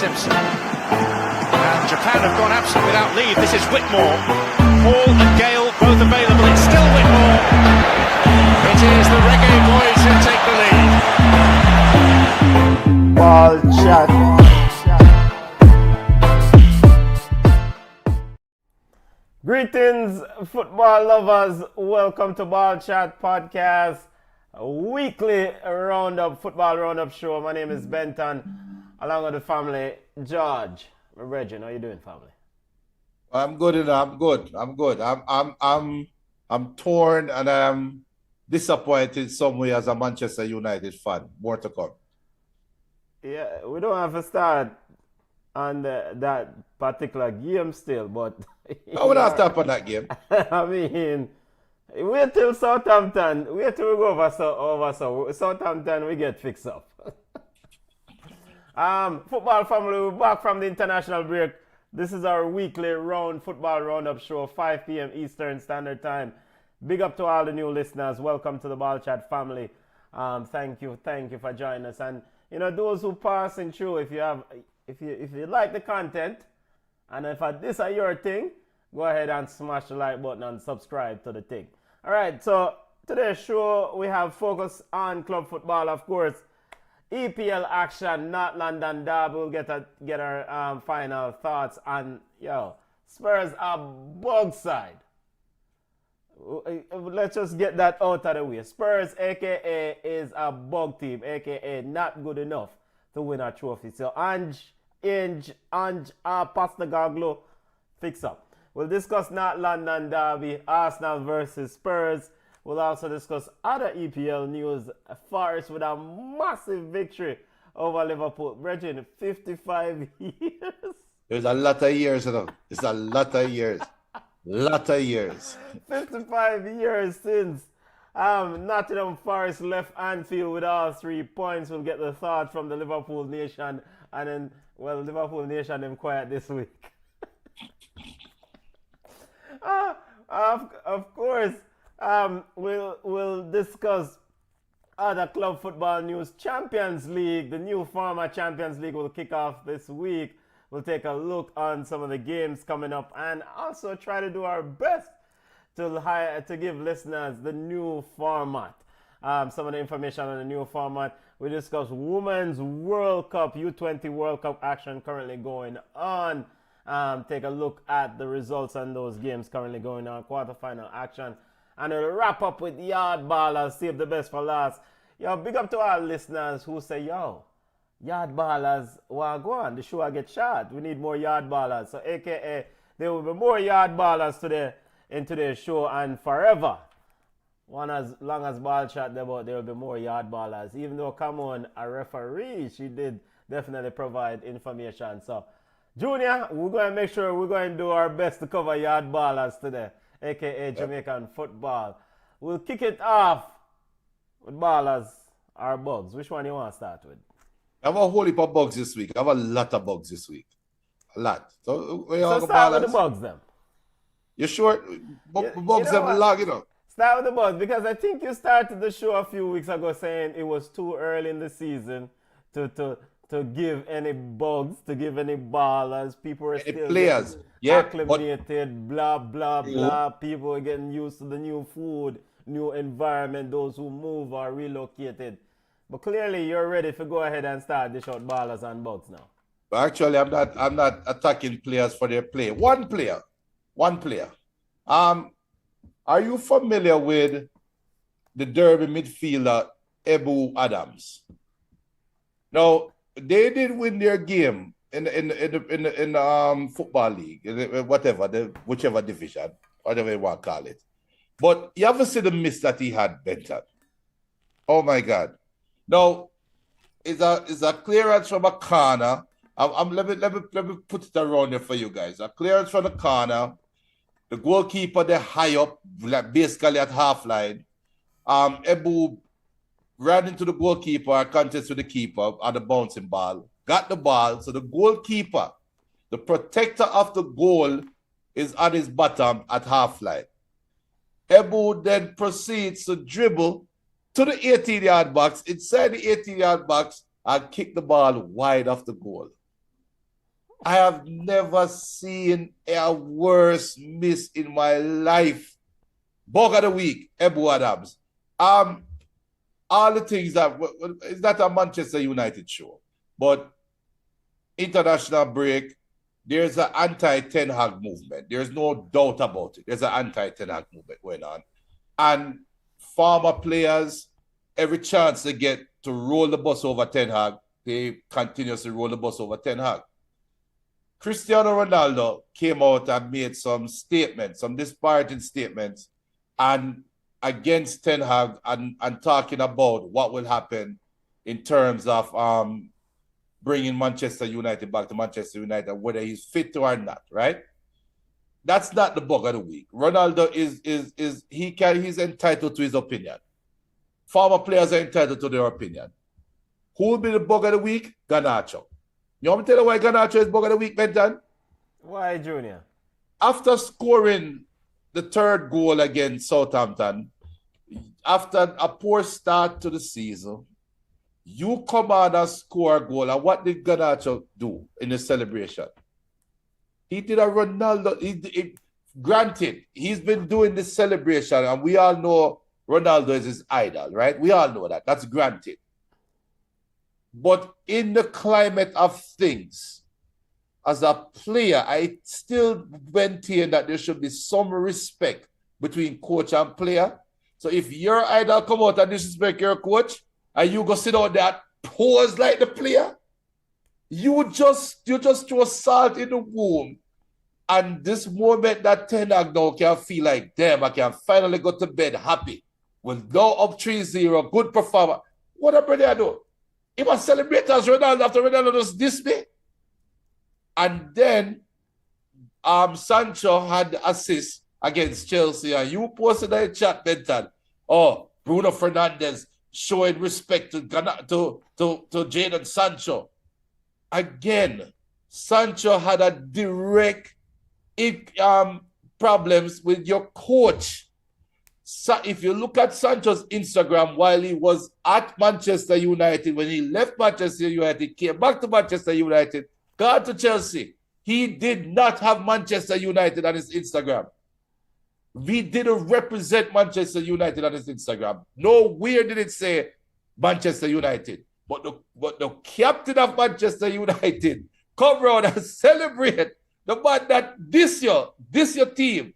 Simpson. And Japan have gone absent without leave. This is Whitmore. Hall and Gale both available. It's still Whitmore. It is the Reggae Boys who take the lead. Ball chat. Greetings, football lovers. Welcome to Ball Chat Podcast, a weekly football roundup show. My name is Benton, along with the family. George, Reggie, how you doing, family? I'm good, and I'm good. I'm torn, and I'm disappointed some way as a Manchester United fan. More to come. Yeah, we don't have to start on that particular game still, but No, we don't have to stop on that game. I mean, wait till Southampton. Wait till we go over Southampton. We get fixed up. Football family, we're back from the international break. This is our weekly football roundup show, 5 p.m. Eastern Standard Time. Big up to all the new listeners. Welcome to the Ball Chat family. Thank you for joining us. And those who passing through, if you like the content, and if this is your thing, go ahead and smash the like button and subscribe to the thing. All right, so today's show, we have focus on club football, of course. EPL action, not London derby. We'll get our final thoughts on, Spurs are bug side. Let's just get that out of the way. Spurs, a.k.a. is a bug team, a.k.a. not good enough to win a trophy. So Ange Postecoglou, fix up. We'll discuss not London derby, Arsenal versus Spurs. We'll also discuss other EPL news. Forest with a massive victory over Liverpool. Brethren, 55 years. There's a lot of years, It's a lot of years. 55 years since Nottingham Forest left Anfield with all 3 points. We'll get the thought from the Liverpool Nation. And then, Liverpool Nation, them quiet this week. Of course, we'll discuss other club football news. Champions League, the new former Champions League will kick off this week. We'll take a look on some of the games coming up and also try to do our best to give listeners the new format. Some of the information on the new format. We discuss Women's World Cup, U20 World Cup action currently going on. Take a look at the results on those games currently going on, quarterfinal action. And we'll wrap up with Yard Ballers, save the best for last. Big up to our listeners who say, Yard Ballers, go on, the show I get shot. We need more Yard Ballers. So a.k.a. there will be more Yard Ballers today in today's show and forever. As long as Ball Chat there will be more Yard Ballers. Even though, come on, a referee, she did definitely provide information. So, Junior, we're going to make sure we're going to do our best to cover Yard Ballers today, a.k.a. Jamaican football. We'll kick it off with Ballers or Bugs. Which one you want to start with? I have a whole heap of bugs this week. I have a lot of bugs this week. A lot. So start with the Bugs then. You sure? Bugs have a lot, Start with the Bugs, because I think you started the show a few weeks ago saying it was too early in the season to give any bugs, to give any ballers. People are still players, acclimated, blah, blah, blah. People are getting used to the new food, new environment, those who move or relocated. But clearly you're ready to go ahead and start dish out ballers and bugs now. But actually, I'm not attacking players for their play. One player. Are you familiar with the Derby midfielder Ebu Adams? Now, they did win their game in the football league, whichever division, whatever you want to call it. But you ever see the miss that he had, Benton? Oh my God! Now, it's a clearance from a corner. Let me put it around here for you guys. A clearance from the corner. The goalkeeper, they're high up, like basically at half line. Ebu ran into the goalkeeper, contest with the keeper on the bouncing ball, got the ball. So the goalkeeper, the protector of the goal, is on his bottom at half line. Ebu then proceeds to dribble to the 18-yard box, inside the 18-yard box, and kick the ball wide off the goal. I have never seen a worse miss in my life. Bug of the week, Ebu Adams. All the things that it's not a Manchester United show, but international break, there's an anti-Ten Hag movement. There's no doubt about it. There's an anti-Ten Hag movement going on. And former players, every chance they get to roll the bus over Ten Hag, they continuously roll the bus over Ten Hag. Cristiano Ronaldo came out and made some statements, some disparaging statements, and against Ten Hag and talking about what will happen in terms of bringing Manchester United back to Manchester United, whether he's fit or not, right? That's not the bug of the week. Ronaldo he's entitled to his opinion. Former players are entitled to their opinion. Who will be the bug of the week? Garnacho. You want me to tell you why Garnacho is bug of the week, Benton? Why, Junior? After scoring the third goal against Southampton, after a poor start to the season, you come on and score a goal. And what did Garnacho do in the celebration? He did a Ronaldo. Granted, he's been doing this celebration, and we all know Ronaldo is his idol, right? We all know that. That's granted. But in the climate of things, as a player, I still maintain that there should be some respect between coach and player. So if your idol come out and disrespect your coach, and you go sit out there, pose like the player, you just throw salt in the wound. And this moment that Ten Hag now can feel like, damn, I can finally go to bed happy. With no up 3-0, good performance. What a brother do? He must celebrate as Ronaldo after Ronaldo does this me. And then Sancho had the assist against Chelsea, and you posted in the chat, Benton. Oh, Bruno Fernandes showing respect to Jadon Sancho. Again, Sancho had a direct problems with your coach. So if you look at Sancho's Instagram while he was at Manchester United, when he left Manchester United, came back to Manchester United, got to Chelsea, he did not have Manchester United on his Instagram. He didn't represent Manchester United on his Instagram. Nowhere did it say Manchester United. But the captain of Manchester United come around and celebrate the man that this your team,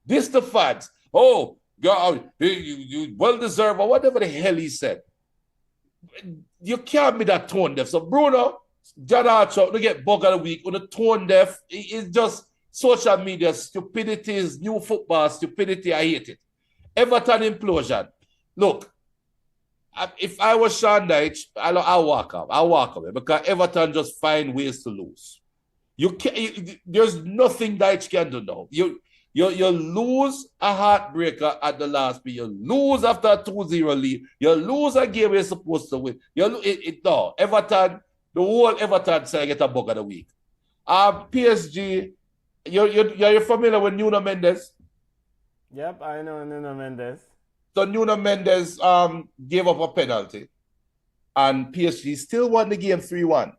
this the fans. Oh, God, you well deserved, or whatever the hell he said. You can't be that tone deaf. So Bruno, Garnacho, they get bug of the week on the tone deaf. It's just social media stupidity, is new football stupidity. I hate it. Everton implosion. Look, if I was Sean Dyche, I'll walk up. I'll walk away because Everton just find ways to lose. There's nothing Dyche can do now. You lose a heartbreaker at the last beat. You lose after a 2-0 lead. You lose a game you're supposed to win. No, Everton, the whole Everton side get a bug of the week. PSG, you're familiar with Nuno Mendes? Yep, I know Nuno Mendes. So Nuno Mendes gave up a penalty, and PSG still won the game 3-1,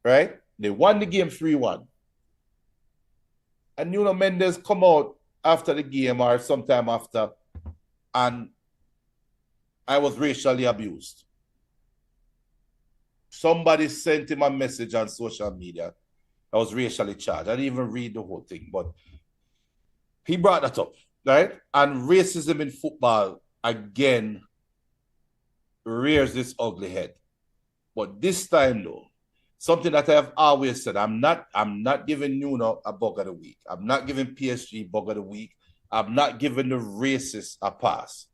right? They won the game 3-1. And Nuno Mendes come out after the game or sometime after, and I was racially abused. Somebody sent him a message on social media. I was racially charged. I didn't even read the whole thing, but he brought that up, right? And racism in football, again, rears this ugly head. But this time, though, something that I have always said, I'm not giving Nuno a bug of the week. I'm not giving PSG bug of the week. I'm not giving the racists a pass.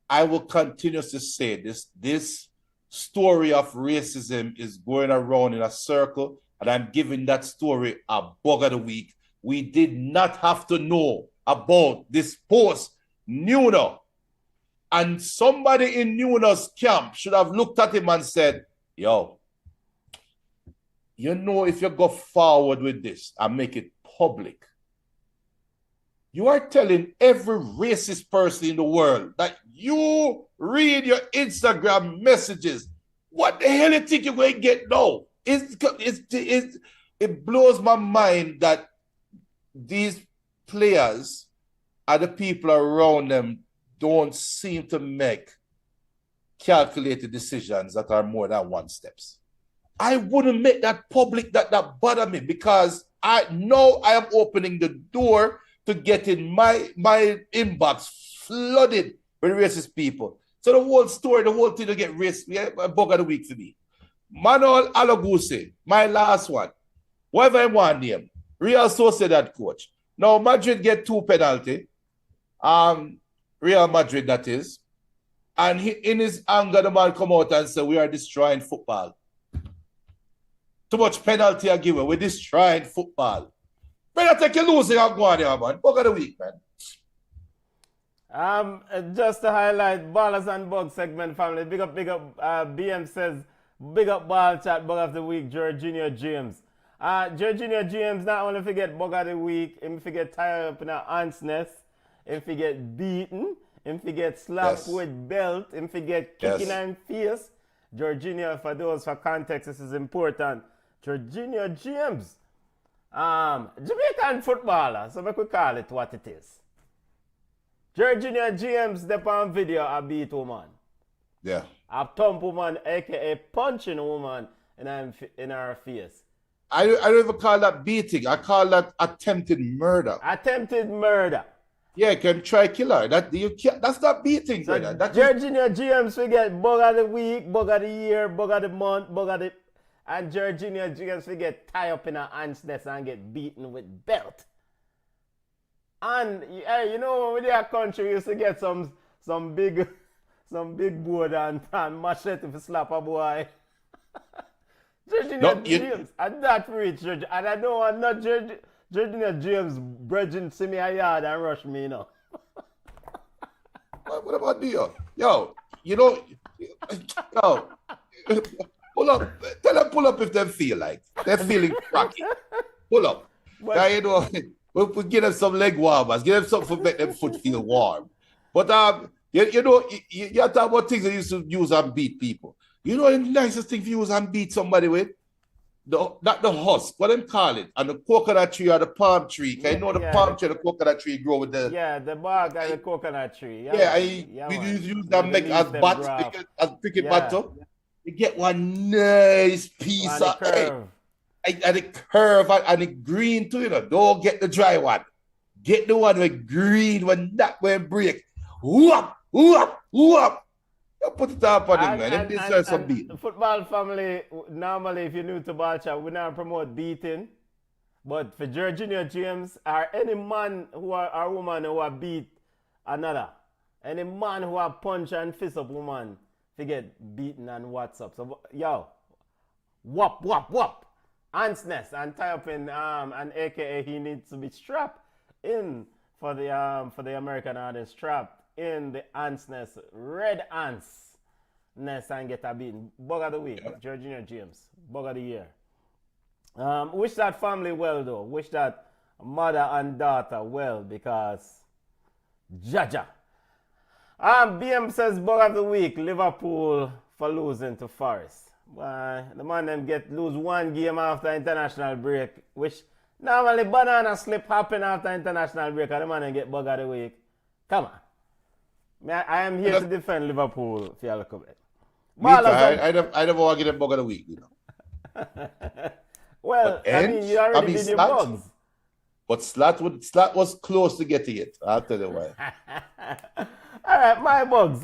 I will continue to say this story of racism is going around in a circle, and I'm giving that story a bug of the week. We did not have to know about this post, Nuno. And somebody in Nuno's camp should have looked at him and said, yo, you know, if you go forward with this and make it public, you are telling every racist person in the world that you read your Instagram messages. What the hell you think you're going to get now? it blows my mind that these players and the people around them don't seem to make calculated decisions that are more than one steps. I wouldn't make that public, that bother me, because I know I am opening the door to getting my inbox flooded with racist people. So the whole story, the whole thing to get racist, a bug of the week for me. Manuel Alaguse, my last one. Whatever I want name. Real Sociedad coach. Now Madrid get 2 penalty. Real Madrid, that is. And in his anger, the man come out and say, we are destroying football. Too much penalty are given. We're destroying football. Better take a losing and go on there, man. Bug of the week, man. Just to highlight Ballers and Bug segment, family. Big up. BM says, big up ball chat, bug of the week, Jorginho James. Jorginho James not only forget bug of the week, him forget tired up in a ants nest, him forget beaten, him forget slapped with belt, him forget kicking and face. Jorginho, for context, this is important. Jorginho James, Jamaican footballer, so we could call it what it is. Jorginho James, the on video, I beat woman. Yeah. I thump woman, aka punching a woman in her face. I don't even call that beating. I call that attempted murder. Attempted murder. Yeah, you can try kill her. That's not beating, So brother. Jorginho James, we get bug of the week, bug of the year, bug of the month, bug of the... And Jorginho James, we get tied up in a ants nest and get beaten with belt. And, you know, when our country, we used to get some big board and machete to slap a boy. Jorginho James, and that rich, and I know I'm not Jorginho James bridging see me a yard and rush me, you know. What about you? Yo, pull up. Tell them pull up if they feel like. They're feeling cracky. Pull up. But, you know, we give them some leg warmers. Give them something to make them foot feel warm. But, you know, you talk about things that you used to use and beat people. You know the nicest thing to use and beat somebody with? Not the husk, what them call it, and the coconut tree or the palm tree. Can you know the palm tree and the coconut tree grow with the... Yeah, the bark and the coconut tree. You use that make as bat, as cricket batter. You get one nice piece and of... the curve. And the curve and the green too, you know. Don't get the dry one. Get the one with green when that one break. Whoop, whoop, whoop. You put it up on him, man. Him deserve some beat. Football family, normally if you're new to Barca, we not promote beating. But for Jorginho James, or any man or woman who are beat another, any man who are punch and fist up woman, to get beaten and what's up. So, yo, whoop, whoop, whoop. Ants nest and tie up in and aka he needs to be strapped in for the American audience, strapped in the ants nest, red ants nest, and get a beating. Bug of the week, Jorginho James. Bug of the year. Wish that family well though. Wish that mother and daughter well, because Jaja. BM says bug of the week, Liverpool for losing to Forest. The man them lose one game after international break, which normally banana slip happen after international break, and the man them get bug of the week. Come on. I am here to defend Liverpool for a little bit. I never want to get a bug of the week, you know. Well, I mean, you already did your bugs. But Slat was close to getting it. I'll tell you why. All right,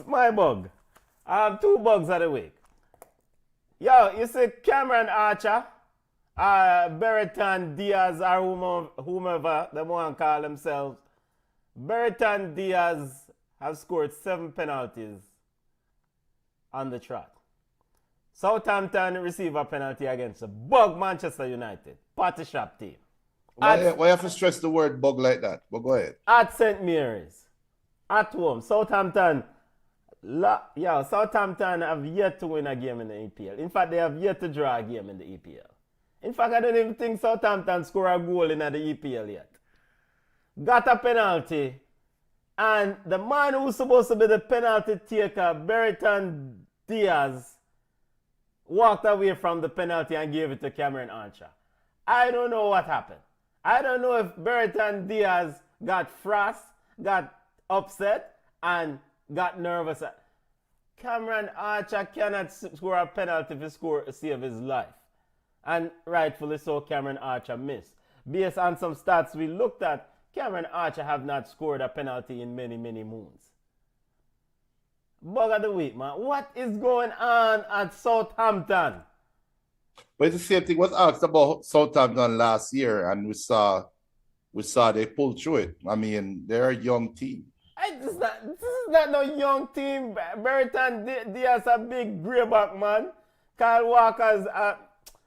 my bug. I have 2 bugs of the week. Yo, you see Cameron Archer, Bertrand Diaz, or whomever they want to call themselves. Bertrand Diaz have scored 7 penalties on the trot. Southampton receive a penalty against the bug Manchester United, party shop team. Why you have to stress the word bug like that? But go ahead. At St. Mary's, at home, Southampton have yet to win a game in the EPL. In fact, they have yet to draw a game in the EPL. In fact, I don't even think Southampton score a goal in the EPL yet. Got a penalty, and the man who's supposed to be the penalty taker, Bertrand Diaz, walked away from the penalty and gave it to Cameron Archer. I don't know what happened. I don't know if Bertrand Diaz got frost, got upset, and got nervous. Cameron Archer cannot score a penalty to save his life. And rightfully so, Cameron Archer missed. Based on some stats we looked at, Cameron Archer have not scored a penalty in many, many moons. Bug of the week, man. What is going on at Southampton? But it's the same thing was asked about Southampton last year, and we saw they pulled through it. I mean, they're a young team. This is not no young team. Bertrand Diaz a big greyback, man. Kyle Walker's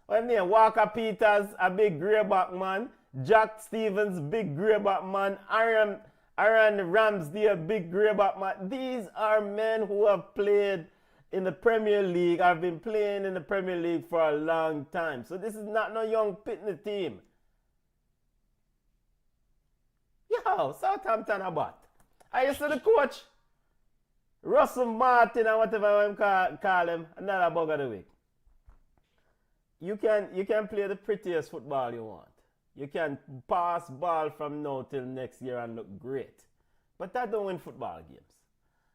Walker Peters a big greyback, man. Jack Stevens, big greyback, man. Aaron Ramsdale, big greyback, man. These are men who have played in the Premier League. I've been playing in the Premier League for a long time. So this is not no young pitney team. Yo, Southampton about. I used to the coach, Russell Martin or whatever I call him, another bug of the week. You can play the prettiest football you want. You can pass ball from now till next year and look great. But that don't win football games.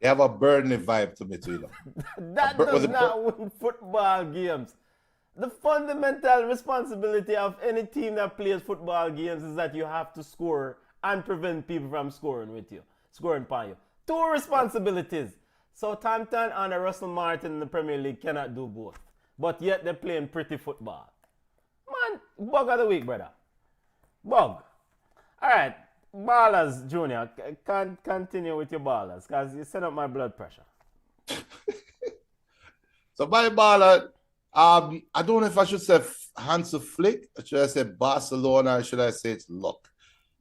They have a Burnley vibe to me too. That does not win football games. The fundamental responsibility of any team that plays football games is that you have to score and prevent people from scoring upon you. Two responsibilities. Southampton and Russell Martin in the Premier League cannot do both. But yet they're playing pretty football. Man, bug of the week, brother. Bug. All right, Ballers Junior, continue with your ballers because you set up my blood pressure. So my baller, I don't know if I should say Hansi Flick, or should I say Barcelona, or should I say it's luck?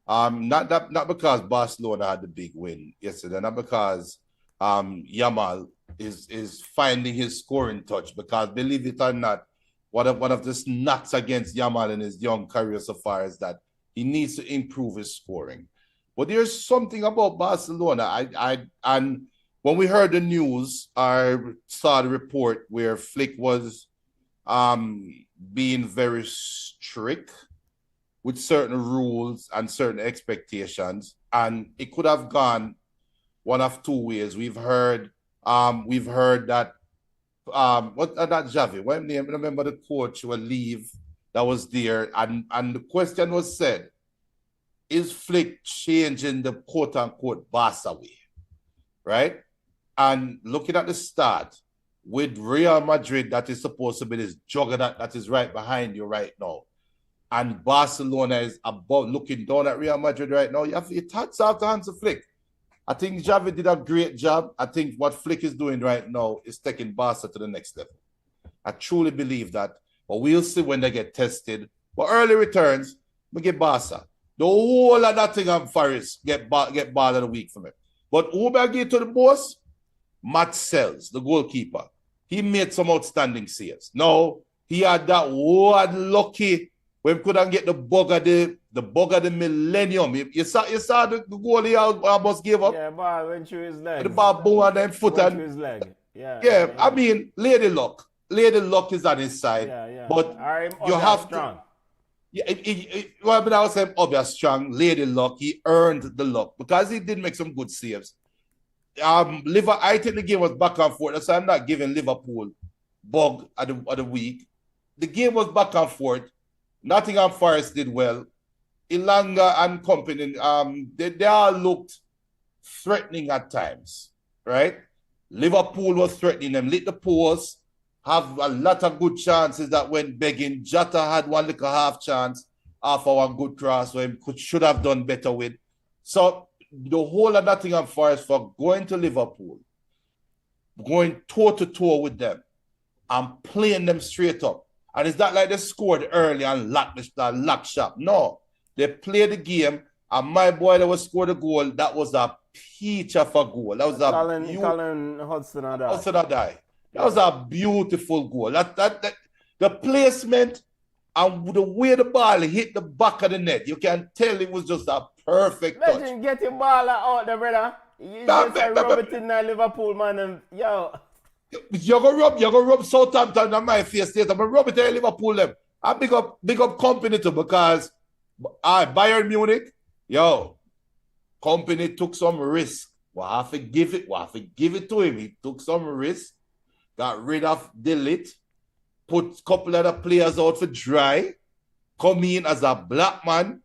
Not because Barcelona had the big win yesterday, not because Yamal is finding his scoring touch, because believe it or not, one of the knocks against Yamal in his young career so far is that he needs to improve his scoring. But there's something about Barcelona. And when we heard the news, I saw the report where Flick was being very strict with certain rules and certain expectations, and it could have gone one of two ways. We've heard that that Javi, when name, remember the coach will leave that was there, and the question was said, is Flick changing the quote unquote Barca way? Right? And looking at the start with Real Madrid, that is supposed to be this juggernaut that is right behind you right now. And Barcelona is about looking down at Real Madrid right now. You have your hats off to Hansi Flick. I think Javi did a great job. I think what Flick is doing right now is taking Barca to the next level. I truly believe that. But we'll see when they get tested. But early returns, we get Barca. The whole of Nottingham Forest get ball of the week from it. But who I give to the boss? Matt Sells, the goalkeeper. He made some outstanding saves. No, he had that one lucky when we couldn't get the bug of the millennium. You saw the goal he almost gave up. Yeah, ball went through his leg. The ball boom on them foot and his leg. Yeah. I mean, lady luck. Lady luck is on his side. Yeah. But you have strong. to. Yeah, well, I was saying obvious strong, lady luck. He earned the luck because he did make some good saves. I think the game was back and forth. So I'm not giving Liverpool bug at the week. The game was back and forth. Nottingham Forest did well. Ilanga and company, they all looked threatening at times, right? Liverpool was threatening them. Lit the post, have a lot of good chances that went begging. Jota had one little half chance after one good cross where he should have done better with. So the whole of Nottingham Forest for going to Liverpool, going toe-to-toe with them and playing them straight up. And it's not like they scored early and locked shop. No, they played the game, and my boy that was scored the goal, that was a peach of a goal. That was Colin Hudson-Odoi. That was a beautiful goal. The placement and the way the ball hit the back of the net, you can tell it was just a perfect touch. Imagine getting ball out there, brother. You just rub it in Liverpool, man, and yo. You're gonna rub Southampton on my face. I'm gonna rub it in Liverpool them. I big up company too because Bayern Munich, yo, company took some risk. We have to give it to him. He took some risk, got rid of Delete, put a couple other players out for dry, come in as a black man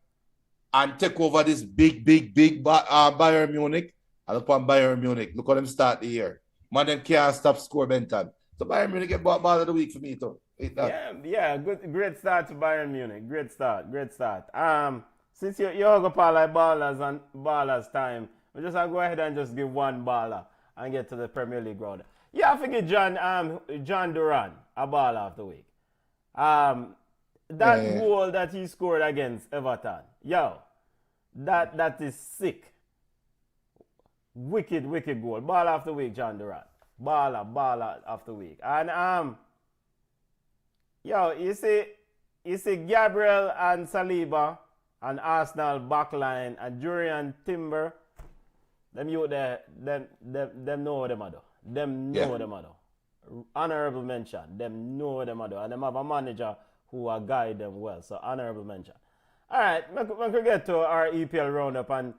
and take over this big Bayern Munich. And look on Bayern Munich. Look how them start the year. Man, them can't stop score Benton. So Bayern Munich get ball of the week for me too. Yeah, great start to Bayern Munich. Great start. Since you hug up all like ballers time, we just go ahead and just give one baller and get to the Premier League round. Yeah, I forget John Duran a baller of the week. That goal that he scored against Everton, yo, that is sick. Wicked goal. Baller of the week, John Duran. Baller of the week. And yo, you see Gabriel and Saliba and Arsenal backline and Jurian Timber, them you there, them know what them are do. Them know what them are do. Honorable mention. Them know what them are do. And them have a manager who will guide them well. So honorable mention. Alright, we could get to our EPL roundup and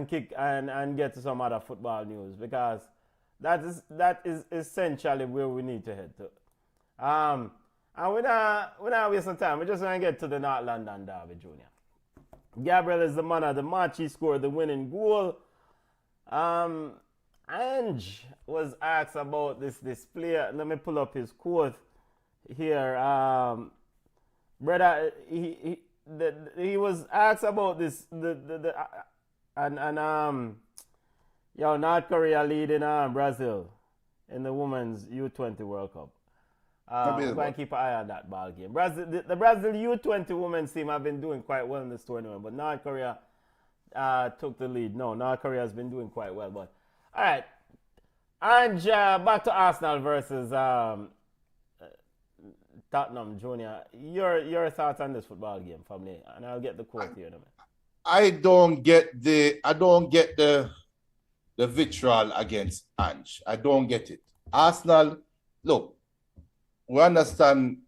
kick and get to some other football news because that is essentially where we need to head to. And we're not wasting time. We're just going to get to the North London Derby, Junior. Gabriel is the man of the match. He scored the winning goal. Ange was asked about this player. Let me pull up his quote here. Brother, he was asked about this North Korea leading Brazil in the Women's U20 World Cup. We're going to keep an eye on that ball game. The Brazil U20 women's team have been doing quite well in this tournament, but North Korea took the lead. No, North Korea has been doing quite well. But all right, and back to Arsenal versus Tottenham, Junior. Your thoughts on this football game from me, and I'll get the quote here in a minute. I don't get the vitriol against Ange. I don't get it. Arsenal, look. We understand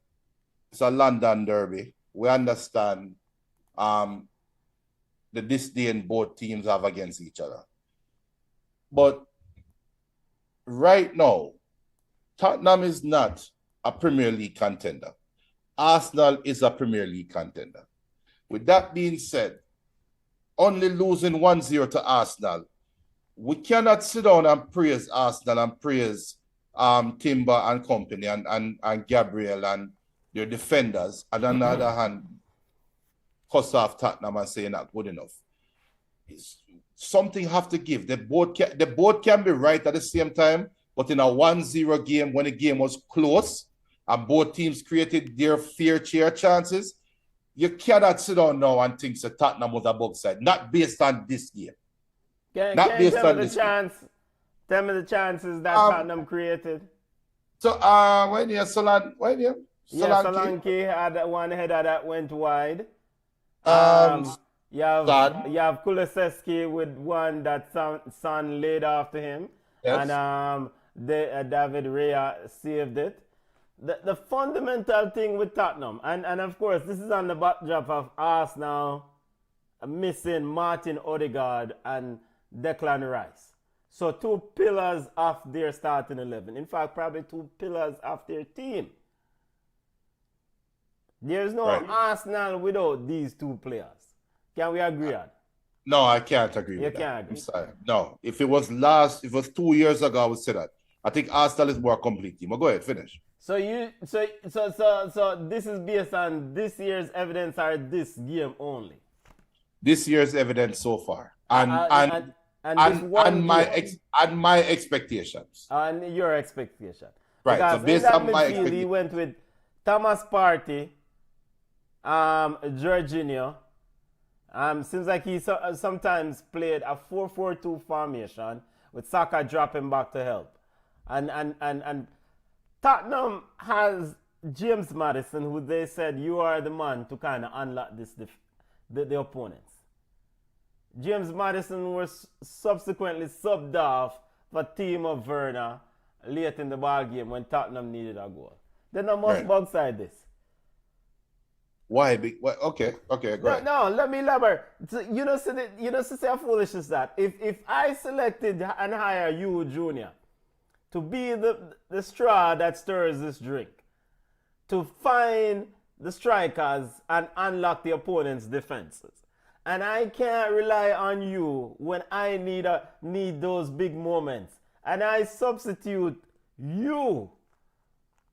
it's a London derby. We understand the disdain both teams have against each other. But right now, Tottenham is not a Premier League contender. Arsenal is a Premier League contender. With that being said, only losing 1-0 to Arsenal, we cannot sit down and praise Arsenal and praise Timber and company and Gabriel and their defenders, and on the other hand, cuss off Tottenham and say not good enough. Something have to give. They both can be right at the same time, but in a 1-0 game, when the game was close and both teams created their fair share chances, you cannot sit down now and think that Tottenham was above side. Not based on this game. Not based on this game. Tell me the chances that Tottenham created. So, Solanke had one header that went wide. You have Kulusevski with one that Son laid after him. Yes. And David Raya saved it. The fundamental thing with Tottenham, and of course, this is on the backdrop of Arsenal missing Martin Odegaard and Declan Rice. So 2 pillars of their starting 11. In fact, probably 2 pillars of their team. There's no Arsenal without these 2 players. Can we agree on? No, I can't agree with that. You can't agree? I'm sorry. No, if it was 2 years ago, I would say that. I think Arsenal is more a complete team. But go ahead, finish. So this is based on this year's evidence or this game only? This year's evidence so far. And my expectations. And your expectation. Right. Because so based on my expectations. He went with Thomas Partey, Jorginho. Seems like he sometimes played a 4-4-2 formation with Saka dropping back to help. And Tottenham has James Maddison, who they said you are the man to kind of unlock the opponents. James Maddison was subsequently subbed off for Timo Werner late in the ball game when Tottenham needed a goal. Then I must backside this. Why? Okay, go No, ahead. no, let me elaborate. So, say how foolish is that? If I selected and hire you, Junior, to be the straw that stirs this drink, to find the strikers and unlock the opponent's defenses. And I can't rely on you when I need those big moments. And I substitute you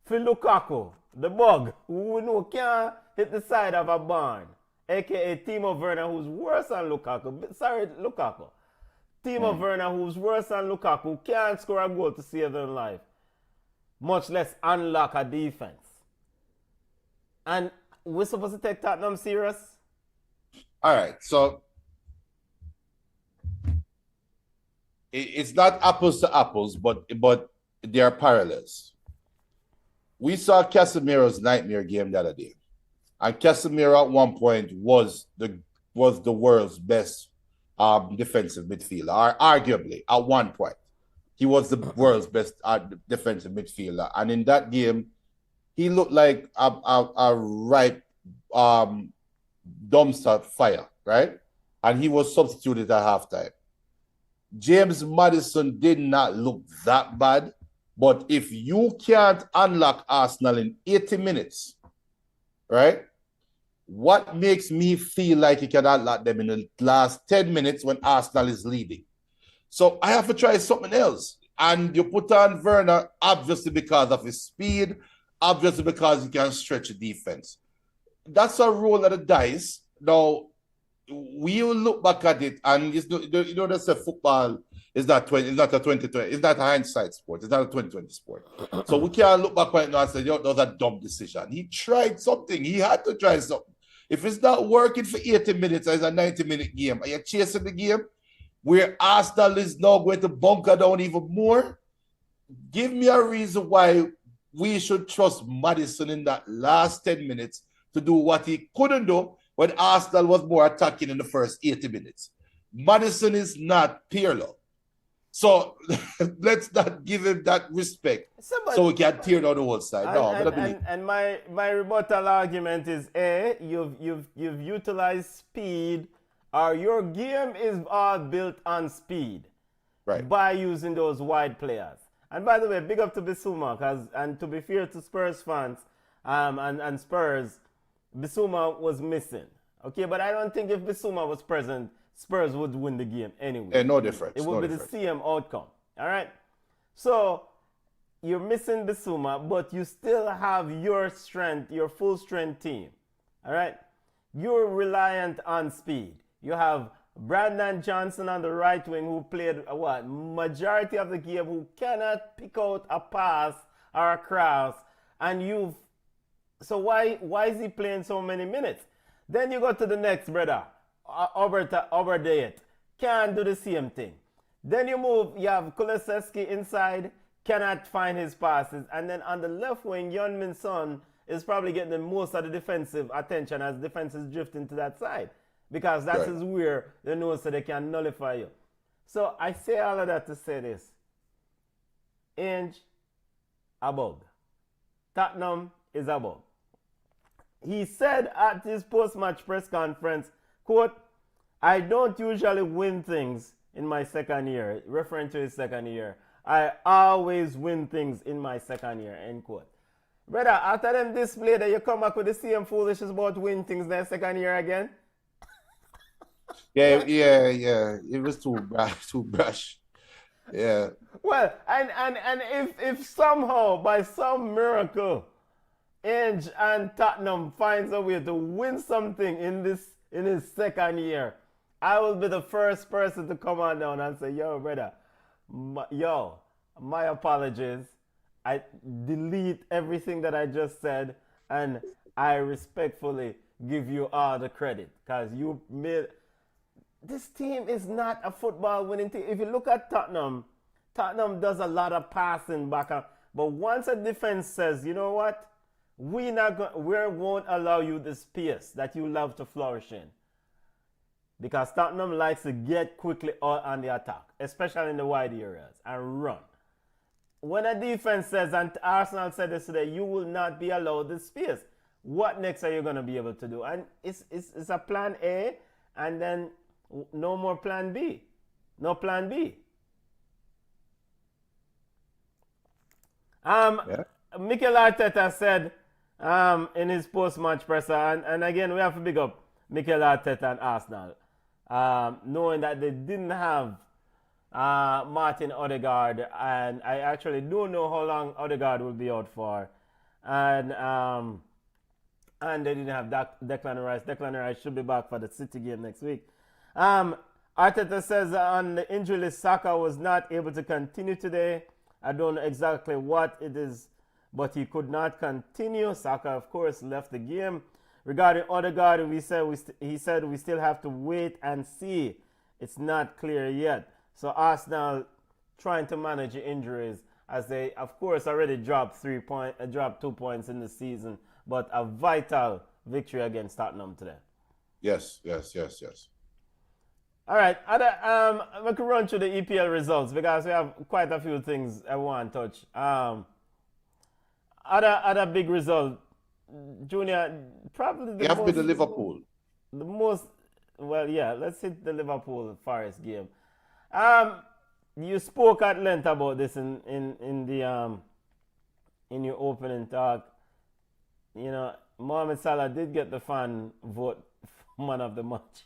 for Lukaku, the bug, who we know can't hit the side of a barn, aka Timo Werner, who's worse than Lukaku. Sorry, Lukaku. Timo Werner, who's worse than Lukaku, can't score a goal to save their life, much less unlock a defense. And we're supposed to take Tottenham serious? All right, so it's not apples to apples, but they are parallels. We saw Casemiro's nightmare game the other day, and Casemiro at one point was the world's best defensive midfielder, or arguably at one point he was the world's best defensive midfielder, and in that game he looked like a ripe dumpster fire, right? And he was substituted at halftime. James Maddison did not look that bad, but if you can't unlock Arsenal in 80 minutes, right? What makes me feel like you can unlock them in the last 10 minutes when Arsenal is leading? So I have to try something else. And you put on Werner, obviously because of his speed, obviously because he can stretch the defense. That's a roll of the dice. Now, we will look back at it, and that's a football is not 20, it's not a 2020, it's not a hindsight sport, it's not a 2020 sport. So we can't look back right now and say, that was a dumb decision. He tried something, he had to try something. If it's not working for 80 minutes, it's a 90-minute game, and you're chasing the game where Arsenal is now going to bunker down even more, give me a reason why we should trust Maddison in that last 10 minutes to do what he couldn't do when Arsenal was more attacking in the first 80 minutes. Maddison is not Pirlo. So let's not give him that respect so we can tear down the whole side. And my rebuttal argument is you've utilized speed, or your game is all built on speed, right, by using those wide players. And by the way, big up to Bissouma, and to be fair to Spurs fans and Spurs, Bissouma was missing. Okay, but I don't think if Bissouma was present, Spurs would win the game anyway. No difference. It would be the same outcome. All right? So, you're missing Bissouma, but you still have your strength, your full strength team. All right? You're reliant on speed. You have Brandon Johnson on the right wing, who played majority of the game, who cannot pick out a pass or a cross, and so why is he playing so many minutes? Then you go to the next brother, Oberdayet, can't do the same thing. Then you have Kulusevski inside, cannot find his passes, and then on the left wing, Heung-min Son is probably getting the most of the defensive attention as defense is drifting to that side, because that is where they know so they can nullify you. So I say all of that to say this. Ainge, a bug. Tottenham is a bug. He said at his post-match press conference, quote, "I don't usually win things in my second year," referring to his second year. "I always win things in my second year," end quote. Brother, after them display that you come back with the same foolishness about win things their second year again? Yeah. It was too brash. Yeah. Well, and if somehow, by some miracle, Ainge and Tottenham finds a way to win something in his second year, I will be the first person to come on down and say, yo, brother, my apologies. I delete everything that I just said, and I respectfully give you all the credit, because you made... This team is not a football winning team. If you look at Tottenham does a lot of passing back up, but once a defense says, you know what, we won't allow you the space that you love to flourish in, because Tottenham likes to get quickly out on the attack, especially in the wide areas, and run. When a defense says, and Arsenal said this today, you will not be allowed the space. what next are you going to be able to do? And it's a plan A, and then no more plan B. No plan B. Mikel Arteta said in his post-match presser, and again, we have to big up Mikel Arteta and Arsenal, knowing that they didn't have Martin Odegaard, and I actually don't know how long Odegaard will be out for, and they didn't have Declan Rice. Declan Rice should be back for the City game next week. Arteta says on the injury list, Saka was not able to continue today. I don't know exactly what it is, but he could not continue. Saka, of course, left the game. Regarding Odegaard, he said we still have to wait and see. It's not clear yet. So Arsenal trying to manage injuries as they, of course, already dropped 2 points in the season, but a vital victory against Tottenham today. Yes. All right, we can run through the EPL results because we have quite a few things I want to touch. Other big result, Junior, probably the You have most, been to Liverpool. the most. Well, yeah, let's hit the Liverpool Forest game. You spoke at length about this in your opening talk. You know, Mohamed Salah did get the fan vote man of the match.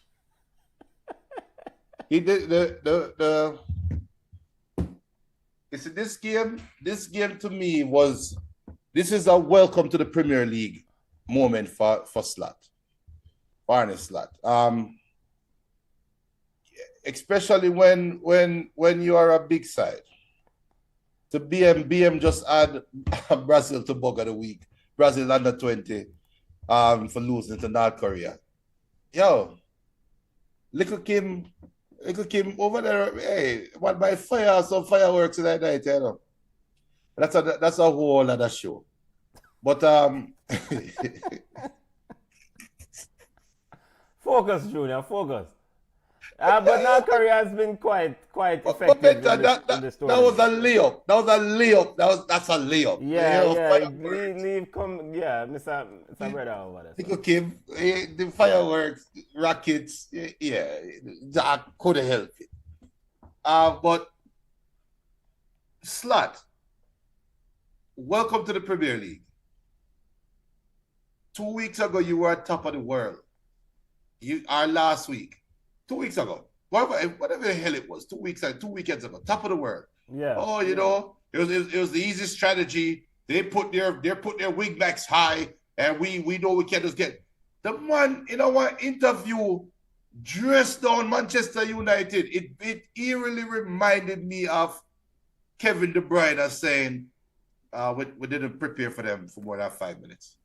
He did the you see, this game to me this is a welcome to the Premier League moment for Slot. Barney Slot. Especially when you are a big side. To BM just add Brazil to bug of the week. Brazil under 20 for losing to North Korea. Yo, Little Kim over there, hey, what by fire, some fireworks in that night, you know. That's a whole other show. But Focus, Junior, focus. But North Korea has been quite effective in this tournament. That was a layup. That's a layup. Yeah, you know, Mr. Brother over there. Little Kim, the fireworks, rockets, yeah, that could have helped it. But Slot, welcome to the Premier League. 2 weeks ago, you were at top of the world. Last week. 2 weeks ago, whatever the hell it was, 2 weekends ago, top of the world. Yeah. Oh, you know, it was the easiest strategy. They put their wing backs high, and we know we can just get the man in our interview dressed down Manchester United. It eerily reminded me of Kevin De Bruyne saying, we didn't prepare for them for more than 5 minutes.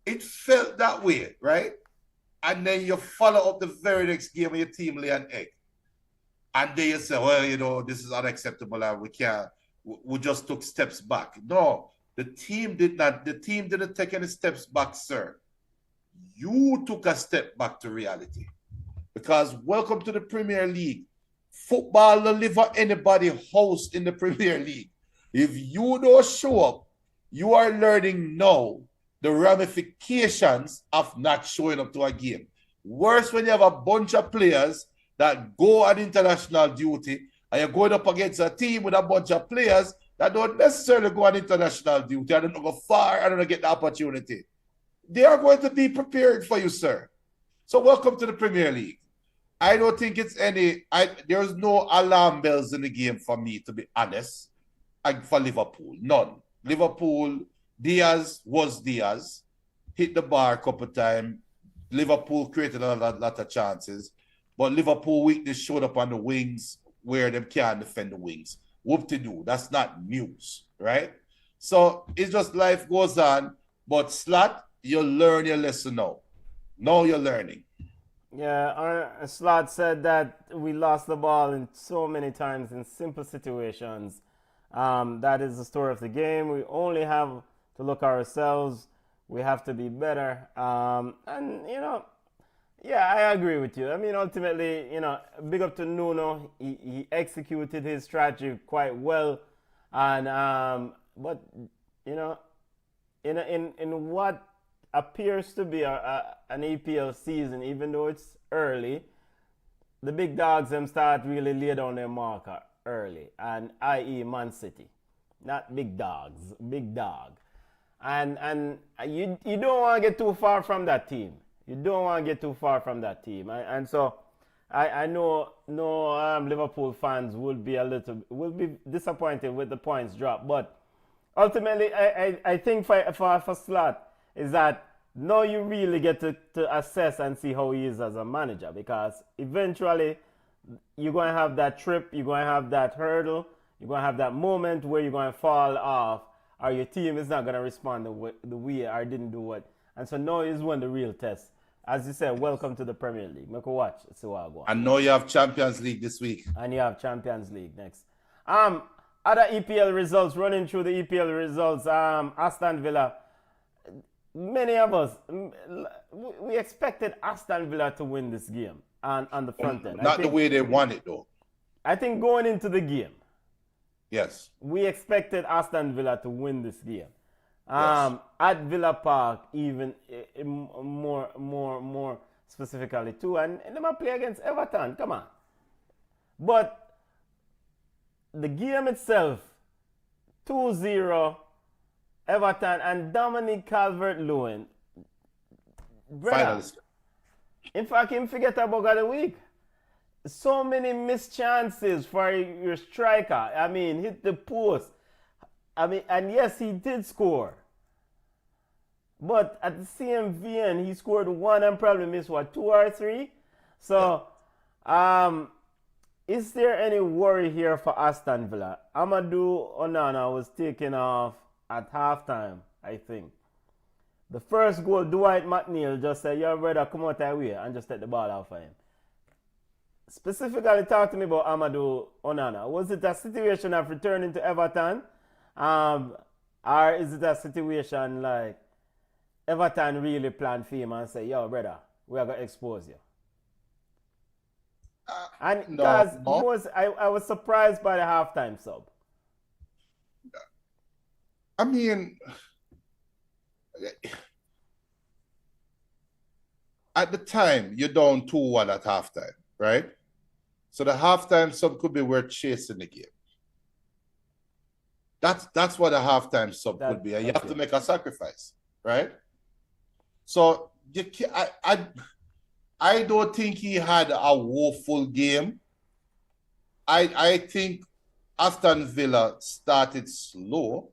It felt that way, right? And then you follow up the very next game with your team lay an egg. And then you say, well, you know, this is unacceptable and we just took steps back. No, the team didn't take any steps back, sir. You took a step back to reality. Because welcome to the Premier League. Football don't live on anybody's house in the Premier League. If you don't show up, you are learning now the ramifications of not showing up to a game. Worse when you have a bunch of players that go on international duty and you're going up against a team with a bunch of players that don't necessarily go on international duty. I don't go far, I don't get the opportunity. They are going to be prepared for you, sir. So welcome to the Premier League. I don't think it's there's no alarm bells in the game for me, to be honest, for Liverpool. None. Liverpool, Diaz, hit the bar a couple of times. Liverpool created a lot of chances, but Liverpool weakness showed up on the wings where they can't defend the wings. Whoop-de-doo. That's not news, right? So it's just life goes on, but Slot, you learn your lesson now. Now you're learning. Yeah, our Slot said that we lost the ball in so many times in simple situations. That is the story of the game. We only have to look ourselves. We have to be better. And, you know, yeah, I agree with you. I mean, ultimately, you know, big up to Nuno. He executed his strategy quite well. And, but, you know, in what appears to be an EPL season, even though it's early. The big dogs them start really lay down their marker early, and i.e. Man City, not big dogs, big dog, and you don't want to get too far from that team. You don't want to get too far from that team, and so I know Liverpool fans will be disappointed with the points drop, but ultimately I think for Slot is that now you really get to assess and see how he is as a manager, because eventually you're going to have that trip, you're going to have that hurdle, you're going to have that moment where you're going to fall off, or your team is not going to respond the way or didn't do what. And so now is when the real test. As you said, welcome to the Premier League. Make a watch. See what I go. I know you have Champions League this week. And you have Champions League next. Other EPL results, running through the EPL results. Aston Villa. Many of us, we expected Aston Villa to win this game on the front end. Not the way they want it, though. I think going into the game, yes, we expected Aston Villa to win this game. Yes. At Villa Park, even more specifically too, and they might play against Everton. Come on, but the game itself, 2-0. Everton and Dominic Calvert-Lewin. Finalist. In fact, him forget about the week. So many missed chances for your striker. I mean, hit the post. I mean, and yes, he did score. But at the same VN, he scored one and probably missed, 2 or 3? So, is there any worry here for Aston Villa? Amadou Onana was taken off at halftime, I think. The first goal, Dwight McNeil just said, "Your brother, come out that way," and just take the ball out for him. Specifically, talk to me about Amadou Onana. Was it a situation of returning to Everton? Or is it a situation like Everton really planned for him and say, "Yo, brother, we are going to expose you"? And because I was surprised by the halftime sub. I mean, at the time, you're down 2-1 at halftime, right? So the halftime sub could be worth chasing the game. That's what a halftime sub could be. And you have to make a sacrifice, right? So I don't think he had a woeful game. I think Aston Villa started slow,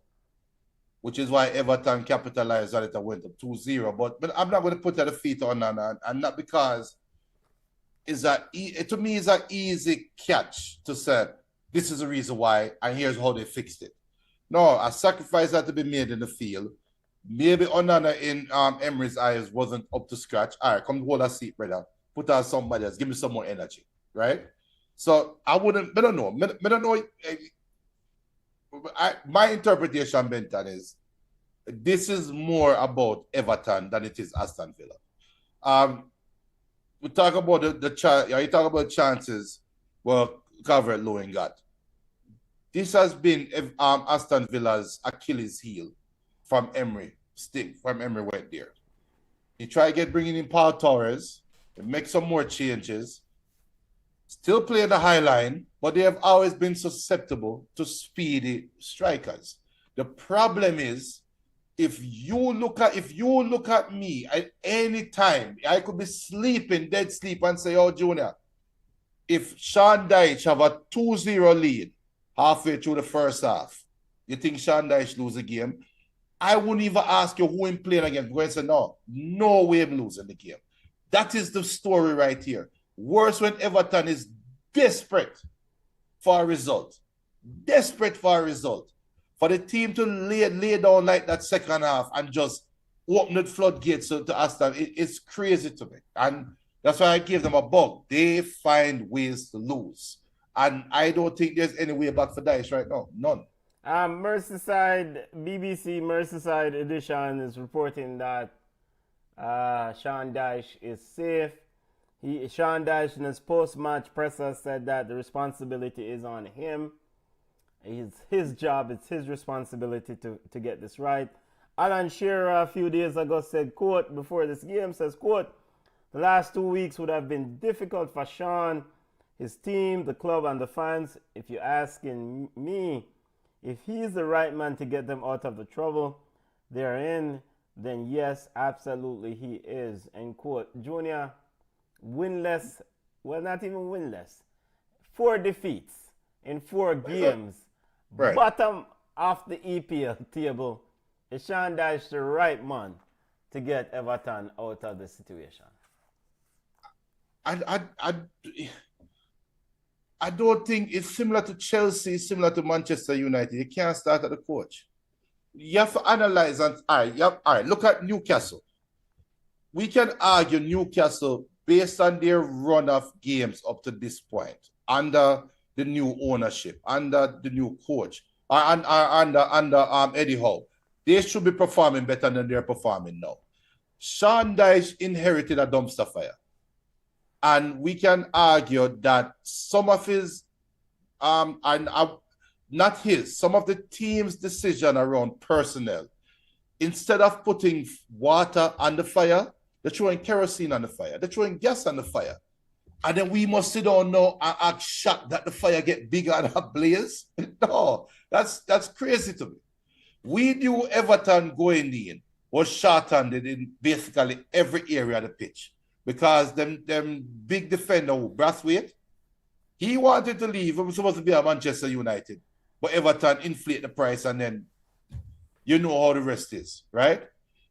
which is why Everton capitalized on it and went up 2-0. But I'm not going to put the feet on, and not because to me it's an easy catch to say this is the reason why, and here's how they fixed it. No, a sacrifice had to be made in the field. Maybe Onana in Emery's eyes wasn't up to scratch. All right, come hold a seat, brother. Put on somebody else. Give me some more energy, right? So I don't know. My interpretation, Benton, is this is more about Everton than it is Aston Villa. We talk about you talk about chances. Well, Calvert-Lewin got. This has been Aston Villa's Achilles heel from Emery. From Emery went there. He tried bringing in Paul Torres, make some more changes. Still play the high line, but they have always been susceptible to speedy strikers. The problem is, if you look at me at any time, I could be sleeping, dead sleep, and say, "Oh, Junior, if Sean Dyche have a 2-0 lead halfway through the first half, you think Sean Dyche lose a game?" I wouldn't even ask you who him playing against. Because I say, no way I'm losing the game. That is the story right here. Worse when Everton is desperate for a result. Desperate for a result. For the team to lay down like that second half and just open the floodgates to Aston, it's crazy to me. And that's why I gave them a bug. They find ways to lose. And I don't think there's any way back for Dyche right now. None. BBC Merseyside edition is reporting that Sean Dyche is safe. Sean Dyche in his post-match presser said that the responsibility is on him. It's his job, it's his responsibility to get this right. Alan Shearer a few days ago said, quote, before this game, says, quote, the last 2 weeks would have been difficult for Sean, his team, the club, and the fans. If you're asking me if he's the right man to get them out of the trouble they're in, then yes, absolutely he is, end quote. Junior, winless, well, not even winless, 4 defeats in 4 games, Right. bottom of the EPL table. Is Sean Dyche the right man to get Everton out of the situation? I don't think it's similar to Chelsea, similar to Manchester United. You can't start at the coach. You have to analyze and all right, look at Newcastle. We can argue Newcastle based on their run of games up to this point, under the new ownership, under the new coach, under Eddie Howe. They should be performing better than they're performing now. Sean Dyche inherited a dumpster fire. And we can argue that some of his, some of the team's decision around personnel, instead of putting water on the fire, they're throwing kerosene on the fire. They're throwing gas on the fire. And then we must sit down now and act shocked that the fire get bigger and ablaze. No, that's crazy to me. We knew Everton going in was short-handed in basically every area of the pitch. Because them big defender, Brathwaite, he wanted to leave. He was supposed to be at Manchester United. But Everton inflate the price and then you know how the rest is, right?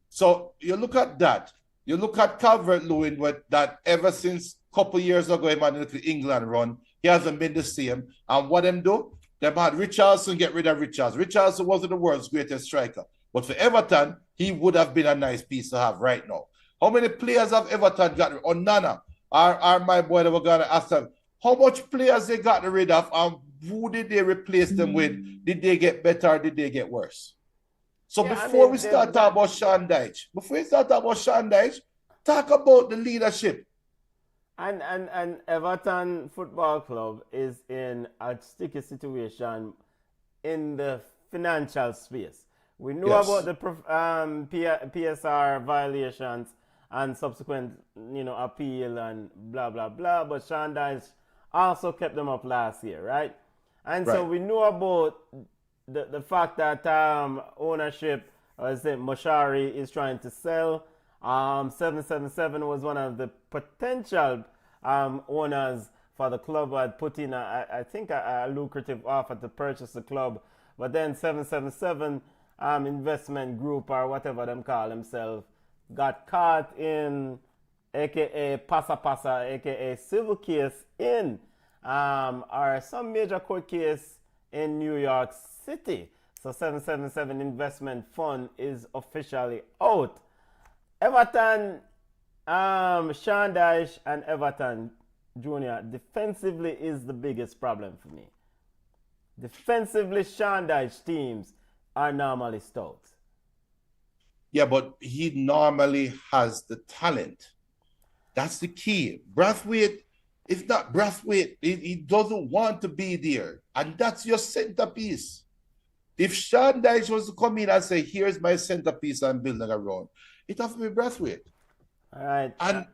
So you look at that. You look at Calvert-Lewin, that ever since a couple years ago, he managed the England run, he hasn't been the same. And what them do? They had Richarlison get rid of Richards. Richarlison wasn't the world's greatest striker. But for Everton, he would have been a nice piece to have right now. How many players have Everton got rid of? Onana, are my boy that we're going to ask them, how much players they got rid of and who did they replace them with? Did they get better or did they get worse? So before we start talking about Sean Dyche, talk about the leadership. And Everton Football Club is in a sticky situation in the financial space. We know about the PSR violations and subsequent, appeal and blah, blah, blah. But Sean Dyche also kept them up last year, right? And so we know about the fact that ownership, Moshari is trying to sell. 777 was one of the potential owners for the club, had put in, I think, a lucrative offer to purchase the club. But then 777 investment group, or whatever them call themselves, got caught in, aka Pasa, aka civil case in, or some major court case in New York City. So 777 investment fund is officially out. Everton, Sean Dyche and Everton Junior, defensively is the biggest problem for me. Defensively, Sean Dyche teams are normally stout. Yeah, but he normally has the talent. That's the key. Brathwaite, if not Brathwaite, he doesn't want to be there. And that's your centerpiece. If Sean Dyche was to come in and say, here's my centerpiece I'm building around, it has to be Brathwaite. All right. And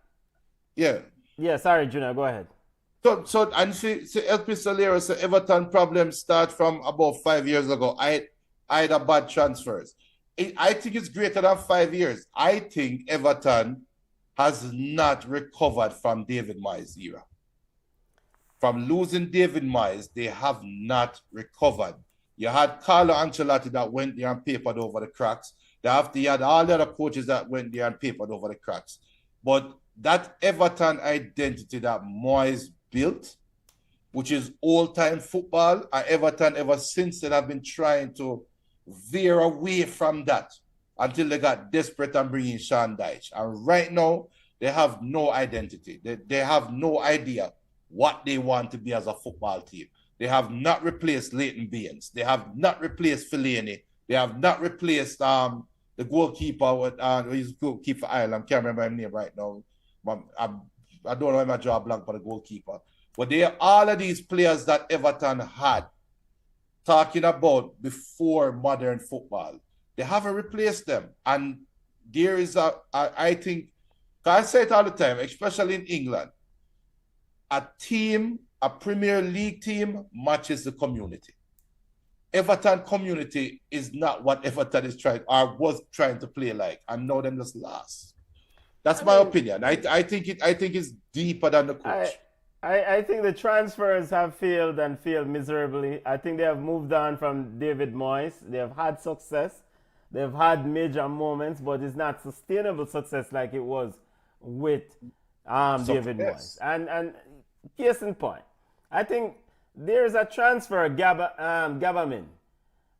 yeah. Yeah, sorry, Junior, go ahead. So and see LP Solero said Everton problems start from about 5 years ago. I had a bad transfers. I think it's greater than 5 years. I think Everton has not recovered from David Moyes' era. From losing David Moyes, they have not recovered. You had Carlo Ancelotti that went there and papered over the cracks. You had all the other coaches that went there and papered over the cracks. But that Everton identity that Moyes built, which is old-time football, and Everton ever since then have been trying to veer away from that until they got desperate and bringing Sean Dyche. And right now, they have no identity. They have no idea what they want to be as a football team. They have not replaced Leighton Baines. They have not replaced Fellaini. They have not replaced the goalkeeper with his goalkeeper Ireland. I can't remember his name right now. I don't know if I draw a blank for the goalkeeper. But they are all of these players that Everton had talking about before modern football. They haven't replaced them. And there is I think, I say it all the time, especially in England, a team, a Premier League team matches the community. Everton community is not what Everton is trying or was trying to play like, and now them just lost. That's my opinion. I think it's deeper than the coach. I think the transfers have failed and failed miserably. I think they have moved on from David Moyes. They have had success. They've had major moments, but it's not sustainable success like it was with David Moyes. And case in point, I think there's a transfer, Gabamin,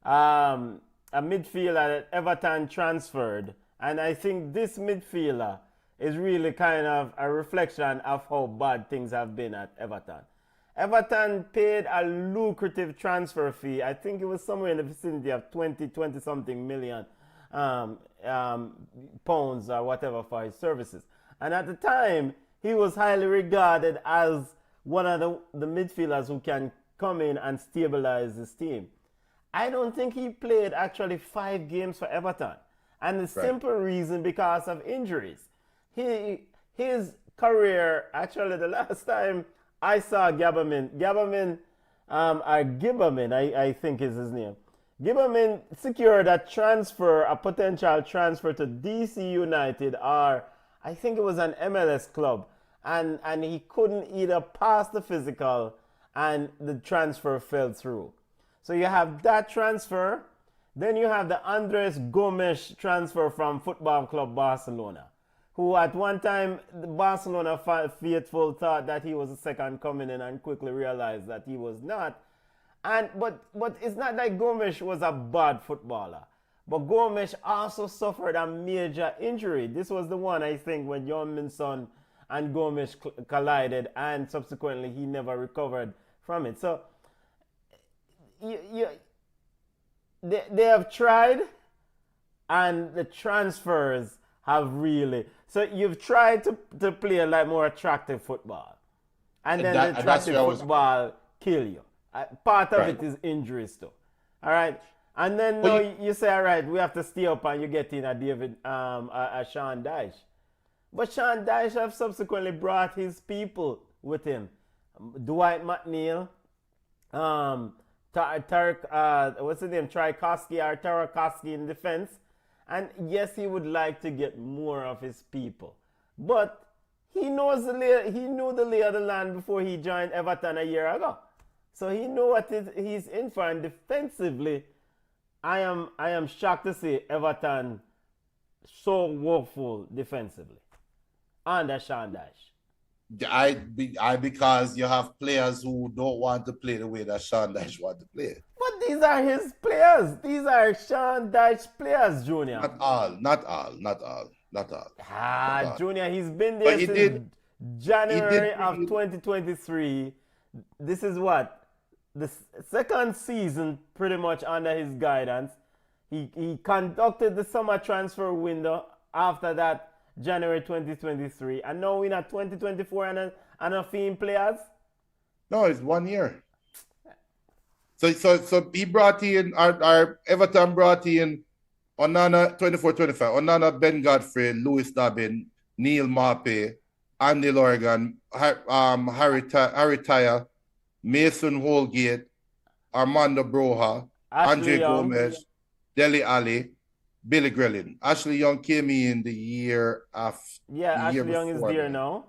a midfielder that Everton transferred, and I think this midfielder is really kind of a reflection of how bad things have been at Everton. Everton paid a lucrative transfer fee. I think it was somewhere in the vicinity of 20 something million pounds or whatever for his services. And at the time, he was highly regarded as one of the midfielders who can come in and stabilize this team. I don't think he played actually 5 games for Everton. And the simple reason because of injuries. His career, actually the last time I saw Gibberman, I think is his name. Gibberman secured a potential transfer to DC United, or I think it was an MLS club. And he couldn't either pass the physical, and the transfer fell through. So you have that transfer. Then you have the Andres Gomes transfer from Football Club Barcelona, who at one time the Barcelona faithful thought that he was a second coming in and quickly realized that he was not. But it's not like Gomes was a bad footballer. But Gomes also suffered a major injury. This was the one, I think, when Min-son and Gomes collided, and subsequently he never recovered from it. So they have tried, and the transfers have really. So you've tried to play a like more attractive football, and then the attractive football kill you. Part of it is injuries too. All right, and then now you say, all right, we have to stay up, and you get in a Sean Dyche. But Sean Dyche have subsequently brought his people with him. Dwight McNeil, what's his name? Tarkowski in defense. And yes, he would like to get more of his people. But he knew the lay of the land before he joined Everton a year ago. So he knew what he's in for. And defensively, I am shocked to see Everton so woeful defensively under Sean Dyche. Because you have players who don't want to play the way that Sean Dyche wants to play. But these are his players. These are Sean Dyche players, Junior. Not all. Junior, he's been there since January of 2023. This is what? The second season pretty much under his guidance. He conducted the summer transfer window after that, January 2023, and now we're at 2024 and a theme players. No, it's 1 year. So he brought in our Everton brought in Onana 24-25, Onana, Ben Godfrey, Lewis Dobbin, Neil Mape, Andy Lorgan, Harry Taya, Mason Holgate, Armando Broha, Andre Gomez, Dele Alli, Billy Grellin. Ashley Young came in the year after. Yeah, Ashley Young is there now.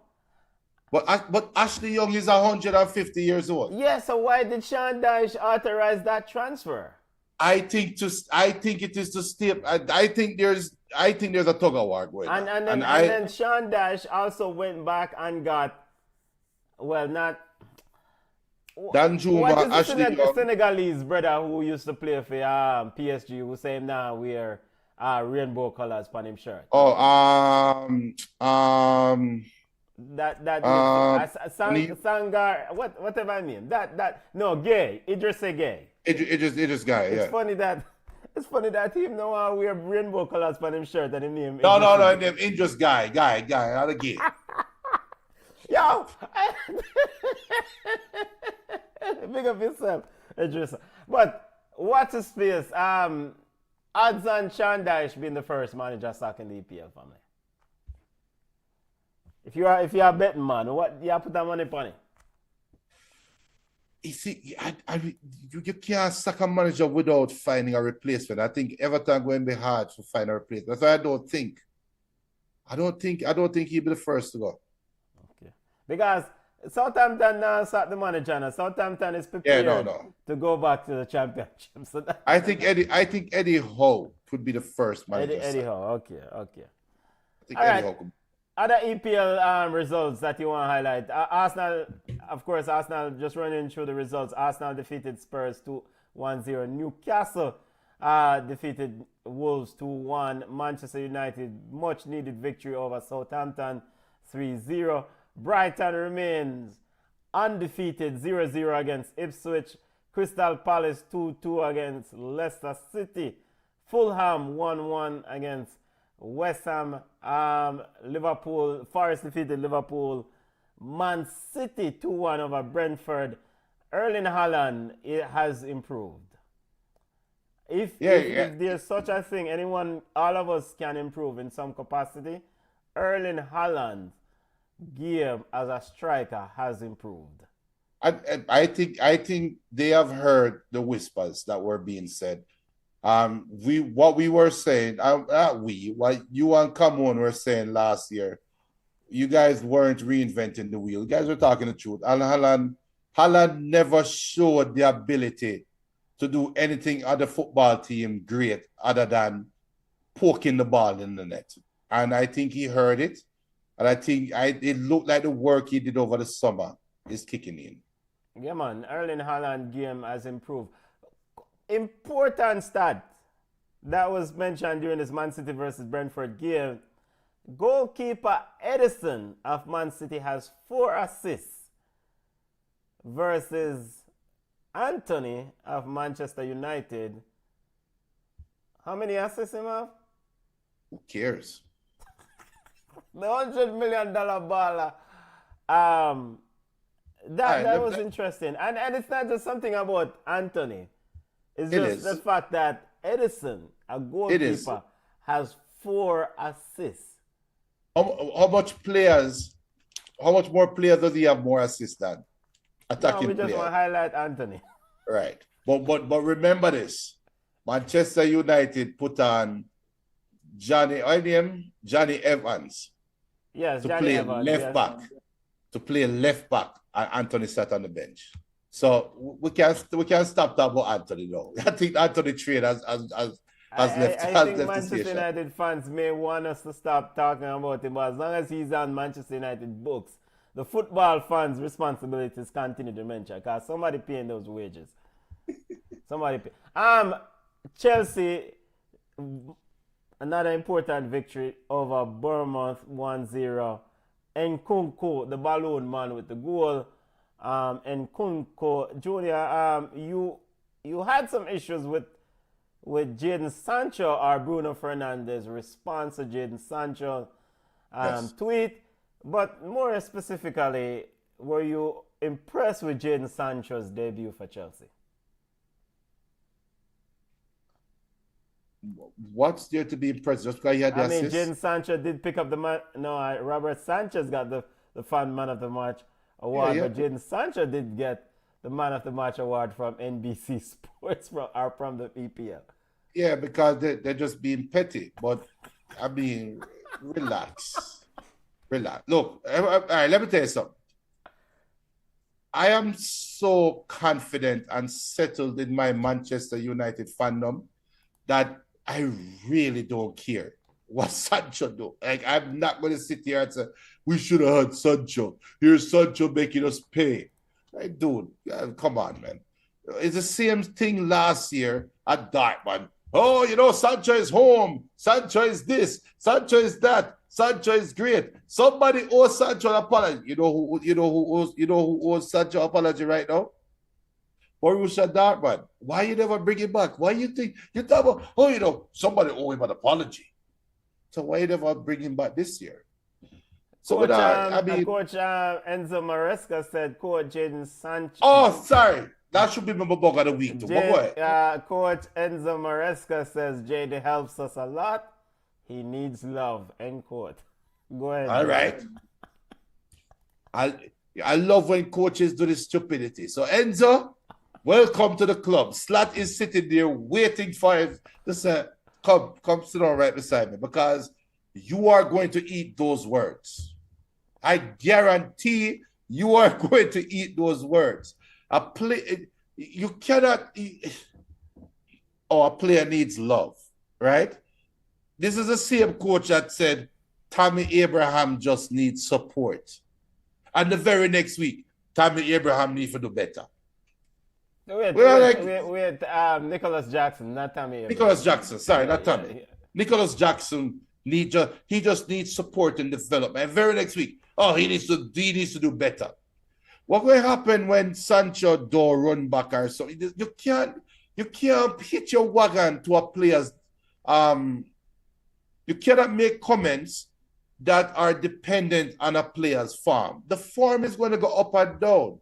But Ashley Young is 150 years old. Yeah, so why did Sean Dyche authorize that transfer? I think it is to stay. I think there's a tug of war going on. And then Sean Dyche also went back and got, well, not Dan Juma, what is Ashley Young, Senegalese brother who used to play for PSG, who say now wear rainbow colors on him shirt. Sangar, whatever I mean. Gay. Idris Gay. Idris Guy. It's funny that him now wear rainbow colors on him shirt and his name. No, name Idris Guy, not a gay. Yo, big up yourself, Idris. But what's his face? odds on Sean Dyche being the first manager sacked in the EPL family. If you are a betting man, what you put that money upon it? You see, you can't sack a manager without finding a replacement. I think Everton going to be hard to find a replacement. That's why I don't think he'll be the first to go. Okay. Because Southampton now sacked the manager now. Southampton is prepared to go back to the championship. So I think Eddie Howe could be the first manager. Eddie Howe, okay. I think All Eddie right. Howe could. Other EPL results that you want to highlight. Arsenal, of course, just running through the results. Arsenal defeated Spurs 2-1-0. Newcastle defeated Wolves 2-1. Manchester United, much needed victory over Southampton 3-0. Brighton remains undefeated 0-0 against Ipswich. Crystal Palace 2-2 against Leicester City. Fulham 1-1 against West Ham. Liverpool, Forest defeated Liverpool. Man City 2-1 over Brentford. Erling Haaland, it has improved. If there's such a thing, all of us can improve in some capacity. Erling Haaland game as a striker has improved. I think they have heard the whispers that were being said. What we were saying, what you and Camon were saying last year, you guys weren't reinventing the wheel. You guys were talking the truth. And Haaland never showed the ability to do anything other football team great other than poking the ball in the net. And I think he heard it. And I think it looked like the work he did over the summer is kicking in. Yeah, man. Erling Haaland game has improved. Important stat that was mentioned during this Man City versus Brentford game. Goalkeeper Edison of Man City has 4 assists versus Anthony of Manchester United. How many assists him have? Who cares? The $100 million baller. That was interesting. And it's not just something about Anthony. It's just the fact that Edison, a goalkeeper, has 4 assists. How much more players does he have more assists than? Attacking we just want to highlight Anthony. Right. But remember this. Manchester United put on Johnny Evans. Yes, to Johnny play Evans, left back. To play left back, and Anthony sat on the bench. So we can't stop talking about Anthony though. I think Anthony trade has left. I think Manchester United fans may want us to stop talking about him, but as long as he's on Manchester United books, the football fans' responsibilities continue to mention because somebody paying those wages. Somebody pay. Chelsea, another important victory over Bournemouth 1-0. Nkunku, the balloon man with the goal. Nkunku, Junior, you had some issues with Jadon Sancho or Bruno Fernandes' response to Jadon Sancho tweet, but more specifically, were you impressed with Jadon Sancho's debut for Chelsea? What's there to be impressed? Just because he had the assist? Jadon Sancho did pick up the man. No, Robert Sanchez got the fan man of the match award, but Jadon Sancho did get the man of the match award from NBC Sports from the EPL. Yeah, because they're just being petty. But I mean, relax. Look, all right, let me tell you something. I am so confident and settled in my Manchester United fandom that I really don't care what Sancho do. Like, I'm not going to sit here and say, we should have had Sancho. Here's Sancho making us pay. Like, dude, come on, man. It's the same thing last year at Dortmund. Oh, Sancho is home. Sancho is this. Sancho is that. Sancho is great. Somebody owes Sancho an apology. You know who owes Sancho an apology right now? Borussia Dortmund. Why you never bring him back? Why you think you talk about, somebody owe him an apology. So why you never bring him back this year? So with that, I mean, Coach Enzo Maresca said Coach Jaden Sanchez. oh, sorry. That should be my bug of the week too. But go ahead. Coach Enzo Maresca says Jaden helps us a lot. He needs love. End quote. Go ahead. All right. I love when coaches do this stupidity. So Enzo, welcome to the club. Slat is sitting there waiting for him to say, come sit down right beside me, because you are going to eat those words. I guarantee you are going to eat those words. You cannot. A player needs love, right? This is the same coach that said Tammy Abraham just needs support, and the very next week, Tammy Abraham needs to do better. Wait, Nicholas Jackson, not Tammy Abraham. Nicholas Jackson, sorry, not Tammy. Yeah. Nicholas Jackson he just needs support and development. And very next week, he needs to do better. What will happen when Sancho do run back or so? You can't hit your wagon to a player's. You cannot make comments that are dependent on a player's form. The form is going to go up and down.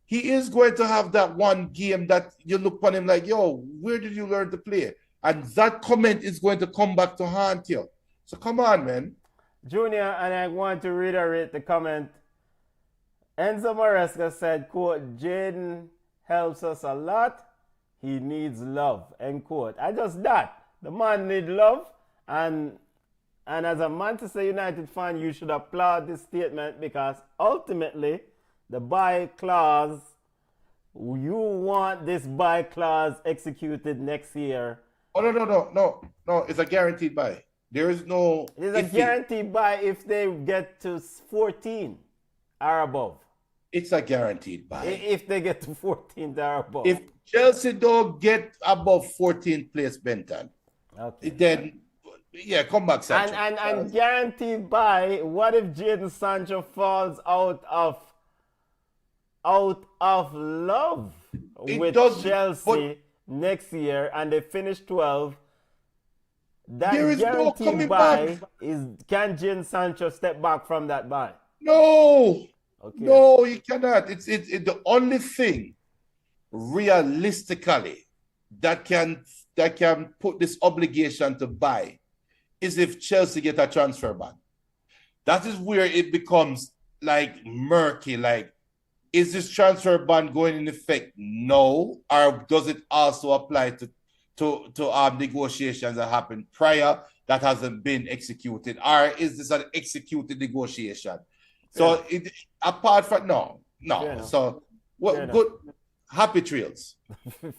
He is going to have that one game that you look on him like, yo, where did you learn to play? And that comment is going to come back to haunt you. So come on, man. Junior, and I want to reiterate the comment. Enzo Maresca said, quote, Jaden helps us a lot. He needs love, end quote. I just that. The man needs love. And as a Manchester United fan, you should applaud this statement, because ultimately, the buy clause, you want this buy clause executed next year. Oh, no. It's a guaranteed buy. There is no... It's a guaranteed buy if they get to 14 or above. It's a guaranteed buy. If they get to 14 or above. If Chelsea don't get above 14th place, Benton, then... Yeah, come back, Sancho. And guaranteed buy, what if Jadon Sancho falls out of love with Chelsea next year and they finish 12? That guaranteed buy is, can Jadon Sancho step back from that buy? No. Okay. No, he cannot. It's the only thing realistically that can put this obligation to buy is if Chelsea get a transfer ban. That is where it becomes like murky. Like, is this transfer ban going in effect? No. Or does it also apply to negotiations that happened prior that hasn't been executed? Or is this an executed negotiation? So apart from no. So good, happy trails.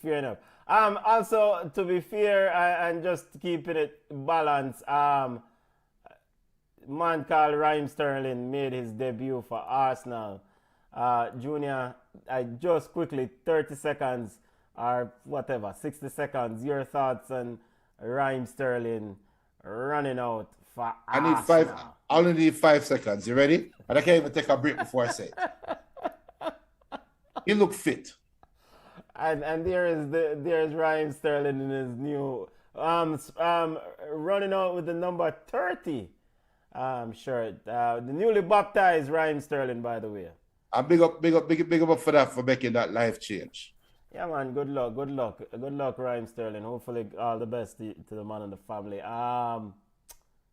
Fair enough. Also, to be fair and just keeping it balanced, man called Raheem Sterling made his debut for Arsenal. Junior, I just quickly, 30 seconds or whatever, 60 seconds, your thoughts on Raheem Sterling running out for Arsenal. I only need 5 seconds. You ready? And I can't even take a break before I say it. He looked fit. And there's Raheem Sterling in his new running out with the number 30 shirt. The newly baptized Raheem Sterling, by the way. And big up for that, for making that life change. Yeah, man. Good luck, Raheem Sterling. Hopefully, all the best to the man and the family.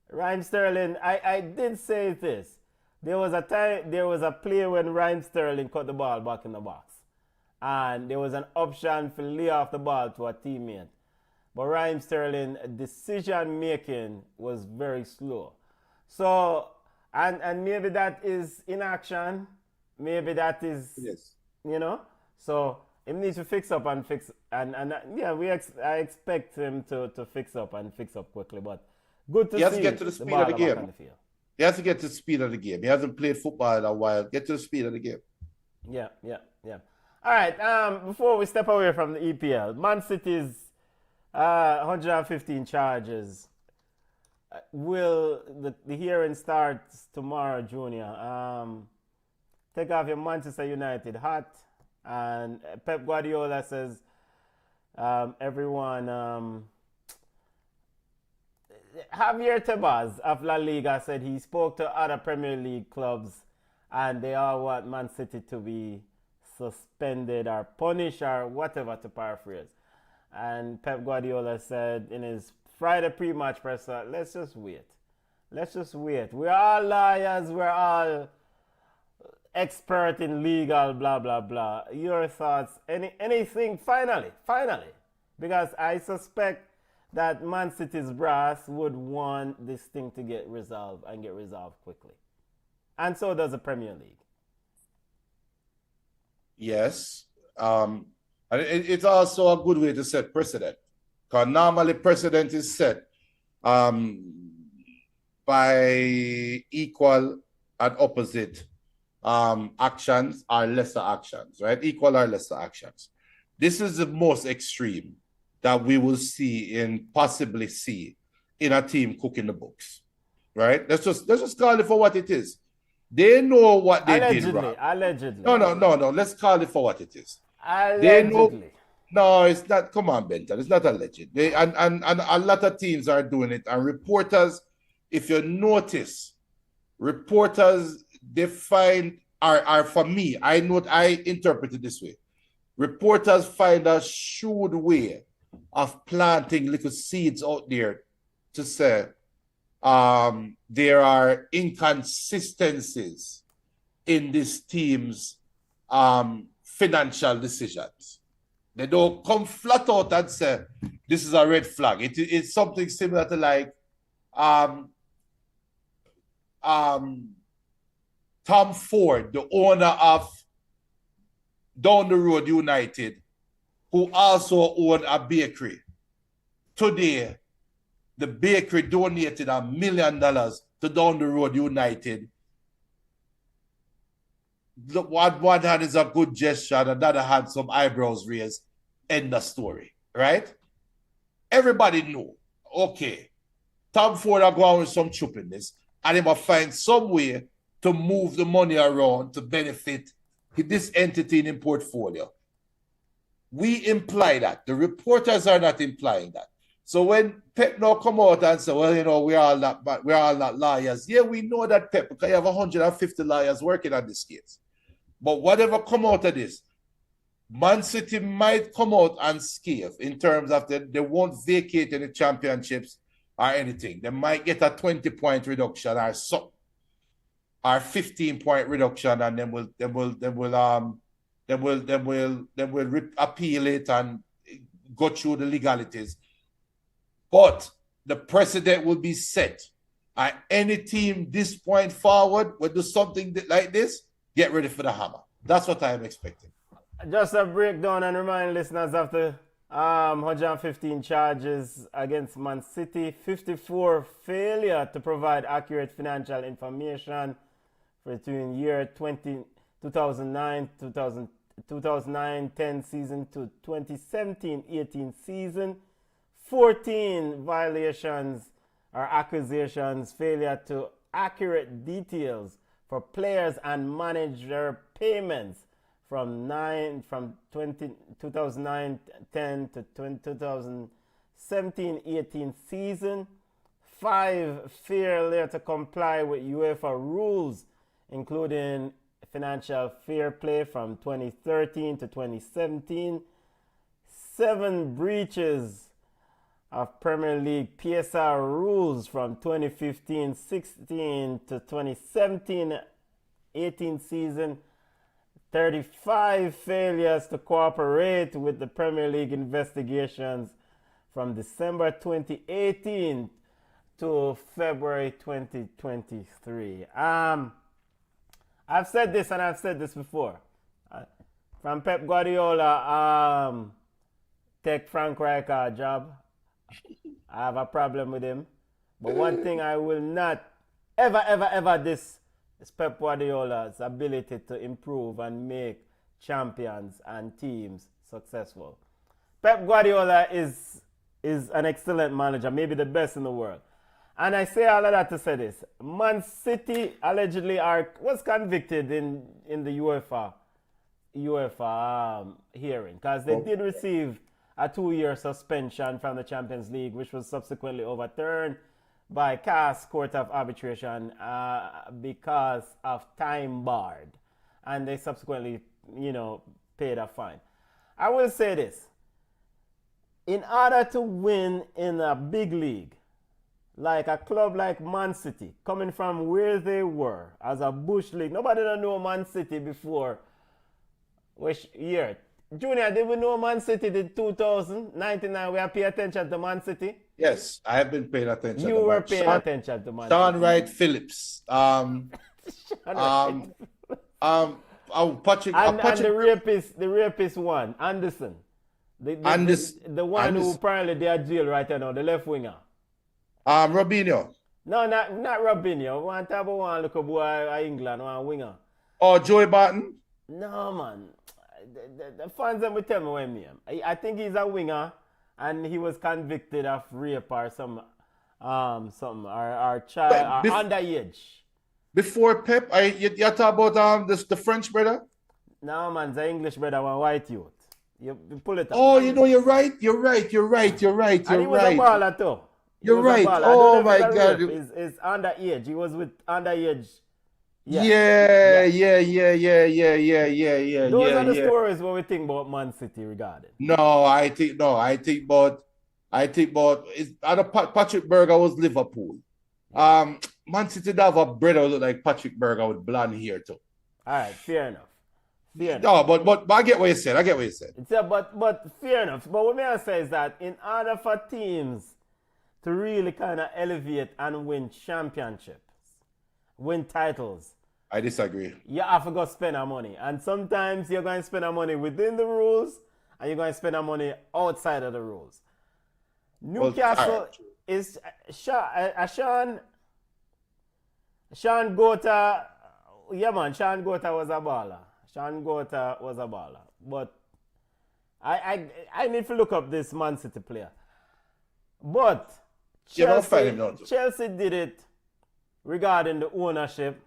Raheem Sterling, I did say this. There was a play when Raheem Sterling cut the ball back in the box. And there was an option for lay off the ball to a teammate. But Raheem Sterling, decision making was very slow. So, and maybe that is inaction. Maybe that is, so he needs to fix up and fix. And I expect him to fix up and fix up quickly. But good to see. He has to get to the speed of the game. He has to get to the speed of the game. He hasn't played football in a while. Get to the speed of the game. Yeah. All right, before we step away from the EPL, Man City's 115 charges. The hearing starts tomorrow, Junior. Take off your Manchester United hat. And Pep Guardiola says everyone Javier Tebas of La Liga said he spoke to other Premier League clubs and they all want Man City to be suspended or punished or whatever, to paraphrase. And Pep Guardiola said in his Friday pre-match presser, let's just wait. Let's just wait. We're all lawyers. We're all expert in legal, blah, blah, blah. Your thoughts? Anything? Finally. Because I suspect that Man City's brass would want this thing to get resolved and get resolved quickly. And so does the Premier League. Yes. And it's also a good way to set precedent. Because normally precedent is set by equal and opposite actions or lesser actions, right? Equal or lesser actions. This is the most extreme that we will possibly see in a team cooking the books, right? Let's just call it for what it is. They know what they did wrong. Allegedly. No. Let's call it for what it is. Allegedly. They know. No, it's not. Come on, Benton. It's not alleged. And a lot of teams are doing it. And reporters, if you notice, reporters define are for me. I interpret it this way. Reporters find a shrewd way of planting little seeds out there to say there are inconsistencies in this team's financial decisions. They don't come flat out and say this is a red flag. It's something similar to like Tom Ford, the owner of Down the Road United, who also owned a bakery. Today, the bakery donated $1 million to Down the Road United. One hand is a good gesture, and another hand some eyebrows raised. End of story, right? Everybody know, okay, Tom Ford are going with some choppiness, and he must find some way to move the money around to benefit this entity in portfolio. We imply that. The reporters are not implying that. So when Pep now come out and say, well, you know, we're all not lawyers. Yeah, we know that, Pep, because you have 150 lawyers working on this case. But whatever come out of this, Man City might come out unscathed in terms of they won't vacate any championships or anything. They might get a 20-point reduction or something, or 15-point reduction, and then will appeal it and go through the legalities. But the precedent will be set. And any team this point forward will do something like this, get ready for the hammer. That's what I am expecting. Just a breakdown and remind listeners of the 115 charges against Man City. 54 failure to provide accurate financial information between year 2009-10 season to 2017-18 season. 14 violations or accusations, failure to accurate details for players and manager payments from 2009-10 to 2017-18 season. 5 failure to comply with UEFA rules, including financial fair play from 2013 to 2017. 7 breaches of Premier League PSR rules from 2015-16 to 2017-18 season. 35 failures to cooperate with the Premier League investigations from December 2018 to February 2023. I've said this and I've said this before. From Pep Guardiola, take Frank Rijkaard job. I have a problem with him. But one thing I will not ever diss is Pep Guardiola's ability to improve and make champions and teams successful. Pep Guardiola is an excellent manager, maybe the best in the world. And I say all of that to say this. Man City allegedly was convicted in the UEFA hearing, because they did receive a 2-year suspension from the Champions League, which was subsequently overturned. by CAS Court of Arbitration because of time barred, and they subsequently, paid a fine. I will say this: in order to win in a big league, like a club like Man City, coming from where they were as a bush league, nobody don't know Man City before. Which year? Junior, did we know Man City did 2099? We have paid attention to Man City. Yes, I have been paying attention. You were paying attention to Man Sean City. Wright Phillips. Patrick. And the rapist one, Anderson. The one who apparently they are jail right now, the left winger. Robinho. No, not Robinho. One type of one look boy England, one winger. Oh, Joey Barton. No man. The fans them will tell me when me. I think he's a winger and he was convicted of rape or something or child or underage. Before Pep, you talk about the French brother? No man, the English brother, one white youth. You pull it up. Oh, you're right. And he was a baller too. You're right. Oh my God. He's underage. He was with underage. Yeah. Those are the stories what we think about Man City regarding. I think about Patrick Berger was Liverpool. Man City have a brother look like Patrick Berger with blonde hair too. All right, fair enough. No, but I get what you said. But fair enough. But what I say is that in order for teams to really kind of elevate and win championships, win titles, I disagree. You have to go spend our money. And sometimes you're going to spend our money within the rules and you're going to spend our money outside of the rules. Newcastle is Sean Gota. Yeah, man, Sean Gota was a baller. But I need to look up this Man City player. But Chelsea did it regarding the ownership.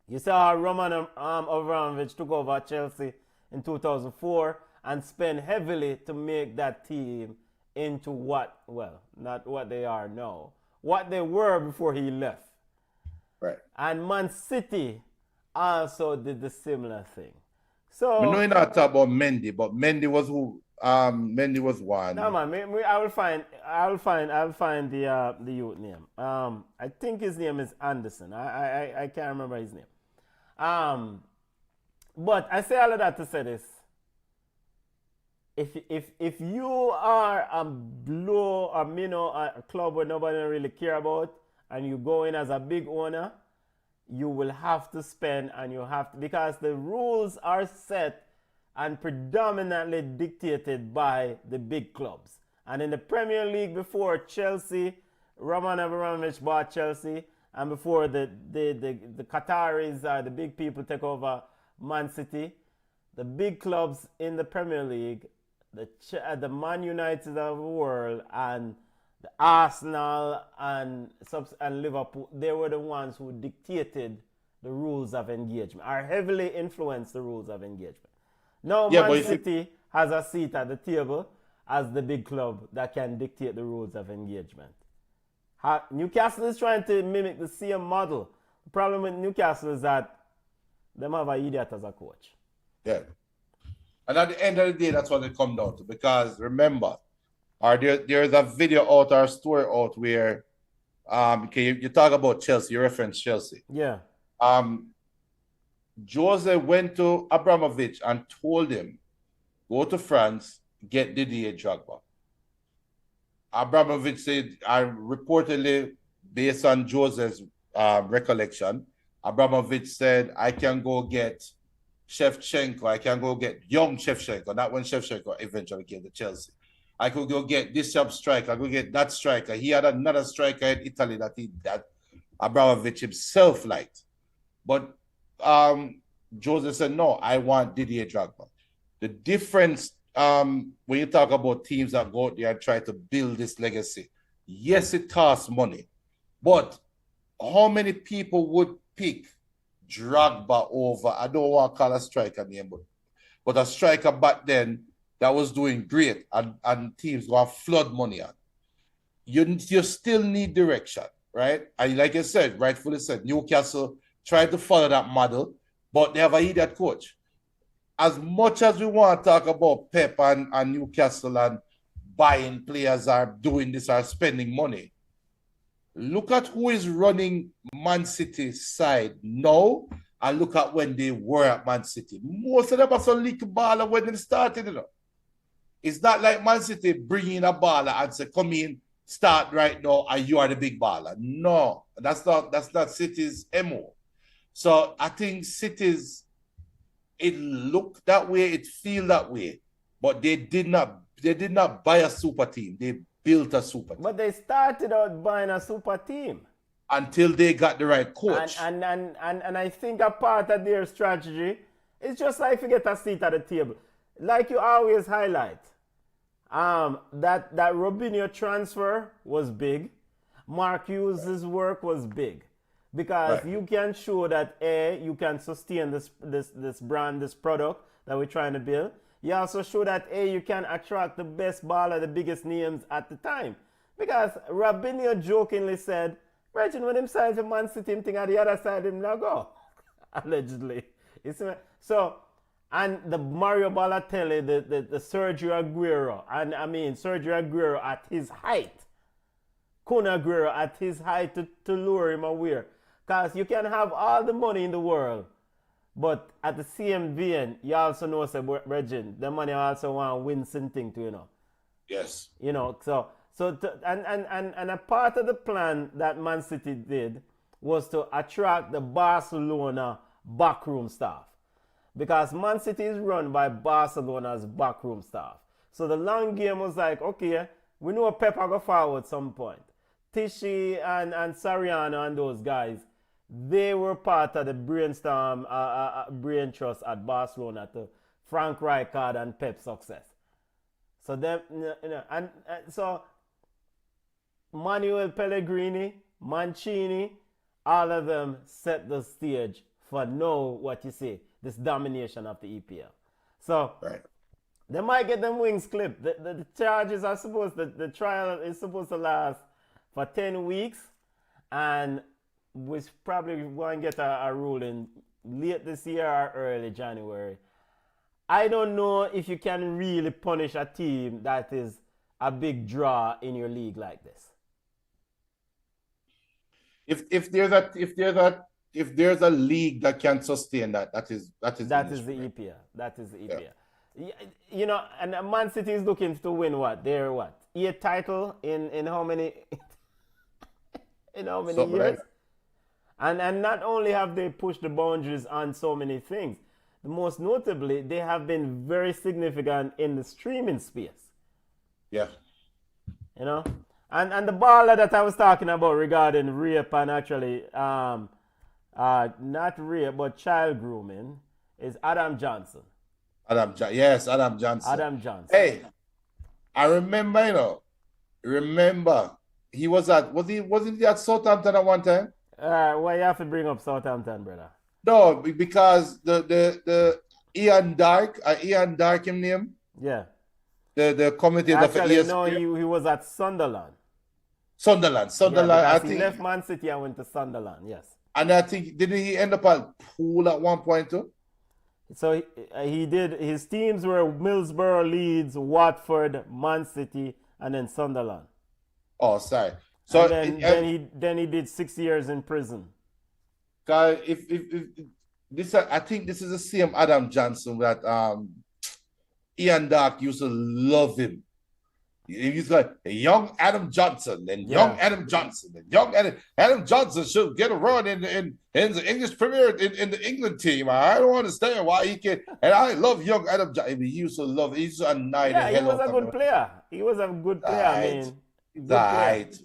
You saw Roman Abramovich took over Chelsea in 2004 and spent heavily to make that team into not what they are now, what they were before he left. Right. And Man City also did the similar thing. So we know you're not talking about Mendy, but Mendy was who? Mendy was one. No man, I will find the youth name. I think his name is Anderson. I can't remember his name. But I say all of that to say this. If you are a club where nobody really care about, and you go in as a big owner, you will have to spend, and you have to, because the rules are set and predominantly dictated by the big clubs. And in the Premier League, before Chelsea, Roman Abramovich bought Chelsea, and before the Qataris, the big people take over Man City, the big clubs in the Premier League, the Man United of the world, and the Arsenal and Liverpool, they were the ones who dictated the rules of engagement, or heavily influenced the rules of engagement. Now Man City has a seat at the table as the big club that can dictate the rules of engagement. Newcastle is trying to mimic the same model. The problem with Newcastle is that they have an idiot as a coach. Yeah. And at the end of the day, that's what it comes down to. Because remember, there's a video out or a story out where you talk about Chelsea, you reference Chelsea. Yeah. Jose went to Abramovich and told him, go to France, get Didier Drogba. Abramovich said, reportedly, based on Jose's recollection, Abramovich said, I can go get Shevchenko, I can go get young Shevchenko, not when Shevchenko eventually came to Chelsea. I could go get this sub striker, I could get that striker. He had another striker in Italy that Abramovich himself liked. But Jose said, no, I want Didier Drogba. The difference when you talk about teams that go out there and try to build this legacy, yes, it costs money. But how many people would pick Drogba over, I don't want to call a striker name, but a striker back then that was doing great and teams going to flood money on? you still need direction, right? And like I said, rightfully said, Newcastle tried to follow that model, but they have an idiot coach. As much as we want to talk about Pep and Newcastle and buying players or doing this or spending money, look at who is running Man City's side now and look at when they were at Man City. Most of them are some leaky baller when they started, you know. It's not like Man City bringing a baller and say, come in, start right now, and you are the big baller. No, that's not City's MO. So I think City's, it looked that way, it feel that way, but they did not buy a super team. They built a super team. But they started out buying a super team. Until they got the right coach. And I think a part of their strategy is just like to get a seat at the table. Like you always highlight, that Robinho transfer was big. Mark Hughes' work was big. Because you can show that you can sustain this brand, this product that we're trying to build. You also show that you can attract the best baller, the biggest names at the time. Because Robinho jokingly said, Reggie, when him signed for Man City, him think at the other side him now go. Allegedly. So, and the Mario Balotelli, the Sergio Aguero, and I mean Sergio Aguero at his height. Kun Aguero at his height to lure him away. Because you can have all the money in the world, but at the same vein, you also know, say, Reggie, the money also want to win something too, you know. Yes. You know, and a part of the plan that Man City did was to attract the Barcelona backroom staff. Because Man City is run by Barcelona's backroom staff. So the long game was like, okay, we know Pep will go forward at some point. Tichy and Sariano and those guys, they were part of the brainstorm, brain trust at Barcelona to Frank Rijkaard and Pep's success. So them, so Manuel Pellegrini, Mancini, all of them set the stage for what you say, this domination of the EPL. So they might get them wings clipped. The charges are the trial is supposed to last for 10 weeks, and we probably going to get a ruling late this year or early January. I don't know if you can really punish a team that is a big draw in your league like this. If there's a league that can sustain that is the EPL. That is the EPL. Yeah. You know, and Man City is looking to win what? Their what? 8th title in how many in how many Something years? like that. And not only have they pushed the boundaries on so many things, most notably, they have been very significant in the streaming space. Yeah. You know? And the baller that I was talking about regarding rape and actually, not rape, but child grooming is Adam Johnson. Adam Johnson. Adam Johnson. Hey, I remember, he wasn't he at Southampton at one time? Why you have to bring up Southampton, brother? No, because the Ian Dark, him name? Yeah. The commentator for ESPN. No, he was at Sunderland. Sunderland. Yeah, I think he left Man City and went to Sunderland, yes. And I think, didn't he end up at Pool at one point too? So he did, his teams were Middlesbrough, Leeds, Watford, Man City, and then Sunderland. Oh, sorry. So then he did 6 years in prison. If this, I think this is the same Adam Johnson that Ian Dark used to love him. He was like young Adam Johnson and young Adam Johnson and young Adam Johnson should get a run in the English Premier in the England team. I don't understand why he can. And I love young Adam Johnson. He used to love. He used to annoy the hell out of him. He was a good player. He was a good player. I mean, right.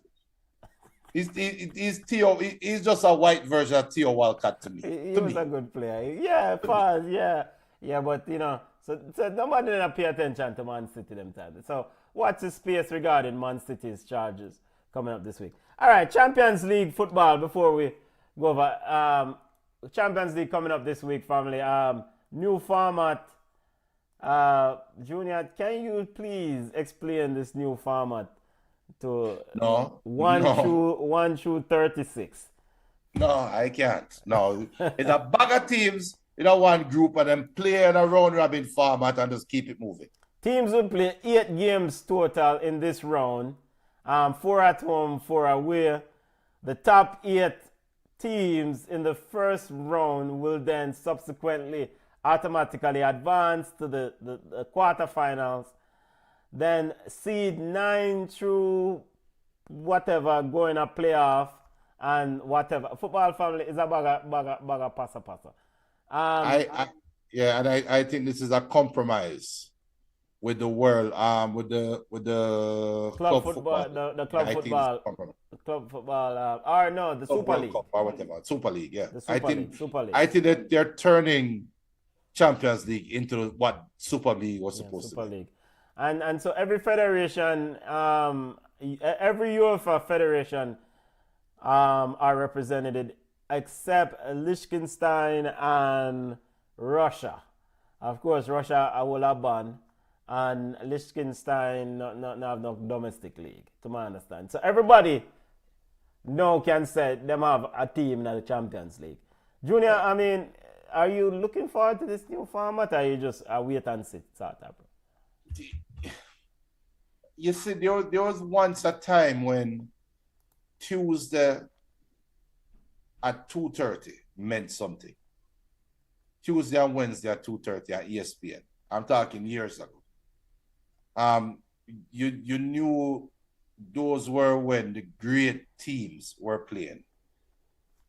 He's Theo. He's just a white version of Theo Walcott to me. He was a good player. Yeah, pause. Yeah. But you know, so nobody didn't pay attention to Man City them time. So what's the space regarding Man City's charges coming up this week? All right, Champions League football. Before we go over, Champions League coming up this week, family. New format. Junior, can you please explain this new format to No, 1 no, through 36. no, I can't. No, it's a bag of teams in a one group and then play in a round robin format and just keep it moving. Teams will play 8 games total in this round. 4 at home, 4 away. The top 8 teams in the first round will then subsequently automatically advance to the quarterfinals. Then seed 9 through whatever going a playoff and whatever. Football family is a baga pasa. Yeah, and I think this is a compromise with the world, with the club football, the club I football, the club football, or no, the Super League. Cup or whatever. Super League, yeah. The Super League. I think that they're turning Champions League into what Super League was supposed Super to be. League. And so every federation, every UEFA federation are represented except Liechtenstein and Russia. Of course, Russia will have ban, and Liechtenstein not have no domestic league, to my understand. So everybody now can say them have a team in the Champions League. Junior, I mean, are you looking forward to this new format, or are you just a wait and see sort of? You see, there was once a time when Tuesday at 2:30 meant something. Tuesday and Wednesday at 2:30 at ESPN. I'm talking years ago. You knew those were when the great teams were playing.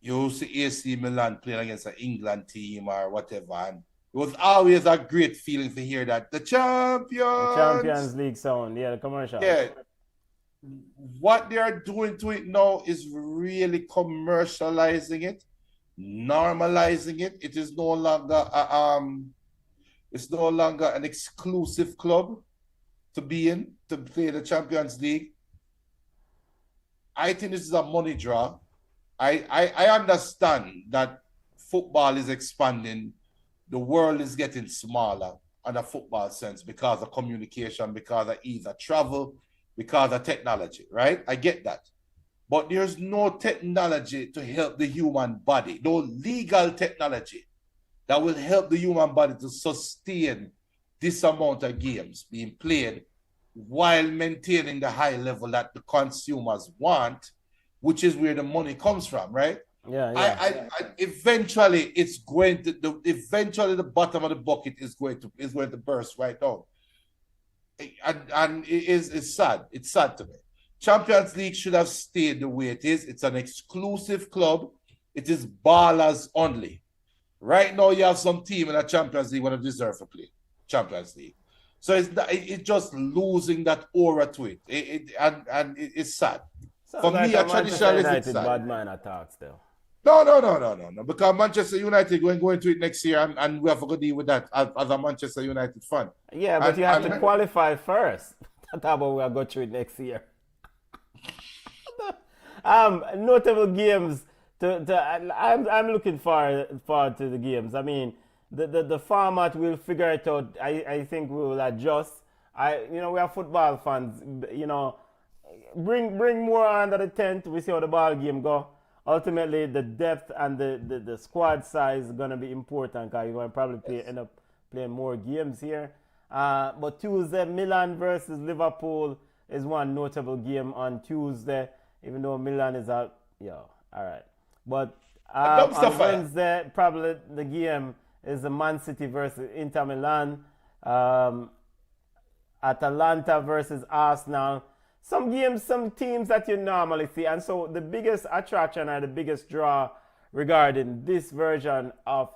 You see AC Milan playing against an England team or whatever, and it was always a great feeling to hear that the Champions League sound, yeah, the commercial. Yeah. What they are doing to it now is really commercializing it, normalizing it. It is no longer it's no longer an exclusive club to be in, to play the Champions League. I think this is a money draw. I understand that football is expanding. The world is getting smaller in a football sense because of communication, because of ease of travel, because of technology, right? I get that. But there's no technology to help the human body, no legal technology that will help the human body to sustain this amount of games being played while maintaining the high level that the consumers want, which is where the money comes from, right? Yeah. I eventually it's going to eventually the bottom of the bucket is going to burst right now. And it's sad. It's sad to me. Champions League should have stayed the way it is. It's an exclusive club. It is ballers only. Right now, you have some team in the Champions League that deserve to play Champions League. So it's just losing that aura to it. It's sad. For me, a traditionalist, it's sad. Bad man attack still. No. Because Manchester United going to it next year, and we have to go deal with that as a Manchester United fan. Yeah, but you have to qualify first. That's how we'll go through it next year. Notable games. I'm looking forward to the games. I mean, the format, we'll figure it out. I think we will adjust. We are football fans. Bring more under the tent. We see how the ball game go. Ultimately, the depth and the squad size is going to be important because you're going to probably end up playing more games here. But Tuesday, Milan versus Liverpool is one notable game on Tuesday, even though Milan is out. All right. But on Wednesday, probably the game is the Man City versus Inter Milan, Atalanta versus Arsenal. Some games, some teams that you normally see. And so the biggest attraction and the biggest draw regarding this version of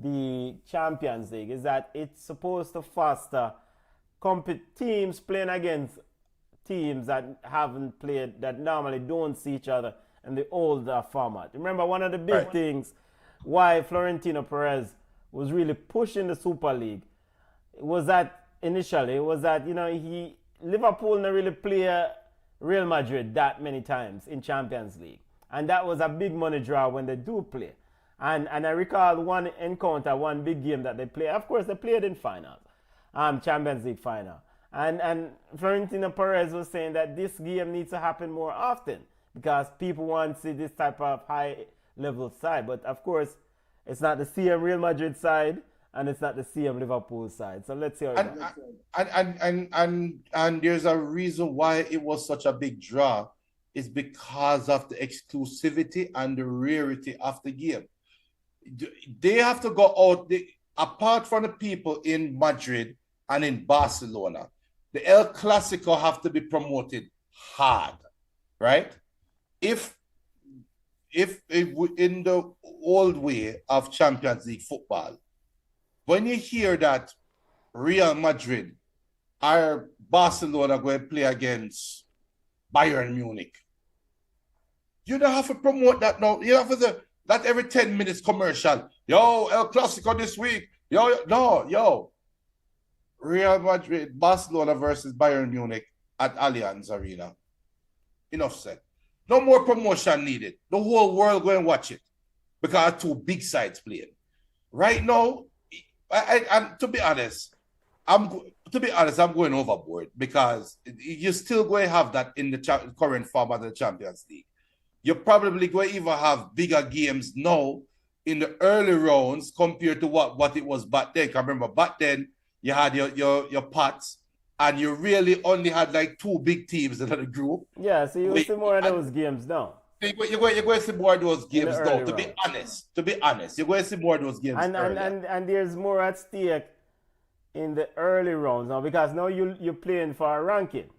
the Champions League is that it's supposed to foster teams playing against teams that haven't played, that normally don't see each other in the older format. Remember, one of the big things why Florentino Perez was really pushing the Super League was that Liverpool didn't really play Real Madrid that many times in Champions League. And that was a big money draw when they do play. And I recall one encounter, one big game that they played. Of course, they played in finals, Champions League final. And Florentino Perez was saying that this game needs to happen more often because people want to see this type of high level side. But of course, it's not the CM Real Madrid side and it's not the CM Liverpool side. So let's see how it goes. And there's a reason why it was such a big draw. Is because of the exclusivity and the rarity of the game. They have to go out, apart from the people in Madrid and in Barcelona, the El Clasico have to be promoted hard, right? If in the old way of Champions League football, when you hear that Real Madrid or Barcelona going to play against Bayern Munich, you don't have to promote that now. You have to that every 10 minutes commercial. Yo, El Clasico this week. Yo. Real Madrid, Barcelona versus Bayern Munich at Allianz Arena. Enough said. No more promotion needed. The whole world go and watch it because two big sides playing. Right now, and to be honest, I'm going overboard because you're still going to have that in the current format of the Champions League. You're probably going to even have bigger games now in the early rounds compared to what it was back then. Because remember, back then you had your pots and you really only had like two big teams in the group. Yeah, so you will see more of those games now. You're going to see more of those games now, to be honest. You're going to see more of those games. And there's more at stake in the early rounds now because now you're playing for a ranking.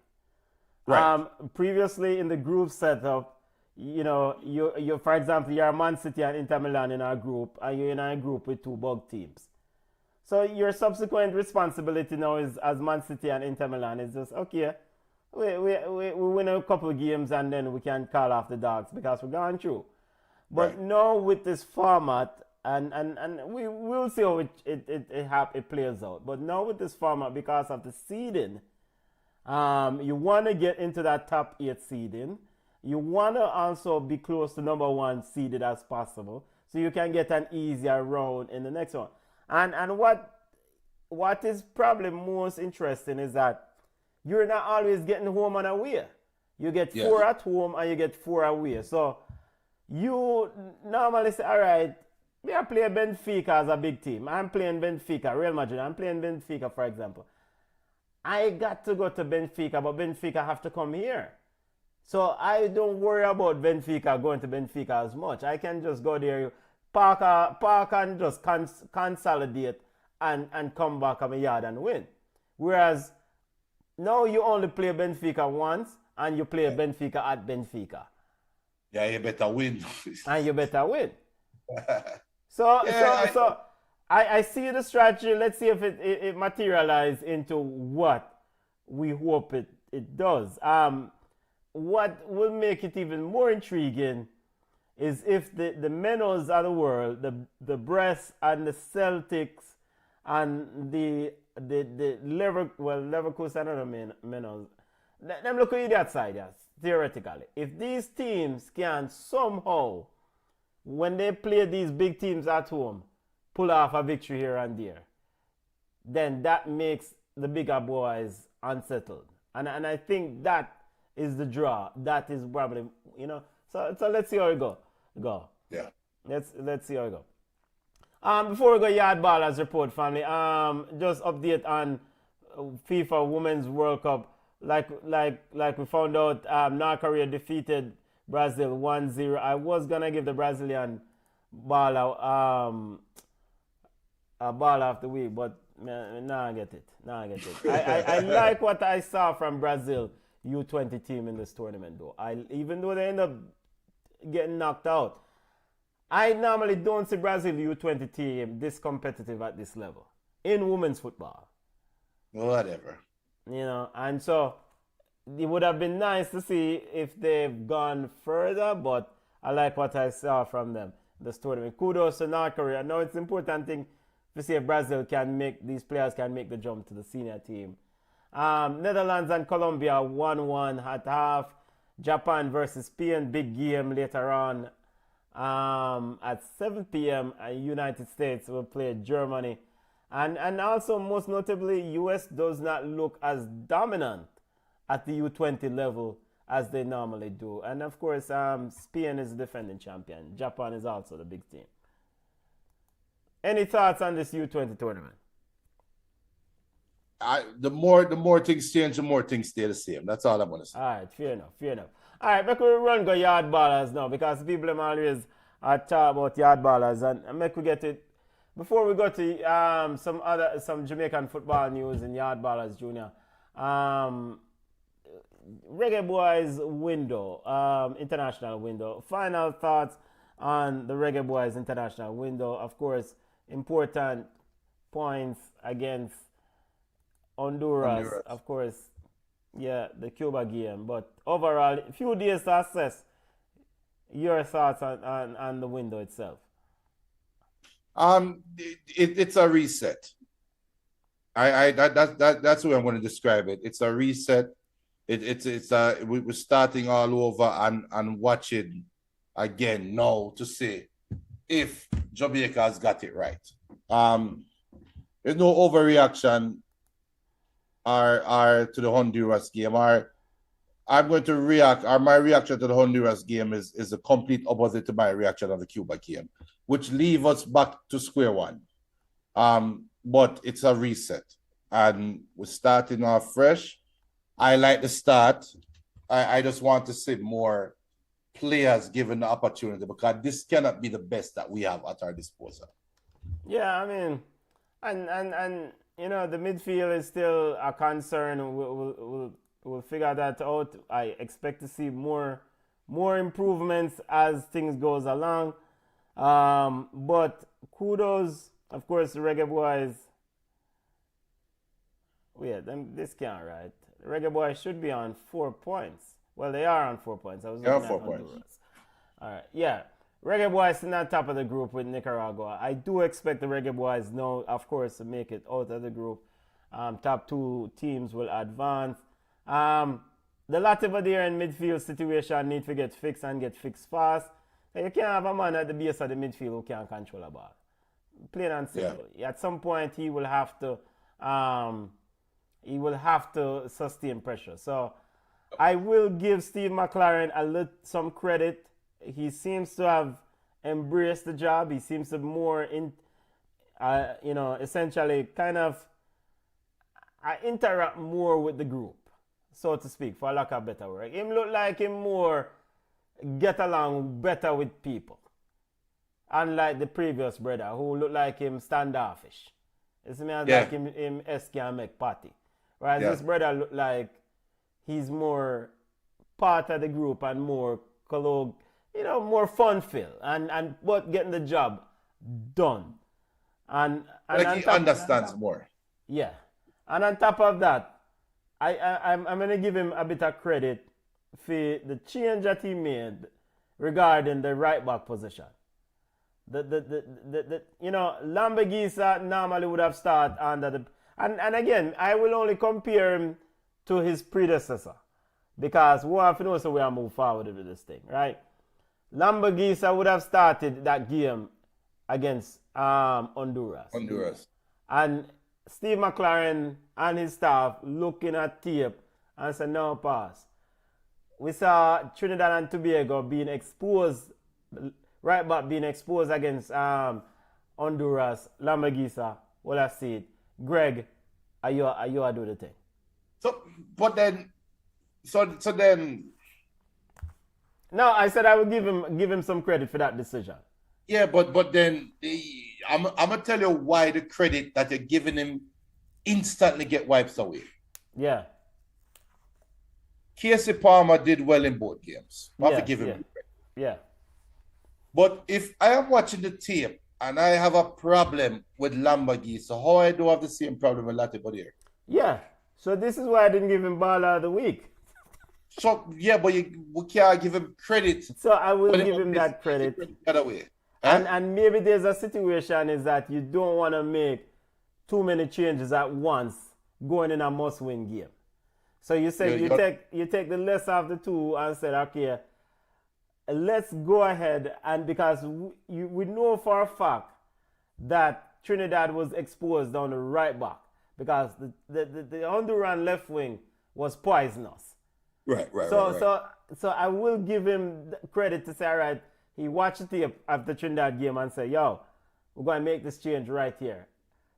Right. Previously in the group setup, you for example, you're Man City and Inter Milan in our group, and you're in a group with two bug teams. So your subsequent responsibility now is as Man City and Inter Milan is just okay. We win a couple of games and then we can call off the dogs because we're going through. But now with this format, and we will see how it plays out. But now with this format, because of the seeding, you want to get into that top 8 seeding. You want to also be close to number 1 seeded as possible, so you can get an easier round in the next one. And what is probably most interesting is that you're not always getting home and away. You get 4 at home and you get 4 away. So you normally say, all right, me I play Benfica as a big team. I'm playing Benfica, Real Madrid. I'm playing Benfica, for example. I got to go to Benfica, but Benfica have to come here. So I don't worry about Benfica going to Benfica as much. I can just go there, park and just consolidate and come back on my yard and win. Whereas now you only play Benfica once and you play Benfica at Benfica. Yeah, you better win. And you better win. So I see the strategy. Let's see if it materializes into what we hope it does. What will make it even more intriguing is if the Menos of the world, the Brest and the Celtics and the Leverkusen, I don't know Menos, them look at that side, yes, theoretically. If these teams can somehow, when they play these big teams at home, pull off a victory here and there, then that makes the bigger boys unsettled. And I think that is the draw. That is probably, So let's see how it go. Yeah. Let's see how it go. Before we go, Yardballers report, family. Just update on FIFA Women's World Cup. Like we found out, North Korea defeated Brazil 1-0. I was gonna give the Brazilian baller a ball of the week, but now I get it. I like what I saw from Brazil U20 team in this tournament, though. Even though they end up getting knocked out, I normally don't see Brazil U20 team this competitive at this level in women's football. Whatever. And so it would have been nice to see if they've gone further, but I like what I saw from them this tournament. Kudos to North Korea. Now it's an important thing to see if Brazil these players can make the jump to the senior team. Netherlands and Colombia 1-1 at half. Japan versus Spain, big game later on. At 7 p.m. United States will play Germany. And also, most notably, US does not look as dominant at the U20 level as they normally do. And of course, Spain is the defending champion. Japan is also the big team. Any thoughts on this U20 tournament? The more things change, the more things stay the same. That's all I'm gonna say. All right, fair enough. All right, make we run go yard ballers now because people them always talk about yard ballers and make we get it. Before we go to some Jamaican football news in yard ballers, Junior. Reggae Boys window, international window. Final thoughts on the Reggae Boys international window. Of course, important points against Honduras. Of course, yeah, the Cuba game. But overall, a few days to assess your thoughts on the window itself. It's a reset. That's the way I'm going to describe it. It's a reset. We're starting all over and watching again now to see if Jamaica has got it right. There's no overreaction or to the Honduras game. I'm going to react, or my reaction to the Honduras game is a complete opposite to my reaction of the Cuba game, which leave us back to square one. But it's a reset. And we're starting off fresh. I like the start. I just want to see more players given the opportunity because this cannot be the best that we have at our disposal. Yeah, I mean, and you know, the midfield is still a concern. We'll figure that out. I expect to see more improvements as things goes along. But kudos, of course, the Reggae Boys. Yeah, this can't right. The Reggae Boys should be on 4 points. Well, they are on 4 points. I was looking at 4 points. All right, yeah. Reggae Boys sitting on top of the group with Nicaragua. I do expect the Reggae Boys now, of course, to make it out of the group. Top 2 teams will advance. The Lativadere and midfield situation need to get fixed and get fixed fast. You can't have a man at the base of the midfield who can't control a ball. Plain and simple. Yeah. At some point, he will have to sustain pressure. So I will give Steve McLaren some credit. He seems to have embraced the job. He seems to more essentially kind of interact more with the group, so to speak, for lack of a better word. Him look like him more get along better with people. Unlike the previous brother who looked like him standoffish. It's me like him can make party. Whereas this brother look like he's more part of the group and more more fun filled and but getting the job done. And like he understands more. Yeah. And on top of that, I'm gonna give him a bit of credit for the change that he made regarding the right back position. Lambagisa normally would have started under the and again I will only compare him to his predecessor because we have to know so we are move forward with this thing, right? Lambagisa would have started that game against Honduras. And Steve McLaren and his staff looking at tape and said, no, pass. We saw Trinidad and Tobago being exposed, right back being exposed against Honduras, Lambagisa. Well, I see it. Greg, are you do the thing? So then. No, I said I would give him some credit for that decision. Yeah, but then I'm gonna tell you why the credit that you're giving him instantly get wiped away. Yeah. Casey Palmer did well in both games. I have to give him credit. Yeah. But if I am watching the tape and I have a problem with Lambagisa, so how I do have the same problem with Lativadere? Yeah. So this is why I didn't give him Baller of the Week. So yeah, but we can't give him credit. So I will give him that credit. That way. And maybe there's a situation is that you don't want to make too many changes at once going in a must-win game. So you say you take the lesser of the two and said, okay, let's go ahead and because we know for a fact that Trinidad was exposed down the right back because the Honduran left wing was poisonous. Right. So I will give him credit to say, all right, he watched the tape of the Trinidad game and said, yo, we're going to make this change right here.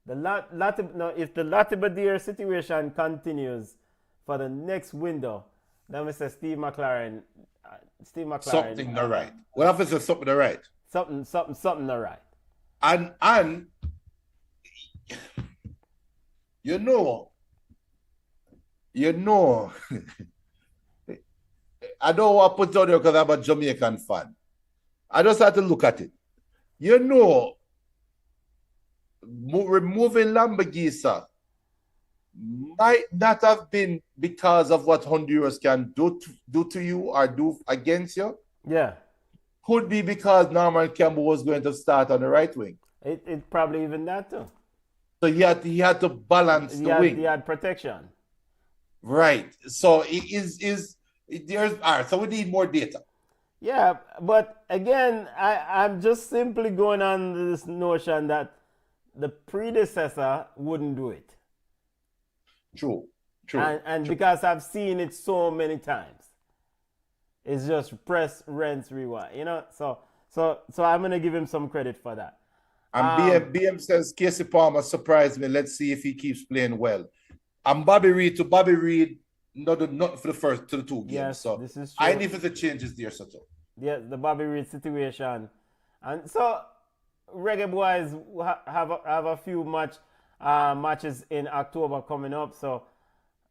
If the Latibedir situation continues for the next window, then we say Steve McLaren. Something not right. What if it's something not right? Something not right. And you know, I don't want to put it on there because I'm a Jamaican fan. I just have to look at it. You know, removing Lamborghini might not have been because of what Honduras can do to you or do against you. Yeah. Could be because Norman Campbell was going to start on the right wing. It probably even that too. So he had to balance the wing. He had protection. Right. So there's all right. So we need more data. Yeah, but again, I'm just simply going on this notion that the predecessor wouldn't do it. True. And because I've seen it so many times. It's just press, rinse, rewind. You know? So I'm gonna give him some credit for that. And BM says Casey Palmer surprised me. Let's see if he keeps playing well. And Bobby Reed, not for the first to the two games. Yes, so this is true. I need for the changes there, Soto. Yeah, the Bobby Reed situation. And so Reggae Boys have a few matches in October coming up. So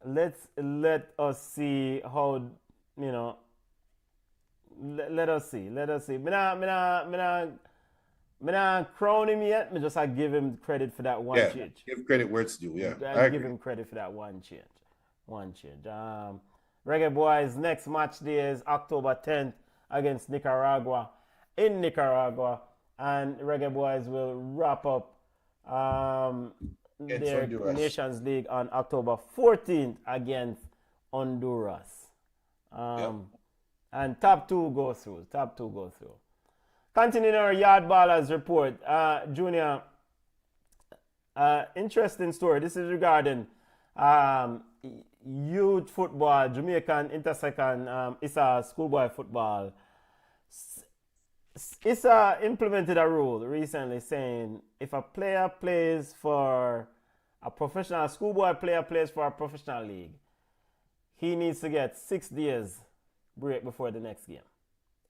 let us see how, you know, let us see. Me not crown him yet. Me just I give him credit for that one change. Give credit where it's due. Yeah, I give him credit for that one change. Reggae Boys next match day is October 10th against Nicaragua in Nicaragua, and Reggae Boys will wrap up their Nations League on October 14th against Honduras. And top two go through. Continuing our Yard Ballers report, Junior, interesting story. This is regarding youth football, Jamaican Intersecond, ISA schoolboy football. ISA implemented a rule recently saying if a player plays for a professional, schoolboy player plays for a professional league, he needs to get 6 days break before the next game.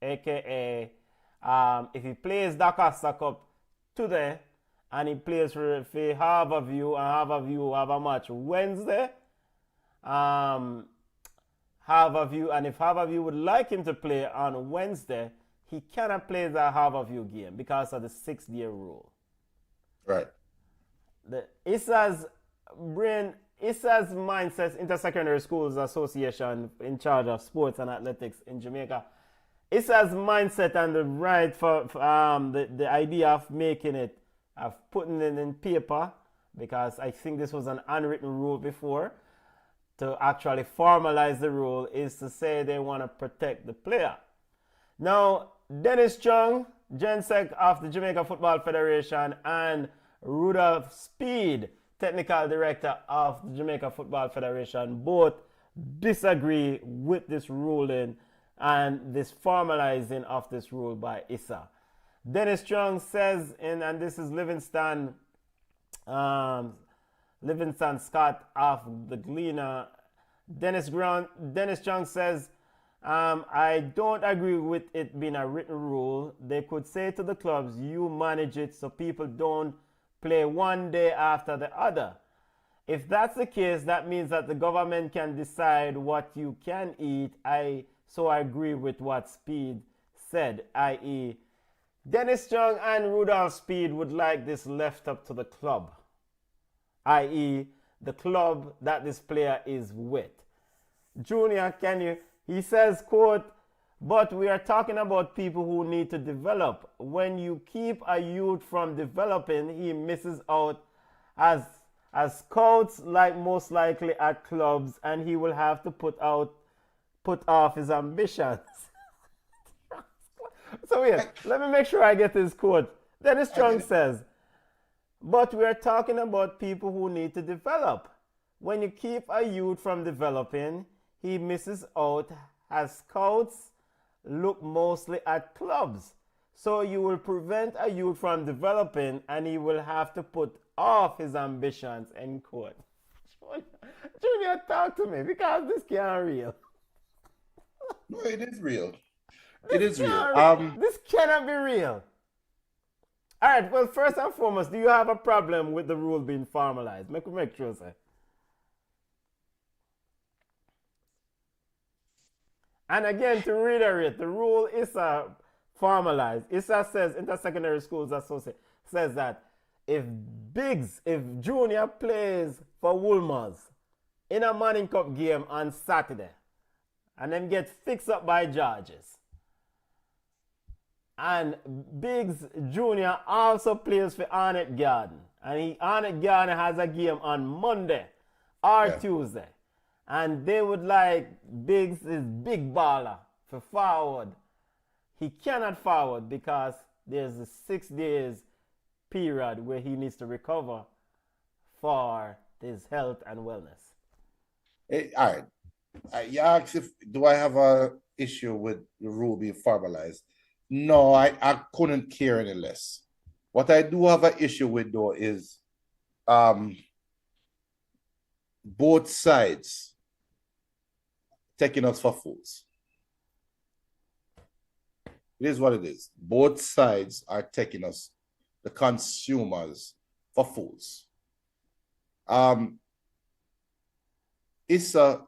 AKA, if he plays Dakar Cup today and he plays for Harborview and Harborview have a match Wednesday, Harborview, and if Harborview would like him to play on Wednesday, he cannot play the Harborview game because of the 6-day rule. Right. The ISA's Mindset Intersecondary Schools Association in charge of sports and athletics in Jamaica. ISA's mindset and the right for the idea of making it, of putting it in paper, because I think this was an unwritten rule before, to actually formalize the rule is to say they want to protect the player. Now, Dennis Chung, Gensec of the Jamaica Football Federation, and Rudolph Speed, Technical Director of the Jamaica Football Federation, both disagree with this ruling and this formalizing of this rule by ISA. Dennis Chung says, and this is Livingston Scott of the Gleaner. Dennis Chung says, I don't agree with it being a written rule. They could say to the clubs, you manage it so people don't play one day after the other. If that's the case, that means that the government can decide what you can eat. So I agree with what Speed said, i.e., Dennis Chung and Rudolph Speed would like this left up to the club, i.e., the club that this player is with. Junior, he says, quote, but we are talking about people who need to develop. When you keep a youth from developing, he misses out as scouts, like most likely at clubs, and he will have to put off his ambitions. So yeah, let me make sure I get this quote. Dennis Chung says, But we're talking about people who need to develop. When you keep a youth from developing, he misses out as scouts look mostly at clubs. So you will prevent a youth from developing and he will have to put off his ambitions, end quote. Junior, talk to me because this can't real. No, it is real. It is real. This cannot be real. All right, well, first and foremost, do you have a problem with the rule being formalized? Make sure, sir. And again, to reiterate, the rule is formalized. ISA says, Intersecondary Schools Association says that if Junior plays for Woolmers in a Manning Cup game on Saturday and then get fixed up by judges, and Biggs Jr. also plays for Arnett Garden, and Arnett Garden has a game on Monday or Tuesday, and they would like Biggs is big baller for forward. He cannot forward because there's a 6 days period where he needs to recover for his health and wellness. Hey, all right. You asked do I have a issue with the rule being formalized? No, I couldn't care any less. What I do have an issue with though is both sides taking us for fools. It is what it is. Both sides are taking us, the consumers, for fools. ISA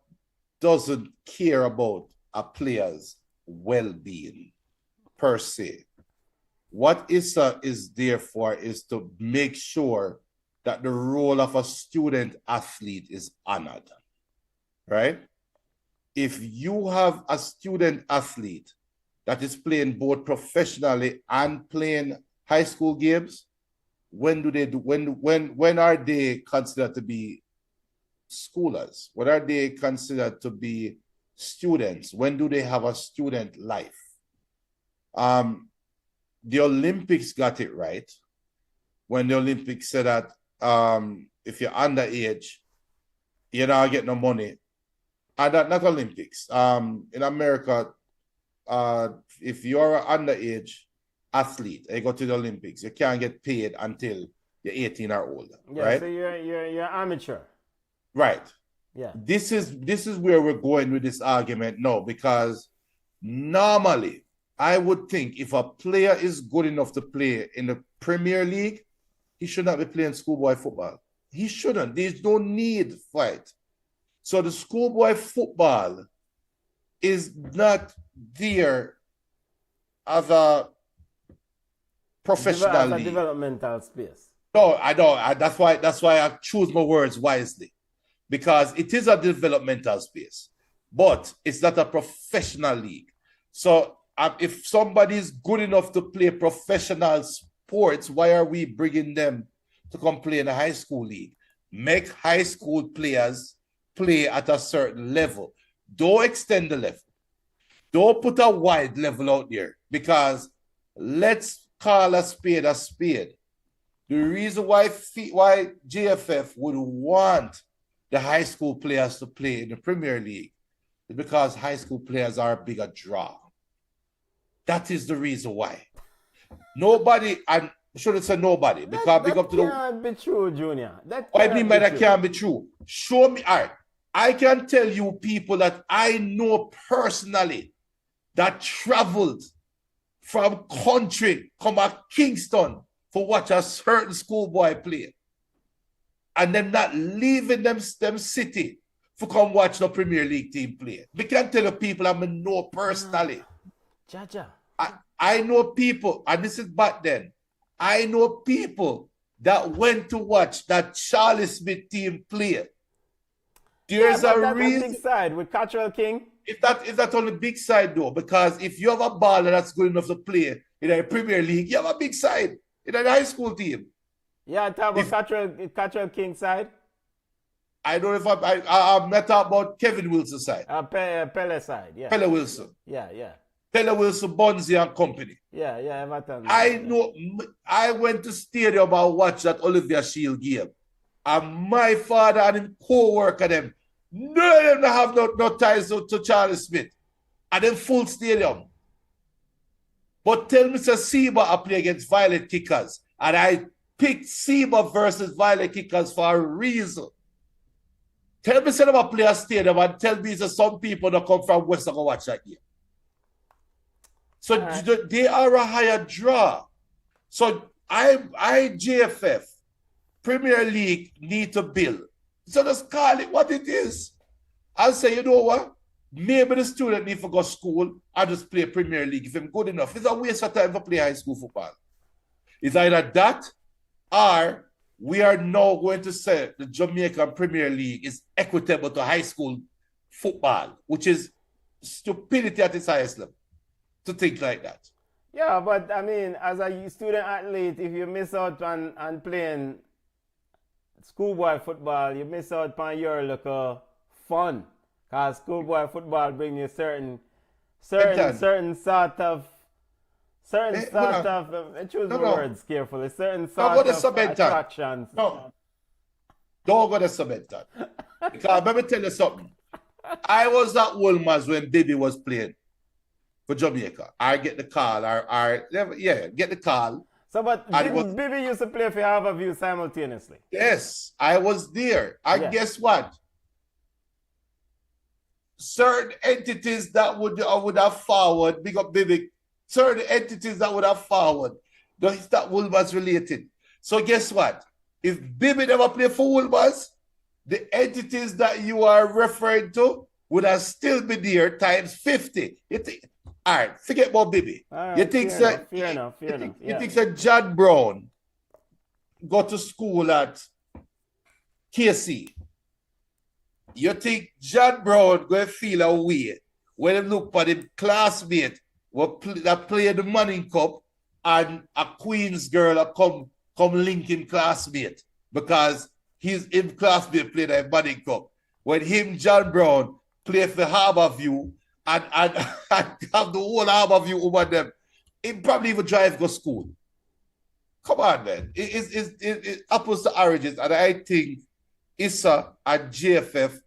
doesn't care about a player's well-being per se. What ISA is there for is to make sure that the role of a student athlete is honored, right? If you have a student athlete that is playing both professionally and playing high school games, when are they considered to be schoolers? When are they considered to be students? When do they have a student life? The Olympics got it right when the Olympics said that if you're underage, you're not getting no money. And that not Olympics. In America, if you're an underage athlete and you go to the Olympics, you can't get paid until you're 18 or older. Yeah, right? So you're amateur. Right. Yeah. This is where we're going with this argument now, because normally I would think if a player is good enough to play in the Premier League, he should not be playing schoolboy football. He shouldn't. There's no need for it. So the schoolboy football is not there as a professional league. Developmental space. No, I don't. That's why I choose my words wisely, because it is a developmental space, but it's not a professional league. So if somebody is good enough to play professional sports, why are we bringing them to come play in a high school league? Make high school players play at a certain level. Don't extend the level. Don't put a wide level out there, because let's call a spade a spade. The reason why JFF would want the high school players to play in the Premier League is because high school players are a bigger draw. That is the reason why. Nobody, I shouldn't say nobody, because big up to the. That can't be true, Junior. What I mean by that can't be true. Show me. All right. I can tell you people that I know personally that traveled from country, come at Kingston for watch a certain schoolboy play, and them not leaving them city for come watch the Premier League team play. We can tell you people I know personally. Jaja. I know people, and this is back then. I know people that went to watch that Charlie Smith team play. There's a reason. Big side with Cottrell King. Is that on the big side though? Because if you have a baller that's good enough to play in a Premier League, you have a big side in a high school team. Yeah, talk about Cottrell King side. I don't know if I'm not talking about Kevin Wilson's side. Pele side, yeah. Pele Wilson. Yeah. Pele Wilson, Bonzi and company. Yeah, Everton. I know. I went to stadium and watched that Olivia Shield game. And my father and him co-worker them, none of them have no ties to Charlie Smith. And then full stadium. But tell Mr. Seba I play against Violet Kickers. And I picked Seba versus Violet Kickers for a reason. Tell me say I play a stadium and tell me that some people that come from West to go watch that game. So they are a higher draw. So JFF, Premier League need to build. So just call it what it is. I'll say, you know what? Maybe the student need to go to school and just play Premier League if I'm good enough. It's a waste of time to play high school football. It's either that or we are now going to say the Jamaican Premier League is equitable to high school football, which is stupidity at its highest level to think like that. Yeah, but I mean, as a student athlete, if you miss out on playing schoolboy football, you miss out on your local fun. Because schoolboy football brings you certain sort of choose the words carefully, certain sort of attractions. No, don't go to Subventon. Because let me tell you something. I was at Wolmer's when Baby was playing for Jamaica. I get the call, get the call. So, but Baby used to play for Harborview simultaneously. Yes, I was there. And guess what? Certain entities that would have forward, big up Baby, certain entities that would have forward, that Wolmer's related. So guess what? If Baby never played for Wolmer's, the entities that you are referring to would have still been there times 50. You think, all right, forget about Baby. Right, you think fair enough. You think that John Brown go to school at KC? You think John Brown going to feel a way when he look for him classmate that play the Manning Cup and a Queen's girl that come linking classmate because his classmate played the Manning Cup. When him, John Brown, play for Harborview and have the whole Harborview over them, he probably even drive go school. Come on, man. It's apples to oranges. And I think Issa and JFF,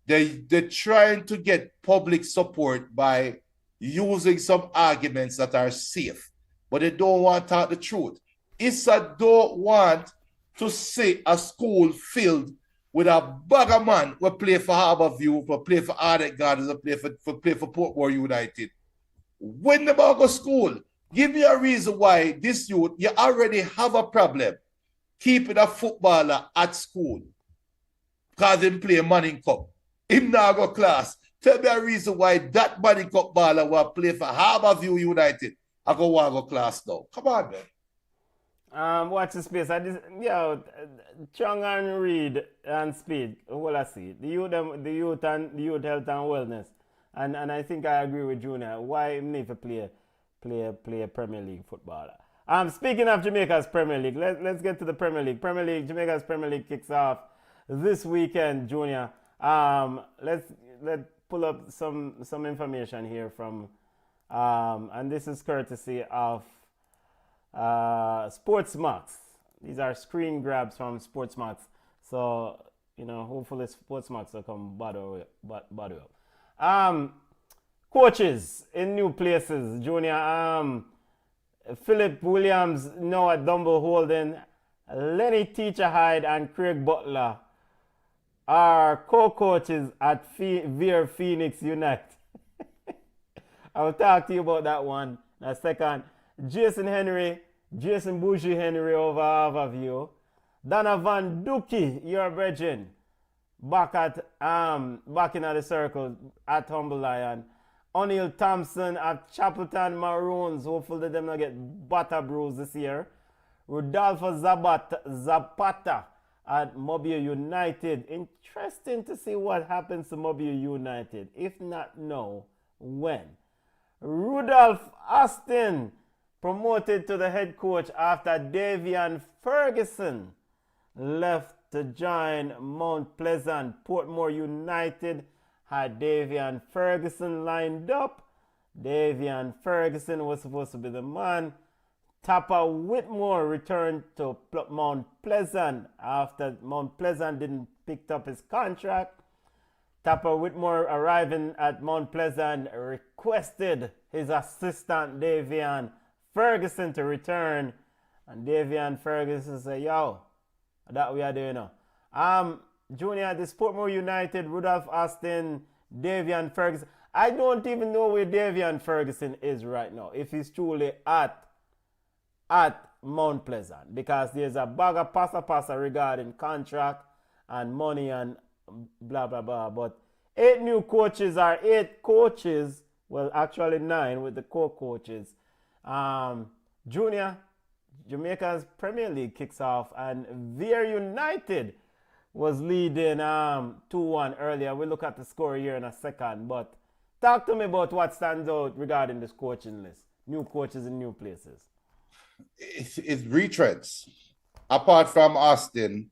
they're trying to get public support by using some arguments that are safe, but they don't want to talk the truth. Issa don't want to see a school filled with a bag of man who play for Harborview, who play for Ardent Gardens, who play for Portmore United. When they go to school, give me a reason why this youth, you already have a problem keeping a footballer at school because he play Manning Cup. Him now go class. Tell me a reason why that Manning Cup baller will play for Harborview United. I go want to go class now. Come on, man. Watch the space. Chung and Reed and Speed. What I see. The youth health and wellness. And I think I agree with Junior. Why need to play a Premier League footballer? Speaking of Jamaica's Premier League, let's get to the Premier League. Jamaica's Premier League kicks off this weekend, Junior. Let's pull up some information here from and this is courtesy of Sportsmax. These are screen grabs from Sportsmax. So, hopefully Sportsmax will come bother up. Coaches in new places, Junior. Philip Williams now at Dumble Holden, Lenny Teacher Hyde and Craig Butler are co-coaches at Veer Phoenix United. I'll talk to you about that one in a second. Jason Bougie Henry over Harborview. Donovan Dookie, your brethren, back in the circle at Humble Lion. O'Neal Thompson at Chapelton Maroons. Hopefully them not get butter bruise this year. Rodolfo Zapata at Mobile United. Interesting to see what happens to Mobile United. If not now, when? Rudolph Austin promoted to the head coach after Davian Ferguson left to join Mount Pleasant. Portmore United had Davian Ferguson lined up. Davian Ferguson was supposed to be the man. Tapper Whitmore returned to Mount Pleasant after Mount Pleasant didn't pick up his contract. Tapper Whitmore arriving at Mount Pleasant requested his assistant Davian Ferguson to return. And Davian Ferguson said, yo, that we are doing now. Junior, the Sportmore United, Rudolph Austin, Davian Ferguson. I don't even know where Davian Ferguson is right now, if he's truly at Mount Pleasant, because there's a bag of passa regarding contract and money and blah blah blah. But 8 coaches, well actually 9 with the co-coaches. Junior, Jamaica's Premier League kicks off, and Veer United was leading 2-1 earlier. We'll look at the score here in a second, but talk to me about what stands out regarding this coaching list. New coaches in new places. It's retreads. Apart from Austin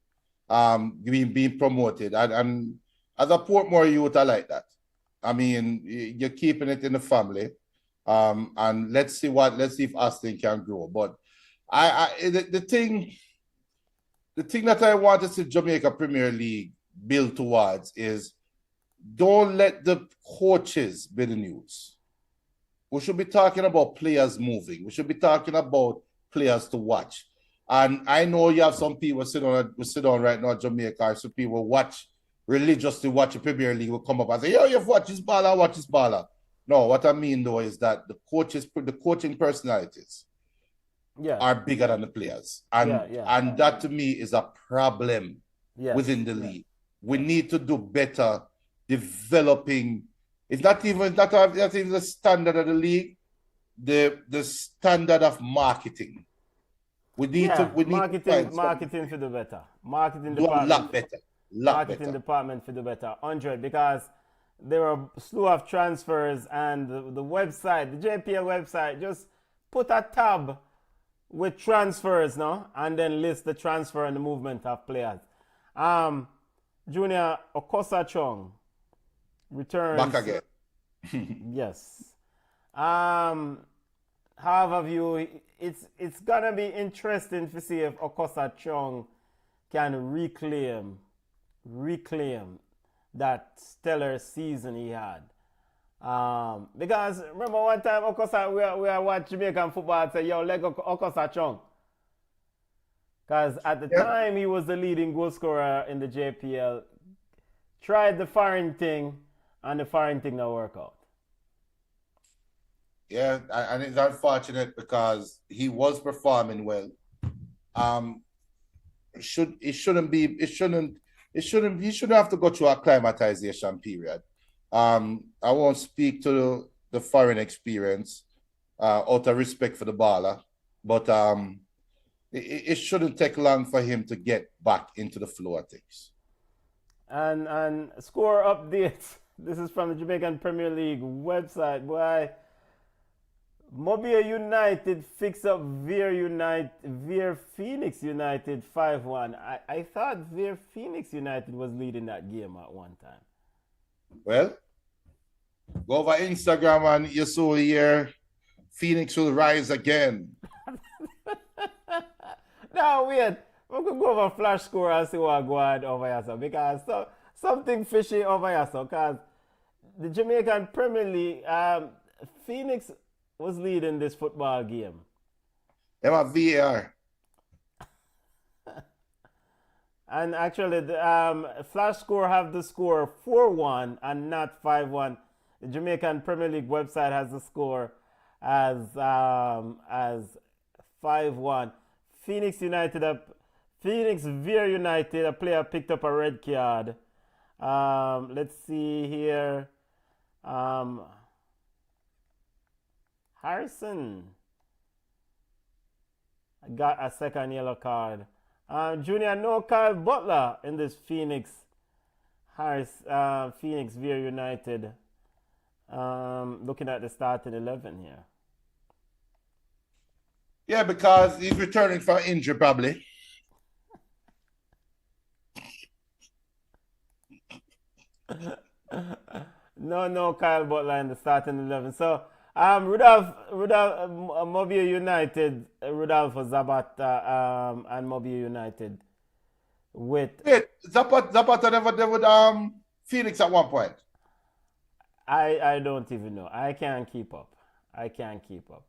being promoted, and as a Portmore youth, I like that. I mean, you're keeping it in the family, and let's see if Austin can grow. But the thing that I want to see Jamaica Premier League build towards is, don't let the coaches be the news. We should be talking about players moving. We should be talking about players to watch. And I know you have some people sit on right now in Jamaica, some people religiously watch the Premier League, will come up and say, yo, you've watched this baller. No, what I mean though is that the coaching personalities are bigger than the players. And that to me is a problem within the league. We need to do better developing. It's not even the standard of the league, the standard of marketing. We need marketing for the better. Marketing department for the better. 100, because there are a slew of transfers, and the website, the JPL website, just put a tab with transfers now, and then list the transfer and the movement of players. Junior Okosa Chong returns back again. Yes. However, it's gonna be interesting to see if Okosa Chong can reclaim that stellar season he had. Because remember one time Okosa, we are watching Jamaican football and say, yo, let go Okosa Chong. Because at the time he was the leading goal scorer in the JPL. Tried the foreign thing, and the foreign thing didn't work out. Yeah, and it's unfortunate because he was performing well. He shouldn't have to go through a acclimatization period. I won't speak to the foreign experience out of respect for the baller, but it shouldn't take long for him to get back into the flow of things. And score updates. This is from the Jamaican Premier League website. Boy, Mobile United fix up Veer Phoenix United 5-1. I thought Veer Phoenix United was leading that game at one time. Well, go over Instagram and you saw here, Phoenix will rise again. No, wait. We could go over flash score and see what go on over here, so, because something fishy over here, so, because the Jamaican Premier League, Phoenix was leading this football game. They have VAR. And actually, the flash score have the score 4-1 and not 5-1. The Jamaican Premier League website has the score as 5-1. Phoenix Veer United, a player picked up a red card. Let's see here. Harrison got a second yellow card. Junior, no Kyle Butler in this Phoenix Veer United. Looking at the starting 11 here. Yeah, because he's returning from injury probably. No Kyle Butler in the starting 11. So Mobile United, Rudolfo Zabata, and Mobile United with. Wait, Zapata never with Phoenix at one point. I don't even know. I can't keep up. I can't keep up.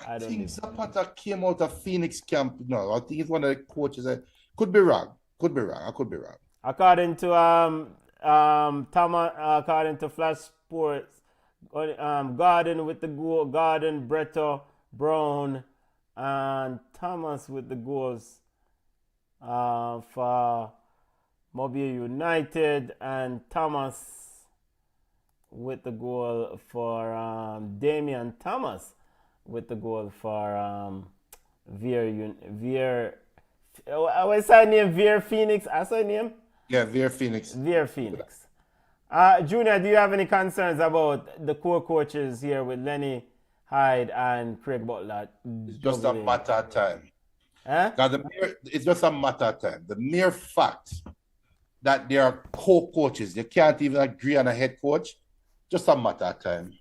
I don't think even Zapata came out of Phoenix camp. No, I think it's one of the coaches. Could be wrong. Could be wrong. I could be wrong. According to according to Flash Sports, Garden with the goal, Garden, Breto, Brown, and Thomas with the goals for Mobile United, and Thomas with the goal for Damian Thomas with the goal for Veer. What's her name? Veer Phoenix. That's her name? Yeah, Veer Phoenix. Veer Phoenix. Junior, do you have any concerns about the core coaches here with Lenny Hyde and Craig Butler? It's just a matter of time. Huh? It's just a matter of time. The mere fact that they are co-coaches, they can't even agree on a head coach, just a matter of time.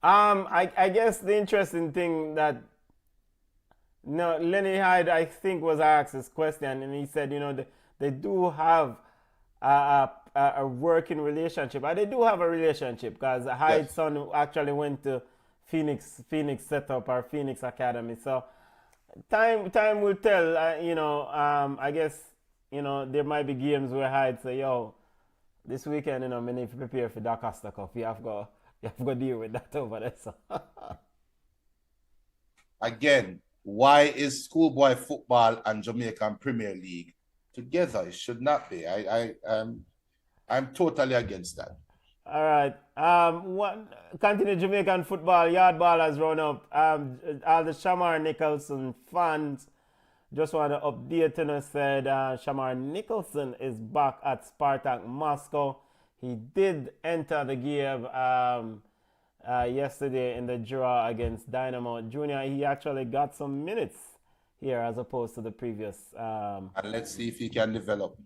I guess the interesting thing that Lenny Hyde, I think, was asked this question, and he said, they do have a working relationship. And they do have a relationship because Hyde's son actually went to Phoenix setup or Phoenix Academy. So time will tell. I guess there might be games where Hyde say, "Yo, this weekend, I need to prepare for the Costa Cup. You have to deal with that over there." So. Again, why is schoolboy football and Jamaican Premier League together? It should not be. I'm totally against that. All right. Continue Jamaican football. Yard ball has run up. All the Shamar Nicholson fans just want to update and said Shamar Nicholson is back at Spartak Moscow. He did enter the game yesterday in the draw against Dynamo Junior. He actually got some minutes here as opposed to the previous. And let's see if he can develop.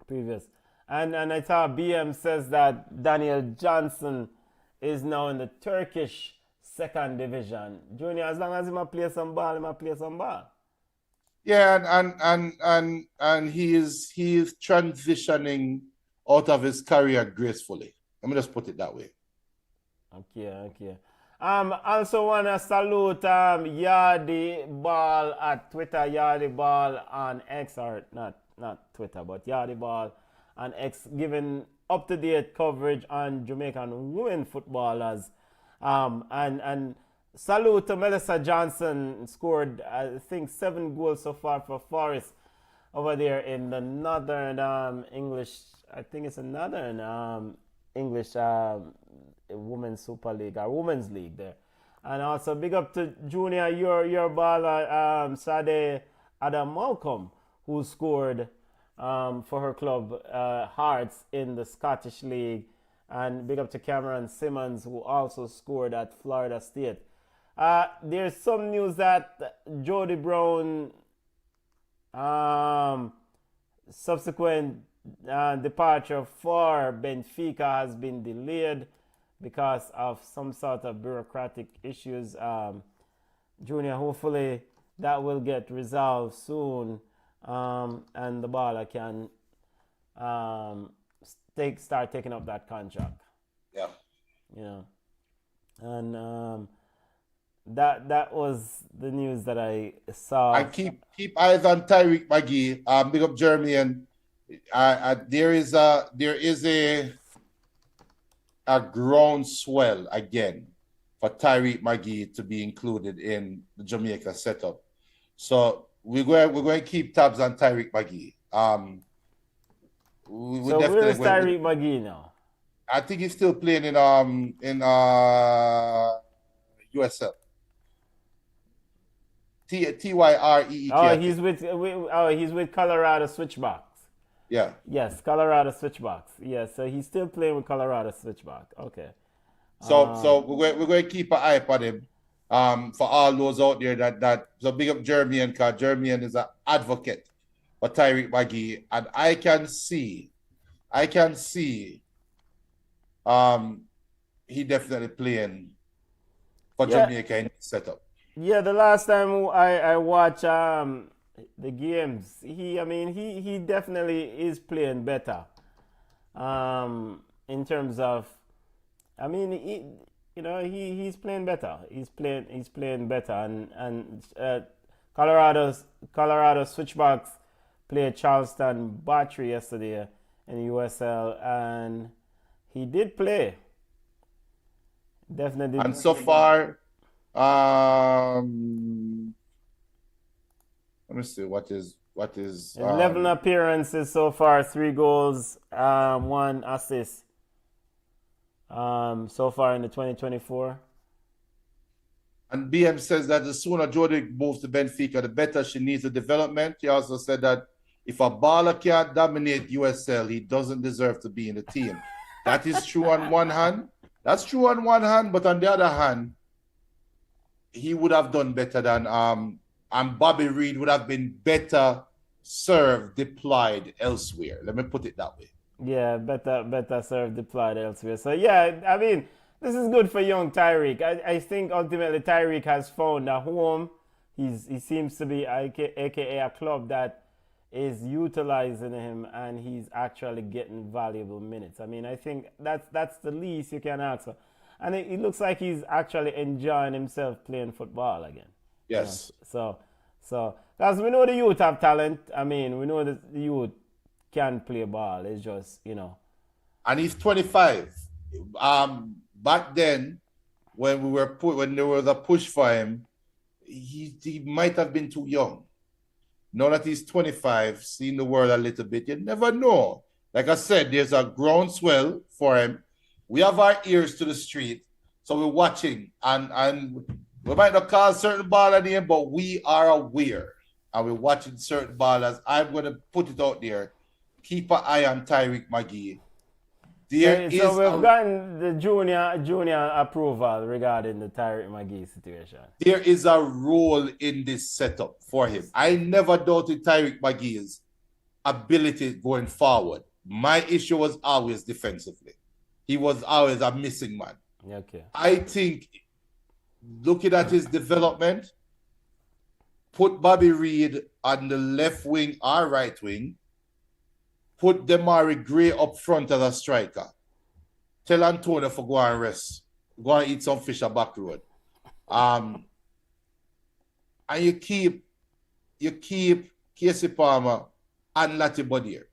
Previous. And I saw BM says that Daniel Johnson is now in the Turkish second division. Junior, as long as he might play some ball, he might play some ball. Yeah, and he is transitioning out of his career gracefully. Let me just put it that way. Okay. Also want to salute Yardy Ball at Twitter, Yardy Ball on X, or not Twitter, but Yardy Ball on X, giving up-to-date coverage on Jamaican women footballers. And salute to Melissa Johnson, scored I think 7 goals so far for Forest over there in the Northern English. I think it's a Northern English Women's Super League or Women's League there. And also big up to Junior, your baller, Sade Adam Malcolm, who scored for her club Hearts in the Scottish League. And big up to Cameron Simmons, who also scored at Florida State. There's some news that Jody Brown subsequent departure for Benfica has been delayed because of some sort of bureaucratic issues. Junior, hopefully that will get resolved soon, and the baller can start taking up that contract. Yeah. And that was the news that I saw. I keep eyes on Tyreek McGee. Big up Jeremy, and there is a groundswell again for Tyreek McGee to be included in the Jamaica setup. So we're going to keep tabs on Tyreek McGee. So where is Tyreek McGee now? I think he's still playing in USL. TYREEK. Oh, he's with Colorado Switchbacks. Yeah. Yes, Colorado Switchbacks. Yes, so he's still playing with Colorado Switchback. Okay. So we're going to keep an eye on him. For all those out there that so big up Jeremy, because Jeremy is an advocate for Tyreek McGee, and I can see he definitely playing for Yeah. Jamaica in setup. Yeah, the last time I watched the games, he definitely is playing better. In terms of, he's playing better. He's playing better, and Colorado Switchbacks played Charleston Battery yesterday in USL, and he did play. Definitely. And so far, let me see what is 11 appearances so far, 3 goals, 1 assist. So far in the 2024. And BM says that the sooner Jody moves to Benfica, the better she needs the development. He also said that if a baller can't dominate USL, he doesn't deserve to be in the team. That is true on one hand. That's true on one hand, but on the other hand, he would have done better than and Bobby Reed would have been better served deployed elsewhere. Let me put it that way. Yeah, better served deployed elsewhere. So yeah, I mean, this is good for young Tyreek. I think ultimately Tyreek has found a home. He seems to be aka a club that is utilizing him, and he's actually getting valuable minutes. I mean, I think that's the least you can ask for. And it looks like he's actually enjoying himself playing football again. Yes. So, because we know the youth have talent. I mean, we know that the youth can play ball. It's just, And he's 25. Back then, when there was a push for him, he might have been too young. Now that he's 25, seeing the world a little bit, you never know. Like I said, there's a groundswell for him. We have our ears to the street, so we're watching, and we might not call certain baller name, but we are aware, and we're watching certain ballers. I'm going to put it out there. Keep an eye on Tyreek McGee. So we've gotten the junior approval regarding the Tyreek McGee situation. There is a role in this setup for him. I never doubted Tyreek McGee's ability going forward. My issue was always defensively. He was always a missing man. Okay. I think, looking at his development, put Bobby Reed on the left wing or right wing, put Demari Gray up front as a striker. Tell Antonio for go and rest. Go and eat some fish at back road. And you keep Casey Palmer and Lati Bodier.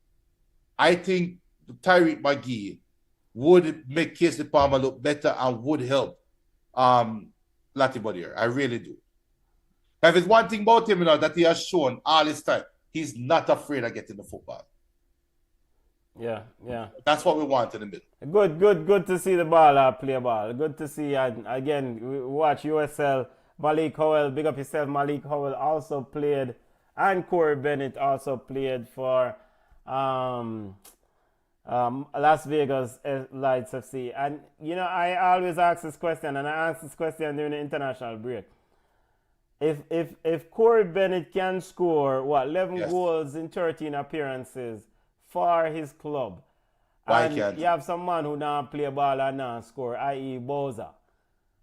I think Tyreek McGee would make Casey Palmer look better and would help Lati Bodier. I really do. If it's one thing about him, that he has shown all his time, he's not afraid of getting the football. Yeah. That's what we want in the middle. Good to see the ball play ball. Good to see, and again, we watch USL. Malik Howell, big up yourself. Malik Howell also played, and Corey Bennett also played for Las Vegas Lights FC. And, I always ask this question, and I asked this question during the international break. If Corey Bennett can score, 11 Yes. goals in 13 appearances for his club, Why and can't you have some man who now play ball and now score, i.e. Boza,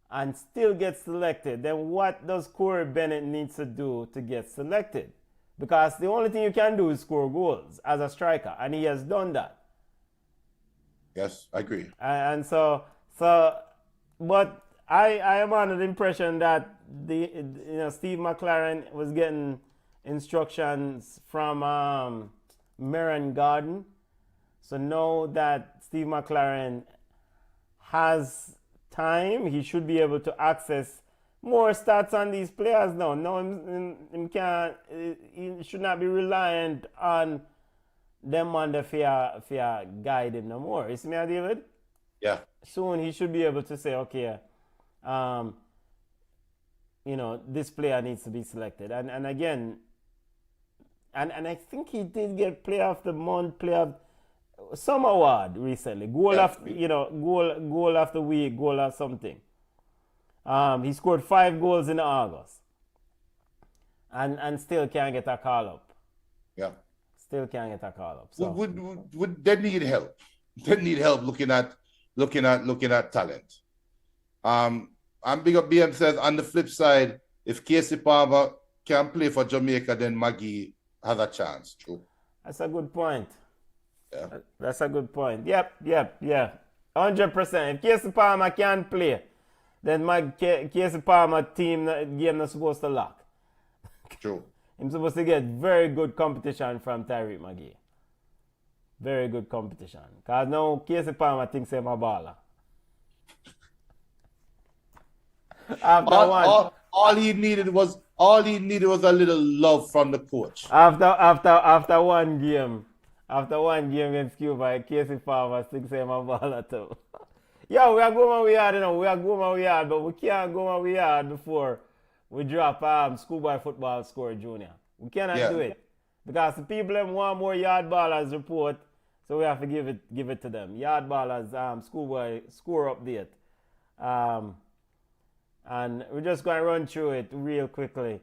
and still get selected, then what does Corey Bennett need to do to get selected? Because the only thing you can do is score goals as a striker, and he has done that. Yes, I agree. And so, but I am under the impression that Steve McLaren was getting instructions from Merrin Garden. So now that Steve McLaren has time, he should be able to access more stats on these players now. No, he should not be reliant on them on the fair guide him no more. You see me, David? Yeah. Soon he should be able to say, okay, this player needs to be selected. And again, and I think he did get Player of the Month, Player of some award recently. Goal of the week, goal of something. He scored 5 goals in August. And still can't get a call up. Yeah. Still can't get a call up. So Would they need help? They need help looking at talent. And big up BM says, on the flip side, if Casey Palmer can play for Jamaica, then Maggie has a chance. True. That's a good point. Yeah. That's a good point. Yep. 100%. If Casey Palmer can play, then my Casey Palmer team game not supposed to lock. True. He's supposed to get very good competition from Tyreek McGee. Very good competition. Because now Casey Palmer thinks he's a baller. All he needed was a little love from the coach. After one game against Cuba, Casey Palmer thinks he's a baller too. Yeah, we are going where we are, you know. We are going where we are, but we can't go where we are before we drop schoolboy football score junior. We cannot do it. Because the people them want more yard ballers report, so we have to give it to them. Yard ballers, schoolboy score update. And we're just going to run through it real quickly.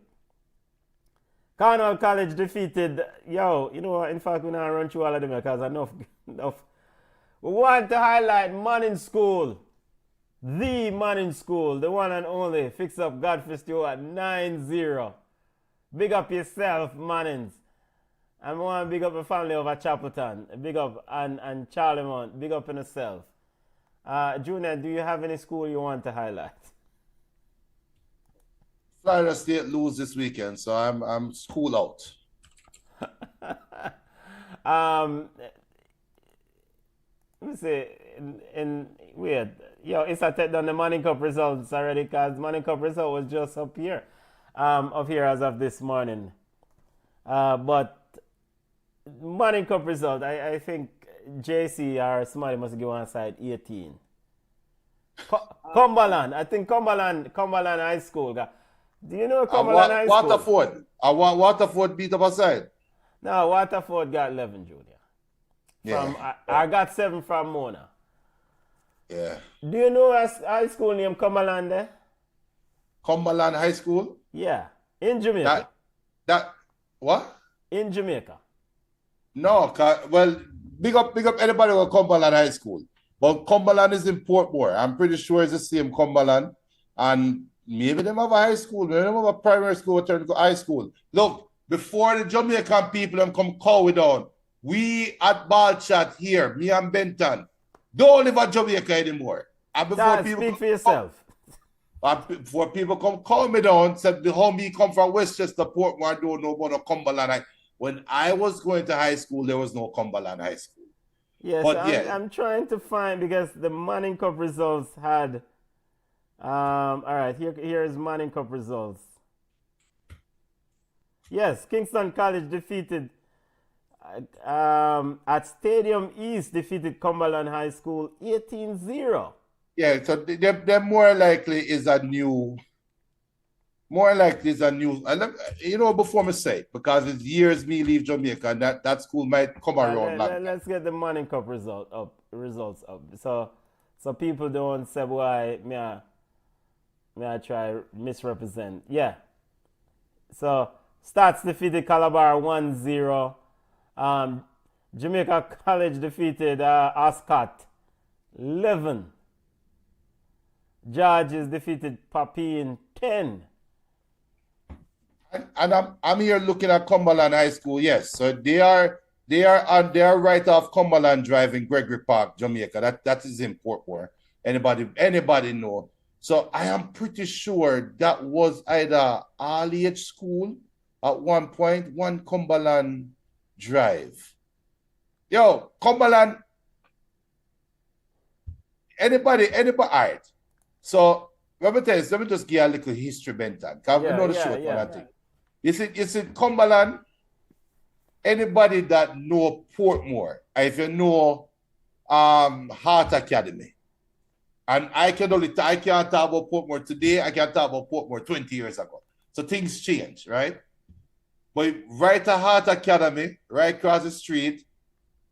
Cornell College defeated, you know, in fact, we're not run through all of them because enough. We want to highlight Manning School. The Manning School, the one and only. Fix up Godfrey Stewart 9-0. Big up yourself, Mannings. And we want to big up the family over Chapelton. Big up and Charlie Mount. Big up in yourself. Junior, do you have any school you want to highlight? Florida State lose this weekend, so I'm school out. Let me see. It's a take down the Manning Cup results already because Manning Cup result was just up here as of this morning. But Manning Cup result, I think JC or somebody must give one side 18. Cumberland, I think Cumberland High School. Do you know Cumberland High School? Waterford. I want Waterford beat up a side. No, Waterford got 11, Junior. I got 7 from Mona. Yeah. Do you know a high school named Cumberland there? Cumberland High School? Yeah. In Jamaica. What? In Jamaica. No, well, big up anybody with Cumberland High School. But Cumberland is in Portmore. I'm pretty sure it's the same Cumberland. And maybe they have a high school, maybe they have a primary school, turn to high school. Look, before the Jamaican people come call we down, we at Ball Chat here, me and Benton, don't live at Jamaica anymore. And before people speak for yourself. Before people come call me down, said the homie come from Westchester, Portmore, don't know about no Cumberland. When I was going to high school, there was no Cumberland High School. Yes, but I'm trying to find because the Manning Cup results had. All right, here's Manning Cup results. Yes, Kingston College defeated at Stadium East defeated Cumberland High School 18-0. Yeah, so they're more likely is a new. You know, before me say, because it's years me leave Jamaica, and that school might come around. Let's get the Manning Cup results up. So people don't say why me I try misrepresent. Yeah. So Stats defeated Calabar 1-0. Jamaica College defeated Ascot 11. Georges defeated Papine 10. And I'm here looking at Cumberland High School. Yes, so they are right off Cumberland Drive in Gregory Park, Jamaica. That is in Portmore. Anybody know? So I am pretty sure that was either all-age school at one point, one Cumberland Drive. Yo, Cumberland. Anybody, all right. So let me just give you a little history, Benton. Because we know the short one, I think. You see, Cumberland, anybody that know Portmore, if you know Heart Academy, and I can't talk about Portmore today, I can't talk about Portmore 20 years ago. So things change, right? But right at Heart Academy, right across the street,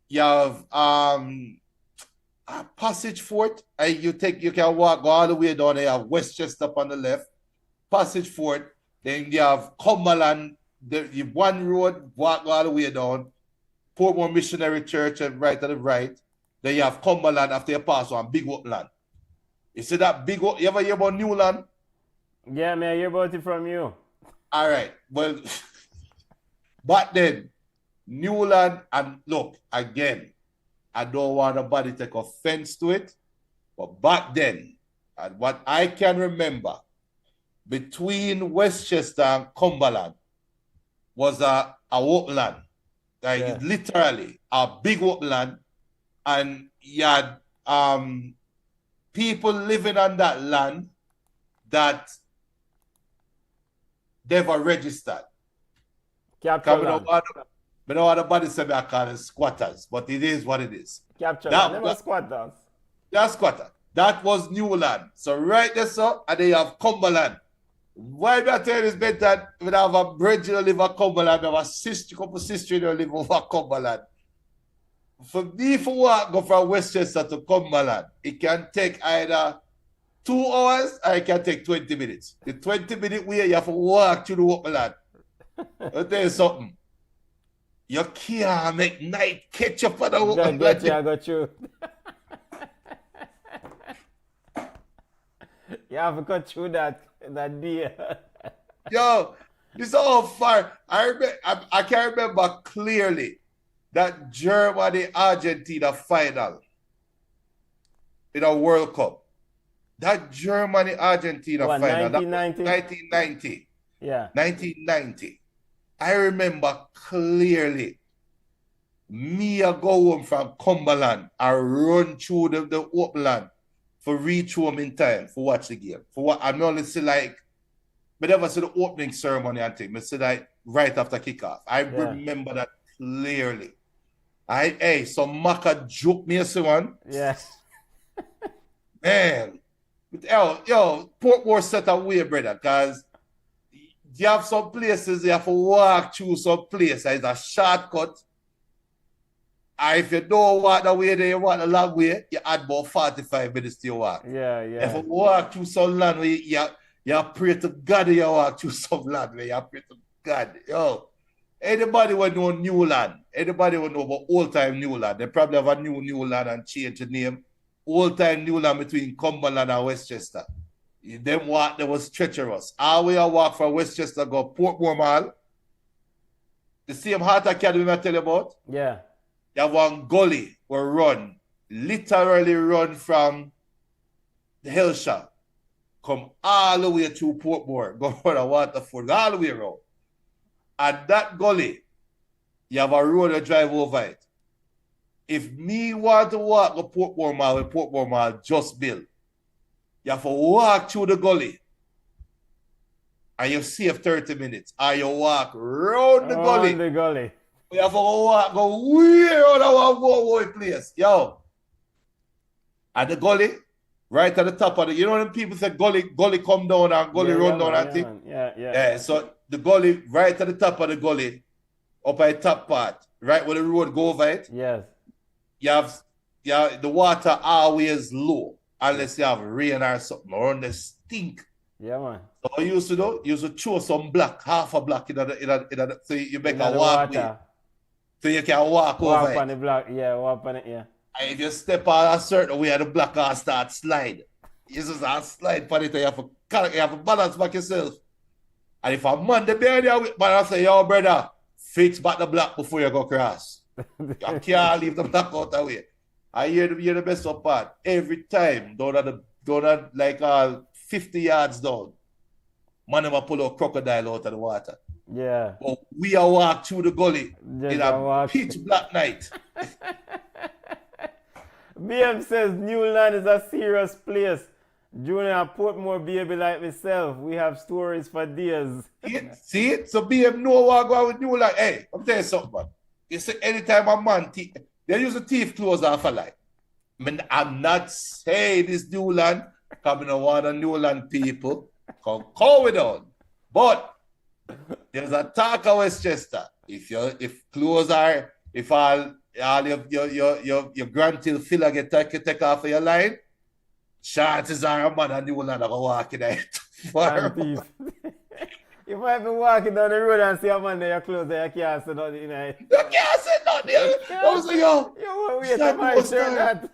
you have Passage Fort. You can walk all the way down there, you have Westchester up on the left, Passage Fort. Then you have Cumberland, you one road, walk all the way down, Portmore Missionary Church right to the right. Then you have Cumberland after you pass on Big Upland. You see that big one? You ever hear about Newland? Yeah, man, I hear about it from you. All right. Well, but then, Newland, and look, again, I don't want nobody to take offense to it, but back then, and what I can remember, between Westchester and Cumberland was a woodland. Like literally a big woodland, and you had people living on that land that never registered. Capture land. I don't want nobody say I call it squatters, but it is what it is. Capture land. Never squatters. That's squatter. That was Newland. So right there, so, and then you have Cumberland. Why do I tell you this better? We have a bridge that live at Cumberland, we have a sister, couple sisters that live over Cumberland. For me, for walk, go from Westchester to Cumberland, it can take either 2 hours or it can take 20 minutes. The 20-minute way, you have to walk through the Cumberland. I'll tell you something. You can't make night catch up on the Cumberland. I got you. You have to cut through that day. Yo, this is all far. I can remember clearly that Germany-Argentina final in a World Cup. That Germany-Argentina final. 1990? 1990. Yeah. 1990. I remember clearly me I go home from Cumberland. I run through the upland for reach home in time for watch the game. For what I'm only see like, but never see the opening ceremony and thing. I see like right after kickoff. I remember that clearly. So Maka joke me as one. Yes. Man. Yo, Portmore set away, brother, because you have some places you have to walk through some place. It's a shortcut. And if you don't walk the way there, you walk the long way, you add about 45 minutes to your walk. Yeah. If you walk through some land where you pray to God, you walk through some land where you pray to God. Yo, anybody will know Newland. Anybody will know about old-time Newland. They probably have a new Newland and change the name. Old-time Newland between Cumberland and Westchester. Them walk, they was treacherous. All we walk from Westchester go Portmore Mall. The same Heart Academy I tell you about. Yeah. You have one gully where literally run from the hill shop, come all the way to Portmore, go for the Waterford, all the way around. And that gully, you have a road to drive over it. If me want to walk the Portmore Mall, when Portmore Mall just built, you have to walk through the gully and you save 30 minutes. And you walk round the gully. You have to go way around our one place. Yo. And the gully, right at the top of the, you know when people say gully come down and gully run down and thing? Yeah, so the gully, right at the top of the gully, up at the top part, right where the road go over it. Yes. You have the water always low, unless you have rain or something, or the stink. Yeah, man. So what you used to do, you used to throw some block, half a block in the so you make a walkway. So you can walk over it. Walk on the block, walk on it, yeah. And if you step on a certain way, the block will start slide. You just slide for it, you have to balance back yourself. And if a man the behind you, man, I say, yo, brother, fix back the block before you go across. You can't leave the block out the way. I hear the best of part. Every time, down at like 50 yards down, man never pull a crocodile out of the water. Yeah. But we are walk through the gully in a pitch black night. BM says Newland is a serious place. Junior and Portmore baby like myself. We have stories for days. See it? So BM know what go on with Newland. Hey, I'm telling you something, man. You see, anytime a man they use a thief clothes off a lie. I'm not saying this Newland coming to one of Newland people. Come with on. But there's a talk of Westchester. If clothes are, if all your grandchild filler get take off of your line, chances are a man and Newland are walking it. You might be walking down the road and see a man there, your clothes there, you can't say nothing. You can't say nothing. I was like, yo, wait, I might share that.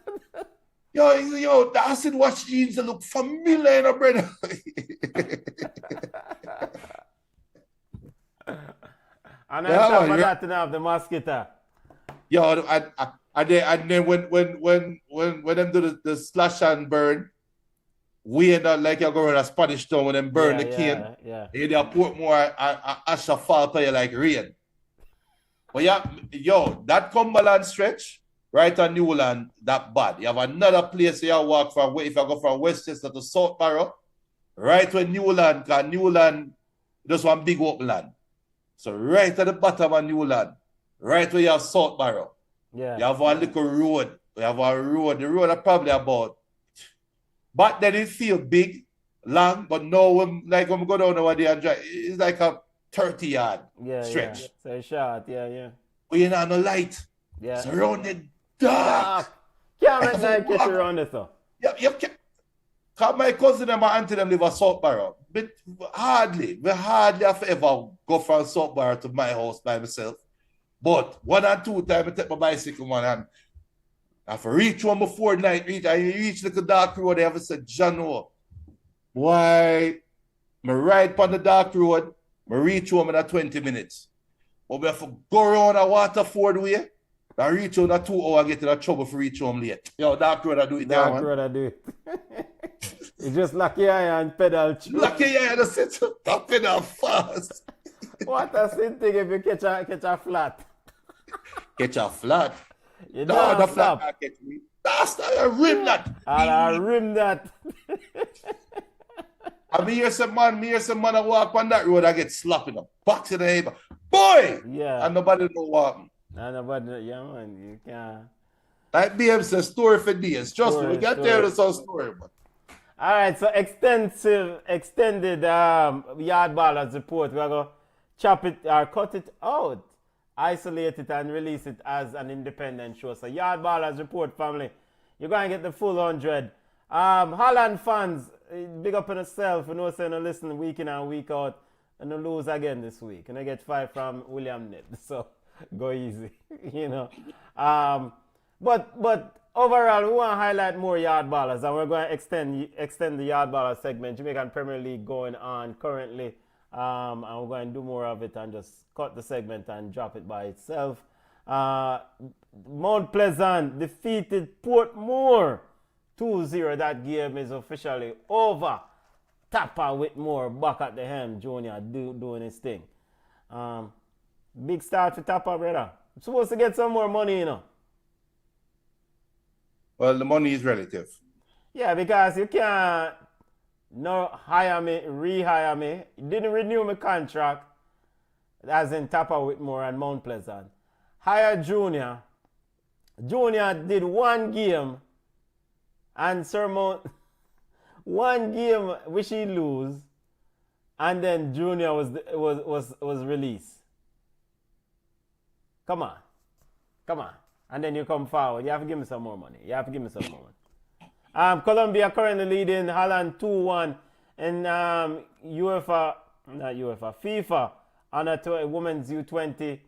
Yo, the acid wash jeans that look familiar, you know, brother. And Yeah, on top man, of that, you have the mosquito. Yo, and then when them do the slash and burn, we end up like you're going to Spanish town when them burn the cane. Yeah. You there put more ash fall to you like rain. But yeah, yo, that Cumberland stretch, right on Newland, that bad. You have another place you walk from, if you go from Westchester to South Barrow, right when Newland, because Newland, just one big open land. So right at the bottom of Newland, right where you have South Barrow, you have one little road. You have a road. The road are probably about, but then it feel big, long, but no, when we go down over there and drive, it's like a 30-yard stretch. Yeah. So it's short, yeah. But you know, no light. Yeah. Surrounded dark. Can't make night get around it, though. You can't. Because my cousin and my auntie them live at South Barrow. But we hardly have ever go from South Barrow to my house by myself. But 1 or 2 times I take my bicycle, man, and I have to reach one before night reach. I reach the dark road, I have to say, John, why? I ride on the dark road, I reach home in 20 minutes. But we have to go around a Waterford way, I reach home in 2 hours and get in trouble for reach home late. Yo, dark road I do it. Dark road I do it. You just lock your eye and pedal. Lock your eye and sit up pedal fast. What a sin thing if you catch a flat. Catch a flat? You No, the stop. flat can't catch me. That's not a rim that. I rim that. I hear some man I walk on that road, I get slapped in the box of the head. Boy! Yeah. And nobody know what. And nobody, yeah, man, you can't. Like BM says, story for days. Trust me, we can tell you some story, man. All right, so extended yard ballers report. We're going to chop it or cut it out, isolate it and release it as an independent show. So yard ballers report, family. You're going to get the full 100. Holland fans, big up on yourself. You know, saying you listen week in and week out and you lose again this week. And I get 5 from William Nett. So go easy, you know. But overall, we want to highlight more yard ballers, and we're going to extend the yard baller segment. Jamaican Premier League going on currently, and we're going to do more of it and just cut the segment and drop it by itself. Mount Pleasant defeated Portmore 2-0. That game is officially over. Tapper Whitmore back at the helm. Junior doing his thing. Big start for Tapper, brother. I'm supposed to get some more money, you know. Well, the money is relative. Yeah, because you can't hire me, rehire me. You didn't renew my contract, as in Tapper Whitmore and Mount Pleasant. Hire Junior. Junior did 1 game and Sir Mount 1 game which he lose, and then Junior was released. Come on. And then you come forward. You have to give me some more money. Colombia currently leading Holland 2-1 in FIFA under Women's U20.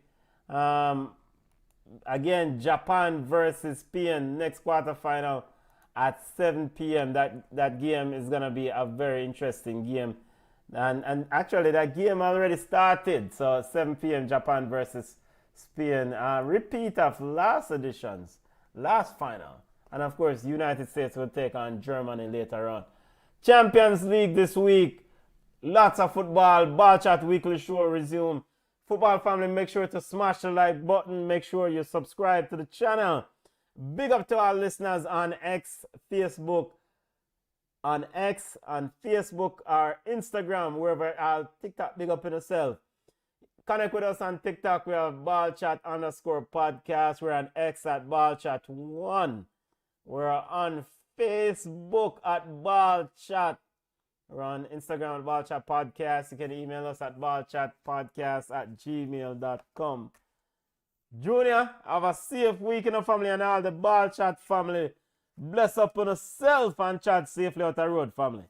Again, Japan versus Spain next quarterfinal at 7 p.m. That game is going to be a very interesting game. And actually, that game already started. So 7 p.m. Japan versus Spain, repeat of last edition's last final. And of course, United States will take on Germany later on. Champions League this week. Lots of football. Ball Chat Weekly Show resume. Football family, make sure to smash the like button. Make sure you subscribe to the channel. Big up to our listeners on Facebook, or Instagram, wherever. TikTok, big up in yourself. Connect with us on TikTok. We have ballchat_podcast. We're on X at ballchat1. We're on Facebook at ballchat. We're on Instagram at ballchat podcast. You can email us at ballchatpodcast@gmail.com. Junior, have a safe week in the family and all the Ballchat family. Bless up on yourself and chat safely out the road, family.